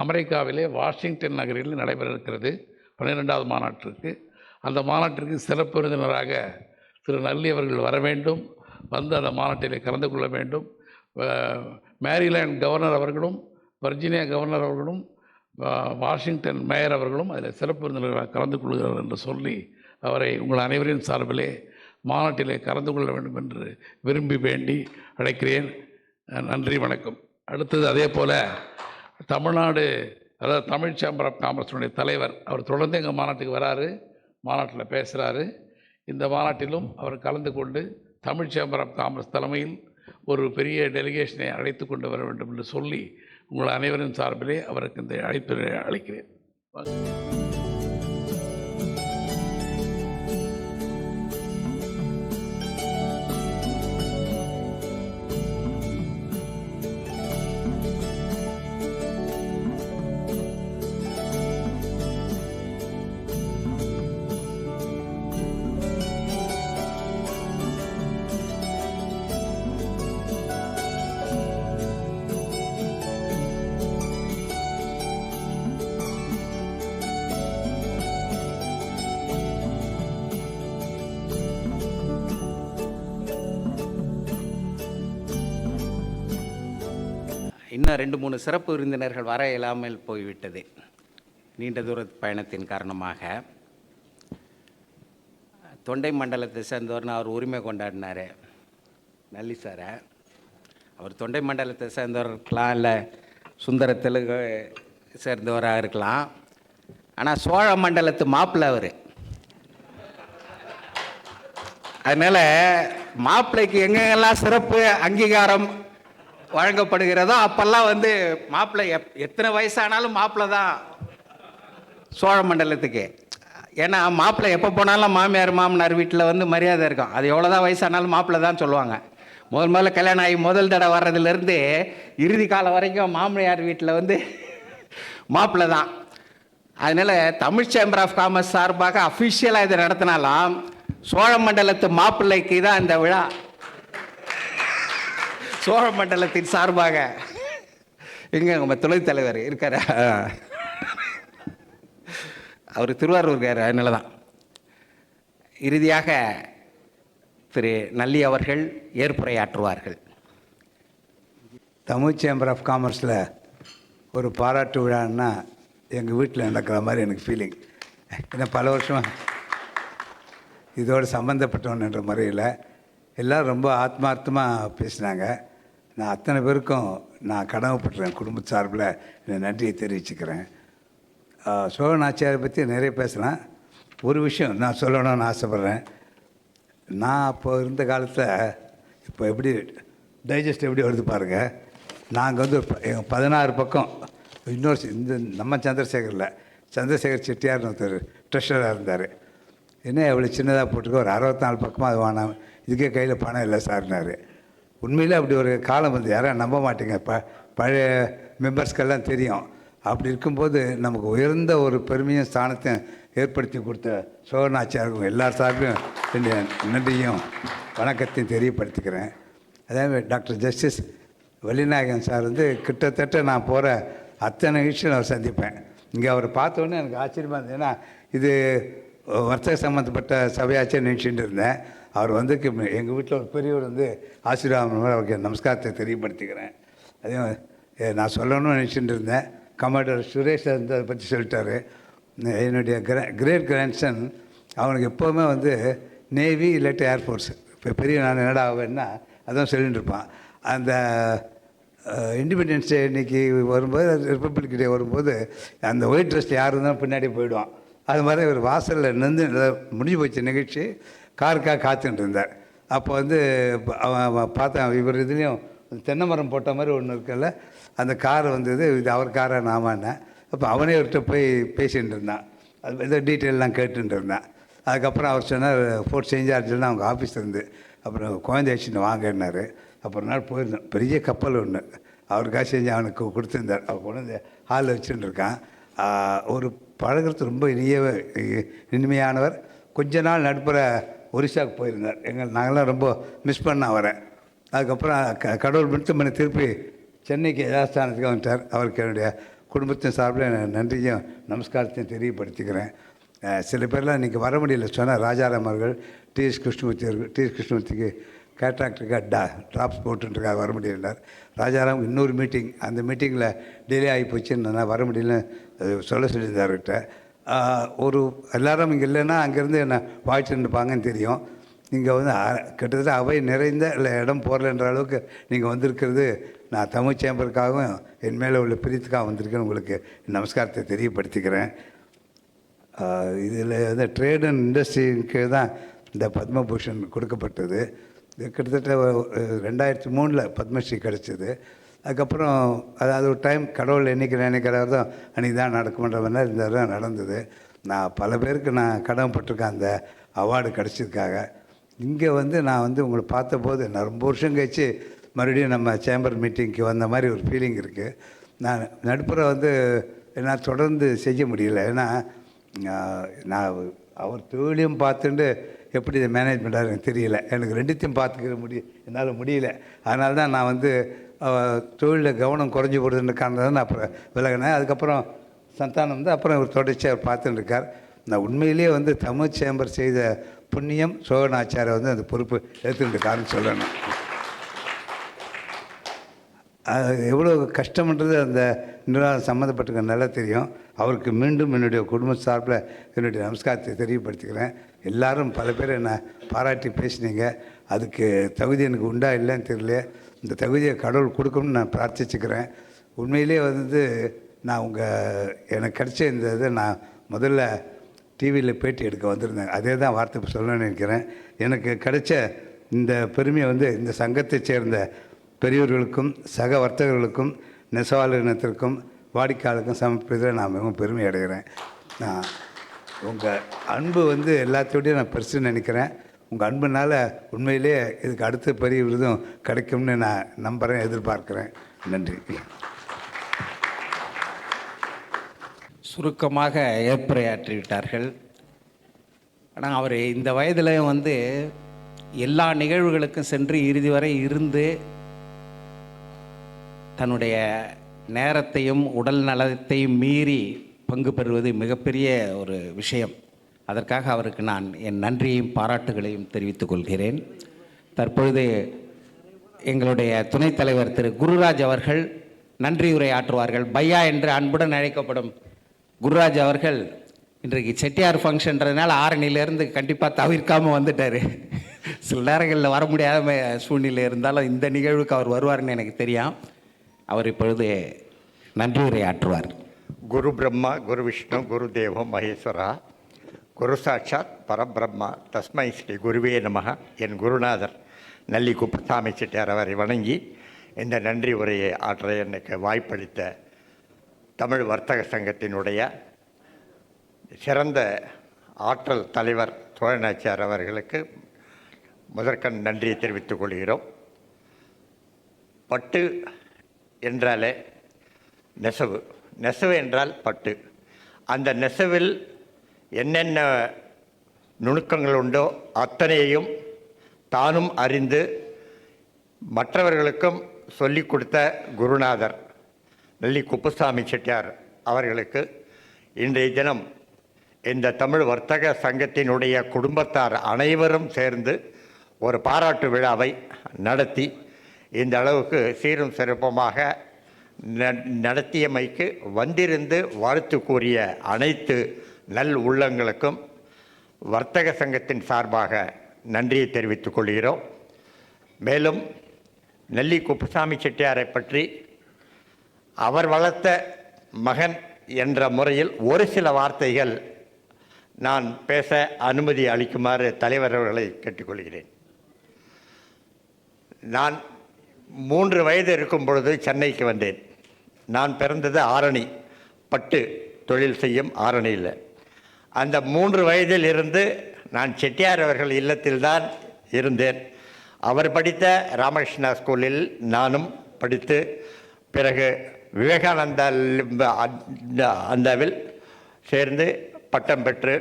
அமெரிக்காவிலே வாஷிங்டன் நகரில் நடைபெற இருக்கிறது, 12வது மாநாட்டிற்கு. அந்த மாநாட்டிற்கு சிறப்பு விருந்தினராக திரு நல்லி அவர்கள் வர வேண்டும், அந்த மாநாட்டில் கலந்து கொள்ள வேண்டும். மேரிலாண்ட் கவர்னர் அவர்களும், வர்ஜீனியா கவர்னர் அவர்களும், வாஷிங்டன் மேயர் அவர்களும் அதில் சிறப்பு விருந்தினராக கலந்து கொள்கிறார் என்று சொல்லி அவரை உங்கள் அனைவரின் சார்பிலே மாநாட்டிலே கலந்து கொள்ள வேண்டும் என்று விரும்பி வேண்டி அழைக்கிறேன். நன்றி, வணக்கம். அடுத்தது அதே போல் தமிழ்நாடு, அதாவது தமிழ் சேம்பர் ஆஃப் காமர்ஸுடைய தலைவர் அவர் தொடர்ந்து எங்கள் மாநாட்டுக்கு வராரு, மாநாட்டில் பேசுகிறாரு. இந்த மாநாட்டிலும் அவர் கலந்து கொண்டு தமிழ் சேம்பர் ஆஃப் காமர்ஸ் தலைமையில் ஒரு பெரிய டெலிகேஷனை அழைத்து கொண்டு வர வேண்டும் என்று சொல்லி உங்கள் அனைவரின் சார்பிலே அவருக்கு இந்த அழைப்பை அளிக்கிறேன். இன்னும் 2-3 சிறப்பு விருந்தினர்கள் வர இயலாமல் போய்விட்டது நீண்ட தூர பயணத்தின் காரணமாக. தொண்டை மண்டலத்தை சேர்ந்தவர்னு அவர் உரிமை கொண்டாடினார் நல்லி சாரை. அவர் தொண்டை மண்டலத்தை சேர்ந்தவர் இருக்கலாம், இல்லை சுந்தர தெலுங்கு சேர்ந்தவராக இருக்கலாம். ஆனால் சோழ மண்டலத்து மாப்பிள்ளை அவர். அதனால் மாப்பிள்ளைக்கு எங்கெங்கெல்லாம் சிறப்பு அங்கீகாரம் வழங்கப்படுகிறதோ அப்போல்லாம் மாப்பிள்ளை எத்தனை வயசானாலும் மாப்பிள்ளை தான் சோழ மண்டலத்துக்கு. ஏன்னா மாப்பிள்ளை எப்போ போனாலும் மாமியார் மாமனார் வீட்டில் மரியாதை இருக்கும். அது எவ்வளோதான் வயசானாலும் மாப்பிள்ளை தான் சொல்லுவாங்க. முதல்ல கல்யாணம் ஆகி முதல் தடவை வர்றதுலேருந்து இறுதி காலம் வரைக்கும் மாமனியார் வீட்டில் வந்து மாப்பிள்ளை தான். அதனால் தமிழ் சேம்பர் ஆஃப் காமர்ஸ் சார்பாக அஃபிஷியலாக இதை நடத்தினாலும் சோழ மண்டலத்து மாப்பிள்ளைக்கு தான் இந்த விழா. சோழ மண்டலத்தின் சார்பாக எங்கே நம்ம துணைத் தலைவர் இருக்கார், அவர் திருவாரூர் இருக்கார். அதனால தான் இறுதியாக திரு நல்லி அவர்கள் ஏற்புரையாற்றுவார்கள். தமிழ் சேம்பர் ஆஃப் காமர்ஸில் ஒரு பாராட்டு விழான்னா எங்கள் வீட்டில் நடக்கிற மாதிரி எனக்கு ஃபீலிங். ஏன்னா பல வருஷமாக இதோடு சம்மந்தப்பட்டவன்ற முறையில் எல்லோரும் ரொம்ப ஆத்மார்த்தமாக பேசினாங்க. நான் அத்தனை பேருக்கும் நான் கடமைப்பட்டுறேன். குடும்ப சார்பில் என் நன்றியை தெரிவிச்சுக்கிறேன். சோழ நாச்சியாரை பற்றி நிறைய பேசலாம். ஒரு விஷயம் நான் சொல்லணும்னு ஆசைப்பட்றேன். நான் அப்போ இருந்த காலத்தில் இப்போ எப்படி டைஜஸ்ட் எப்படி வருது பாருங்கள். நாங்கள் வந்து 16 பக்கம் இன்னொரு இந்த நம்ம சந்திரசேகர் செட்டியார்னு ஒருத்தர் ட்ரெஷராக இருந்தார். என்ன எவ்வளோ சின்னதாக போட்டுக்க ஒரு 64 பக்கமாக அது வாங்கினேன். இதுக்கே கையில் பணம் இல்லை சார்னார். உண்மையில் அப்படி ஒரு காலம் வந்து யாரும் நம்ப மாட்டேங்க. பழைய மெம்பர்ஸ்க்கெல்லாம் தெரியும். அப்படி இருக்கும்போது நமக்கு உயர்ந்த ஒரு பெருமையும் ஸ்தானத்தையும் ஏற்படுத்தி கொடுத்த சோழநாச்சியாருக்கும் எல்லார் சார்பிலும் என்னுடைய நன்றியும் வணக்கத்தையும் தெரியப்படுத்திக்கிறேன். அதே டாக்டர் ஜஸ்டிஸ் வள்ளிநாயகன் சார் வந்து கிட்டத்தட்ட நான் போகிற அத்தனை நிகழ்ச்சியும் அவர் சந்திப்பேன். இங்கே அவர் பார்த்தோன்னே எனக்கு ஆச்சரியமாக இருந்தது. ஏன்னா இது வர்த்தக சம்மந்தப்பட்ட சபையாச்சே நினச்சிட்டு இருந்தேன். அவர் வந்து எங்கள் வீட்டில் ஒரு பெரியவர் வந்து ஆசீர்வாதம் அவருக்கு நமஸ்காரத்தை தெரியப்படுத்திக்கிறேன். அதே நான் சொல்லணும்னு நினச்சிட்டு இருந்தேன். கமாண்டர் சுரேஷ் வந்து அதை பற்றி சொல்லிட்டாரு. என்னுடைய கிரேட் கிராண்ட்சன் அவனுக்கு எப்போவுமே வந்து நேவி இல்லாட்டி ஏர்ஃபோர்ஸ். இப்போ பெரிய நான் என்னடா ஆவேன்னா அதான் சொல்லிட்டு இருப்பான். அந்த இண்டிபெண்டன்ஸ் டே இன்றைக்கி வரும்போது, ரிப்பப்ளிக் டே வரும்போது அந்த ஒயிட் ட்ரெஸ்ட் யார் இருந்தாலும் பின்னாடி போயிடுவான். அது மாதிரி ஒரு வாசலில் நின்று முடிஞ்சு போச்சு நிகழ்ச்சி. காருக்காக காத்துட்டு இருந்தார். அப்போ வந்து அவன் பார்த்தான், இவர் இதுலேயும் தென்னை மரம் போட்ட மாதிரி ஒன்று இருக்குல்ல, அந்த கார் வந்தது. இது அவர் காரை நாமான்னேன். அப்போ அவனே அவர்கிட்ட போய் பேசிகிட்டு இருந்தான். அது ஏதோ டீட்டெயிலெலாம் கேட்டுட்டு இருந்தான். அதுக்கப்புறம் அவர் சொன்னார், ஃபோர்ட் செயின்ட் ஜார்ஜில் அவங்க ஆஃபீஸ் இருந்து அப்புறம் குழந்தை வச்சுன்னு வாங்கினார். அப்புறம் நாள் போயிருந்தேன். பெரிய கப்பல் ஒன்று அவருக்காக செஞ்சு அவனுக்கு கொடுத்துருந்தார். அவர் கொண்டு வந்து ஹாலில் வச்சுட்டு இருக்கான். ஒரு பழகிறது ரொம்ப இனிமையானவர். கொஞ்ச நாள் நடுப்புற ஒரிசாவுக்கு போயிருந்தார். நாங்கள்லாம் ரொம்ப மிஸ் பண்ண அவரை. அதுக்கப்புறம் கடவுள் மட்டும் பண்ணி திருப்பி சென்னைக்கு யதாஸ்தானத்துக்கு வந்துட்டார். அவருக்கு என்னுடைய குடும்பத்தின் சார்பில் நன்றியும் நமஸ்காரத்தையும் தெரியப்படுத்திக்கிறேன். சில பேர்லாம் இன்றைக்கி வர முடியல சொன்னால் ராஜாராம் அவர்கள், டிஎஸ் கிருஷ்ணமூர்த்திக்கு கேட்ராக்டுக்காக ட்ராப்ஸ் போட்டுருக்கார், வர முடியலார். ராஜாராம் இன்னொரு மீட்டிங், அந்த மீட்டிங்கில் டிலே ஆகி போச்சுன்னு நான் வர முடியலன்னு சொல்ல சொல்லியிருந்தார்கிட்ட. ஒரு எல்லாரும் இங்கே இல்லைன்னா அங்கேருந்து என்னை வாழ்த்துட்டு இருப்பாங்கன்னு தெரியும். நீங்கள் வந்து கிட்டத்தட்ட அவை நிறைந்த இல்லை இடம் போடலன்ற அளவுக்கு நீங்கள் வந்திருக்கிறது நான் தமிழ் சேம்பருக்காகவும் என் மேலே உள்ள பிரித்துக்காக வந்திருக்கேன்னு உங்களுக்கு நமஸ்காரத்தை தெரியப்படுத்திக்கிறேன். இதில் வந்து ட்ரேட் அண்ட் இண்டஸ்ட்ரிக்கு தான் இந்த பத்மபூஷன் கொடுக்கப்பட்டது. இது கிட்டத்தட்ட 2003 பத்மஸ்ரீ கிடச்சிது. அதுக்கப்புறம் அதாவது ஒரு டைம் கடவுள் என்றைக்கு நினைக்கிறாரோ அன்றைக்கி தான் நடக்கும்ன்ற மாதிரி இருந்தால் தான் நடந்தது. நான் பல பேருக்கு நான் கடமைப்பட்டிருக்கேன் அந்த அவார்டு கிடச்சதுக்காக. இங்கே வந்து நான் வந்து உங்களை பார்த்தபோது நான் ரொம்ப வருஷம் கழிச்சு மறுபடியும் நம்ம சேம்பர் மீட்டிங்க்கு வந்த மாதிரி ஒரு ஃபீலிங் இருக்குது. நான் நடுப்புற வந்து என்னால் தொடர்ந்து செய்ய முடியல. ஏன்னா நான் அவர் தொழிலையும் பார்த்துட்டு எப்படி இதை மேனேஜ் பண்ணுறாரு எனக்கு தெரியல. எனக்கு ரெண்டுத்தையும் பார்த்துக்க என்னால் முடியல. அதனால தான் நான் வந்து தொழிலில் கவனம் குறைஞ்சி போடுறதுன்னு காரணம் நான் அப்புறம் விலகினேன். அதுக்கப்புறம் சந்தானம் வந்து அப்புறம் ஒரு தொடர்ச்சியாக அவர் பார்த்துட்டு இருக்கார். நான் உண்மையிலேயே வந்து தமிழ் சேம்பர் செய்த புண்ணியம் சோழநாச்சியாரை வந்து அந்த பொறுப்பு எடுத்துக்கிட்டுருக்காருன்னு சொல்லணும். அது எவ்வளோ கஷ்டம்ன்றது அந்த நிர்வாகம் சம்மந்தப்பட்டிருக்க நல்லா தெரியும். அவருக்கு மீண்டும் என்னுடைய குடும்ப சார்பில் என்னுடைய நமஸ்காரத்தை தெரியப்படுத்திக்கிறேன். எல்லாரும் பல பேர் என்னை பாராட்டி பேசினீங்க. அதுக்கு தகுதி எனக்கு உண்டா இல்லைன்னு தெரியல. இந்த தகுதியை கடவுள் கொடுக்கணும்னு நான் பிரார்த்திச்சுக்கிறேன். உண்மையிலே வந்து நான் எனக்கு கிடைச்ச இந்த இதை நான் முதல்ல டிவியில் பேட்டி எடுக்க வந்திருந்தேன். அதே தான் வார்த்தை சொல்லணும்னு நினைக்கிறேன். எனக்கு கிடைச்ச இந்த பெருமையை வந்து இந்த சங்கத்தை சேர்ந்த பெரியவர்களுக்கும் சக வர்த்தகர்களுக்கும் நெசவாளரினத்திற்கும் வாடிக்கையாளருக்கும் சமர்ப்பிப்பதில் நான் மிகவும் பெருமை அடைகிறேன். நான் உங்கள் அன்பு வந்து எல்லாத்தோடையும் நான் பெருசுன்னு நினைக்கிறேன். உங்கள் அன்புனால உண்மையிலே இதுக்கு அடுத்த பெரிய விருதும் கிடைக்கும்னு நான் நம்புகிறேன், எதிர்பார்க்குறேன். நன்றி. சுருக்கமாக ஏற்புரையாற்றிவிட்டார்கள். ஆனால் அவர் இந்த வயதில் வந்து எல்லா நிகழ்வுகளுக்கும் சென்று இறுதி வரை இருந்து தன்னுடைய நேரத்தையும் உடல் நலத்தையும் மீறி பங்கு பெறுவது மிகப்பெரிய ஒரு விஷயம். அதற்காக அவருக்கு நான் என் நன்றியையும் பாராட்டுகளையும் தெரிவித்துக் கொள்கிறேன். தற்பொழுது எங்களுடைய துணைத் தலைவர் திரு குருராஜ் அவர்கள் நன்றியுரை ஆற்றுவார்கள். பையா என்று அன்புடன் அழைக்கப்படும் குருராஜ் அவர்கள் இன்றைக்கு செட்டியார் ஃபங்க்ஷன்றதுனால ஆரணியிலேருந்து கண்டிப்பாக தவிர்க்காமல் வந்துட்டார். சில நேரங்களில் வர முடியாத சூழ்நிலை இருந்தாலும் இந்த நிகழ்வுக்கு அவர் வருவார்னு எனக்கு தெரியும். அவர் இப்பொழுது நன்றியுரை ஆற்றுவார். குரு பிரம்மா குரு விஷ்ணு குரு தேவம் மகேஸ்வரா குரு சாட்சாத் பரபிரம்மா தஸ்மை ஸ்ரீ குருவே நமக. என் குருநாதர் நல்லி குப்புசாமி செட்டியார் அவரை வணங்கி இந்த நன்றி உரையை ஆற்ற எனக்கு வாய்ப்பளித்த தமிழ் வர்த்தக சங்கத்தினுடைய சிறந்த ஆற்றல் தலைவர் சோழநாச்சியார் அவர்களுக்கு முதற்கண் நன்றியை தெரிவித்துக் கொள்கிறோம். பட்டு என்றாலே நெசவு, நெசவு என்றால் பட்டு. அந்த நெசவில் என்னென்ன நுணுக்கங்கள் உண்டோ அத்தனையையும் தானும் அறிந்து மற்றவர்களுக்கும் சொல்லிக் கொடுத்த குருநாதர் நல்லி குப்புசாமி செட்டியார் அவர்களுக்கு இன்றைய தினம் இந்த தமிழ் வர்த்தக சங்கத்தினுடைய குடும்பத்தார் அனைவரும் சேர்ந்து ஒரு பாராட்டு விழாவை நடத்தி இந்த அளவுக்கு சீரும் சிறப்புமாக நடத்தியமைக்கு வந்திருந்து வாழ்த்து கூறிய அனைத்து நல் உள்ளங்களுக்கும் வர்த்தக சங்கத்தின் சார்பாக நன்றியை தெரிவித்துக் கொள்கிறோம். மேலும் நல்லி குப்புசாமி செட்டியாரை பற்றி அவர் வளர்த்த மகன் என்ற முறையில் ஒரு சில வார்த்தைகள் நான் பேச அனுமதி அளிக்குமாறு தலைவர் அவர்களை கேட்டுக்கொள்கிறேன். நான் 3 வயது இருக்கும் பொழுது சென்னைக்கு வந்தேன். நான் பிறந்தது ஆரணி, பட்டு தொழில் செய்யும் ஆரணியில். அந்த 3 வயதில் இருந்து நான் செட்டியார் அவர்கள் இல்லத்தில்தான் இருந்தேன். அவர் படித்த ராமகிருஷ்ணா ஸ்கூலில் நானும் படித்து பிறகு விவேகானந்தா அந்தாவில் சேர்ந்து பட்டம் பெற்று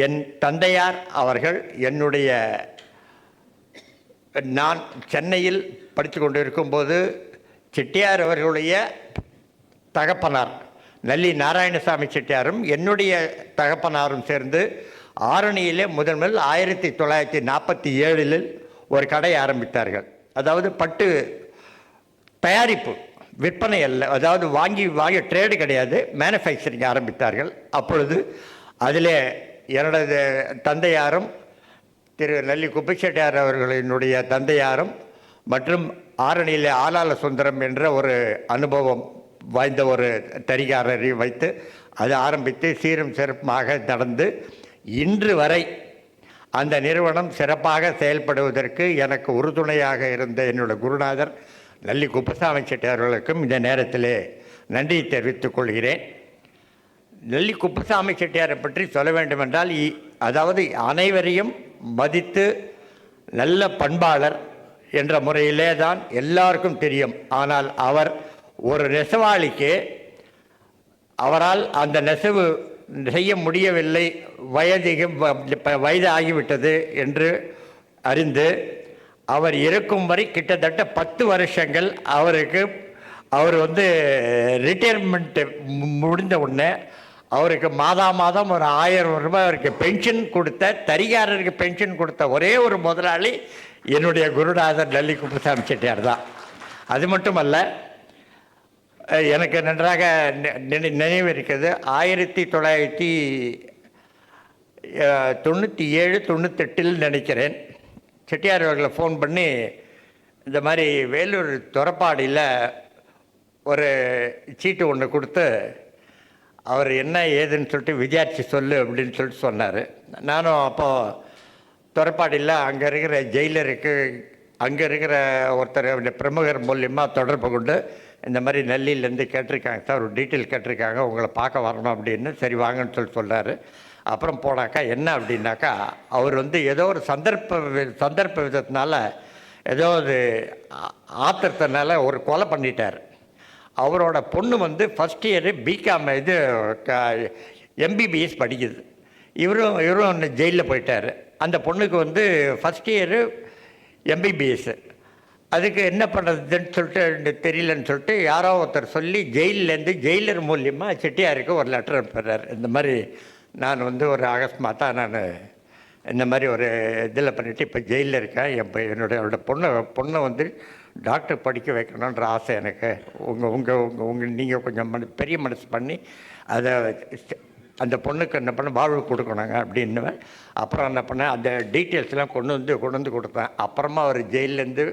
என் தந்தையார் அவர்கள் என்னுடைய நான் சென்னையில் படித்து கொண்டு இருக்கும்போது செட்டியார் அவர்களுடைய தகப்பனார் நல்லி நாராயணசாமி செட்டியாரும் என்னுடைய தகப்பனாரும் சேர்ந்து ஆரணியிலே முதன்முதல் 1947 ஒரு கடை ஆரம்பித்தார்கள். அதாவது பட்டு தயாரிப்பு, விற்பனை அல்ல, அதாவது வாங்கி ட்ரேடு கிடையாது, மேனுஃபேக்சரிங் ஆரம்பித்தார்கள். அப்பொழுது அதிலே என்னோட தந்தையாரும் திரு நல்லி குப்பைச்செட்டியார் அவர்களினுடைய தந்தையாரும் மற்றும் ஆரணியிலே ஆலால சுந்தரம் என்ற ஒரு அனுபவம் வாய்ந்த ஒரு தறிகாரரை வைத்து அதை ஆரம்பித்து சீரும் சிறப்பாக நடந்து இன்று வரை அந்த நிறுவனம் சிறப்பாக செயல்படுவதற்கு எனக்கு உறுதுணையாக இருந்த என்னோட குருநாதர் நல்லி குப்புசாமி செட்டியார்களுக்கும் இந்த நேரத்திலே நன்றியை தெரிவித்துக் கொள்கிறேன். நல்லி குப்புசாமி செட்டியாரை பற்றி சொல்ல வேண்டுமென்றால் அதாவது அனைவரையும் மதித்து நல்ல பண்பாளர் என்ற முறையிலே தான் எல்லாருக்கும் தெரியும். ஆனால் அவர் ஒரு நெசவாளிக்கு அவரால் அந்த நெசவு செய்ய முடியவில்லை, வயது ஆகிவிட்டது என்று அறிந்து அவர் இருக்கும் வரை கிட்டத்தட்ட 10 வருஷங்கள் அவர் ரிட்டையர்மெண்ட் முடிந்த உடனே அவருக்கு மாதம் ஒரு 1000 ரூபாய் அவருக்கு பென்ஷன் கொடுத்த, தறிகாரருக்கு பென்ஷன் கொடுத்த ஒரே ஒரு முதலாளி என்னுடைய குருநாதர் நல்லி குப்புசாமி செட்டியார் தான். அது மட்டுமல்ல, எனக்கு நன்றாக நினைவு இருக்கிறது. 1997-98 நினைக்கிறேன், செட்டியார் அவர்களை ஃபோன் பண்ணி இந்த மாதிரி வேலூர் துறப்பாடியில் ஒரு சீட்டு ஒன்று கொடுத்து அவர் என்ன ஏதுன்னு சொல்லிட்டு விசாரித்து சொல்லு அப்படின்னு சொல்லிட்டு சொன்னார். நானும் அப்போது துறப்பாடியில் அங்கே இருக்கிற ஜெயிலருக்கு அங்கே இருக்கிற ஒருத்தர் பிரமுகர் மூலியமாக தொடர்பு கொண்டு இந்த மாதிரி நெல்லியிலேருந்து கேட்டிருக்காங்க சார், ஒரு டீட்டெயில் கேட்டிருக்காங்க, உங்களை பார்க்க வரணும் அப்படின்னு. சரி வாங்கன்னு சொல்லிட்டு சொன்னார். அப்புறம் போனாக்கா என்ன அப்படின்னாக்கா அவர் வந்து ஏதோ ஒரு சந்தர்ப்ப விதத்தினால ஏதோ ஒரு ஆத்திரத்தினால ஒரு கொலை பண்ணிட்டார். அவரோட பொண்ணு வந்து ஃபஸ்ட் இயரு பிகாம் இது எம்பிபிஎஸ் படிக்குது. இவரும் ஜெயிலில் போயிட்டார். அந்த பொண்ணுக்கு வந்து ஃபஸ்ட் இயரு எம்பிபிஎஸ். அதுக்கு என்ன பண்ணுறதுன்னு சொல்லிட்டு தெரியலன்னு சொல்லிட்டு யாரோ ஒருத்தர் சொல்லி ஜெயிலர் மூலியமாக செட்டியாருக்கு ஒரு லெட்டர் அனுப்புகிறார். இந்த மாதிரி நான் வந்து ஒரு அகஸ்மாத்தாக நான் இந்த மாதிரி ஒரு இதில் பண்ணிவிட்டு இப்போ ஜெயிலில் இருக்கேன். என்னோட பொண்ணை வந்து டாக்டர் படிக்க வைக்கணுன்ற ஆசை எனக்கு. நீங்கள் கொஞ்சம் பெரிய மனசு பண்ணி அதை அந்த பொண்ணுக்கு என்ன பண்ண வாழ்வு கொடுக்கணுங்க அப்படின்னு. அப்புறம் என்ன பண்ணேன், அந்த டீட்டெயில்ஸ்லாம் கொண்டு வந்து கொடுத்தேன். அப்புறமா அவர் ஜெயிலேருந்து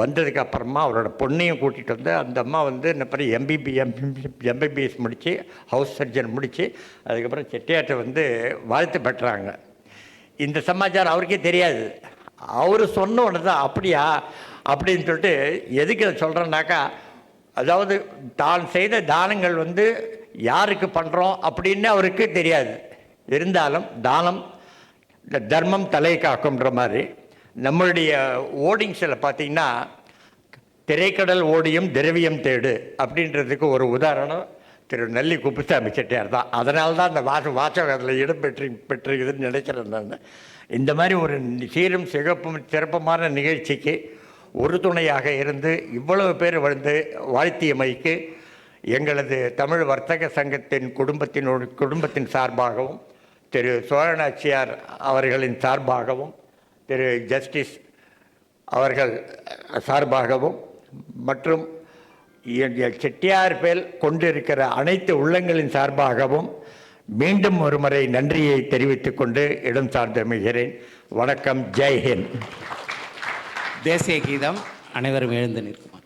வந்ததுக்கு அப்புறமா அவரோட பொண்ணையும் கூட்டிகிட்டு வந்து அந்த அம்மா வந்து என்ன பண்ணி எம்பிபிஎஸ் முடித்து ஹவுஸ் சர்ஜன் முடித்து அதுக்கப்புறம் செட்டியார்ட்ட வந்து வாழ்த்து பெற்றாங்க. இந்த சமாச்சாரம் அவருக்கே தெரியாது. அவர் சொன்ன உடனே தான் அப்படியா அப்படின்னு சொல்லிட்டு எதுக்கு அதை சொல்கிறேன்னாக்கா, அதாவது தான் செய்த தானங்கள் வந்து யாருக்கு பண்ணுறோம் அப்படின்னு அவருக்கு தெரியாது. இருந்தாலும் தானம் தர்மம் தலை காக்கும்ன்ற மாதிரி நம்மளுடைய ஓடிங்ஸில் பார்த்திங்கன்னா திரைக்கடல் ஓடியும் திரவியம் தேடு அப்படின்றதுக்கு ஒரு உதாரணம் திரு நல்லி குப்புசாமி செட்டியார் தான். அதனால தான் அந்த வாசகம் அதில் இடம் பெற்றிருக்குதுன்னு நினைக்கிறேன் நான். இந்த மாதிரி ஒரு சீரும் சிறப்புமான நிகழ்ச்சிக்கு ஒரு துணையாக இருந்து இவ்வளவு பேர் வந்து வாழ்த்தியமைக்கு எங்களது தமிழ் வர்த்தக சங்கத்தின் குடும்பத்தின் சார்பாகவும் திரு சோழநாச்சியார் அவர்களின் சார்பாகவும் திரு ஜஸ்டிஸ் அவர்கள் சார்பாகவும் மற்றும் செட்டியார் பேர் கொண்டிருக்கிற அனைத்து உள்ளங்களின் சார்பாகவும் மீண்டும் ஒருமுறை நன்றியை தெரிவித்துக் கொண்டு இடம் சார்ந்தமைகிறேன். வணக்கம். ஜெய் ஹிந்த். தேசிய கீதம் அனைவரும் எழுந்து நிற்கும்.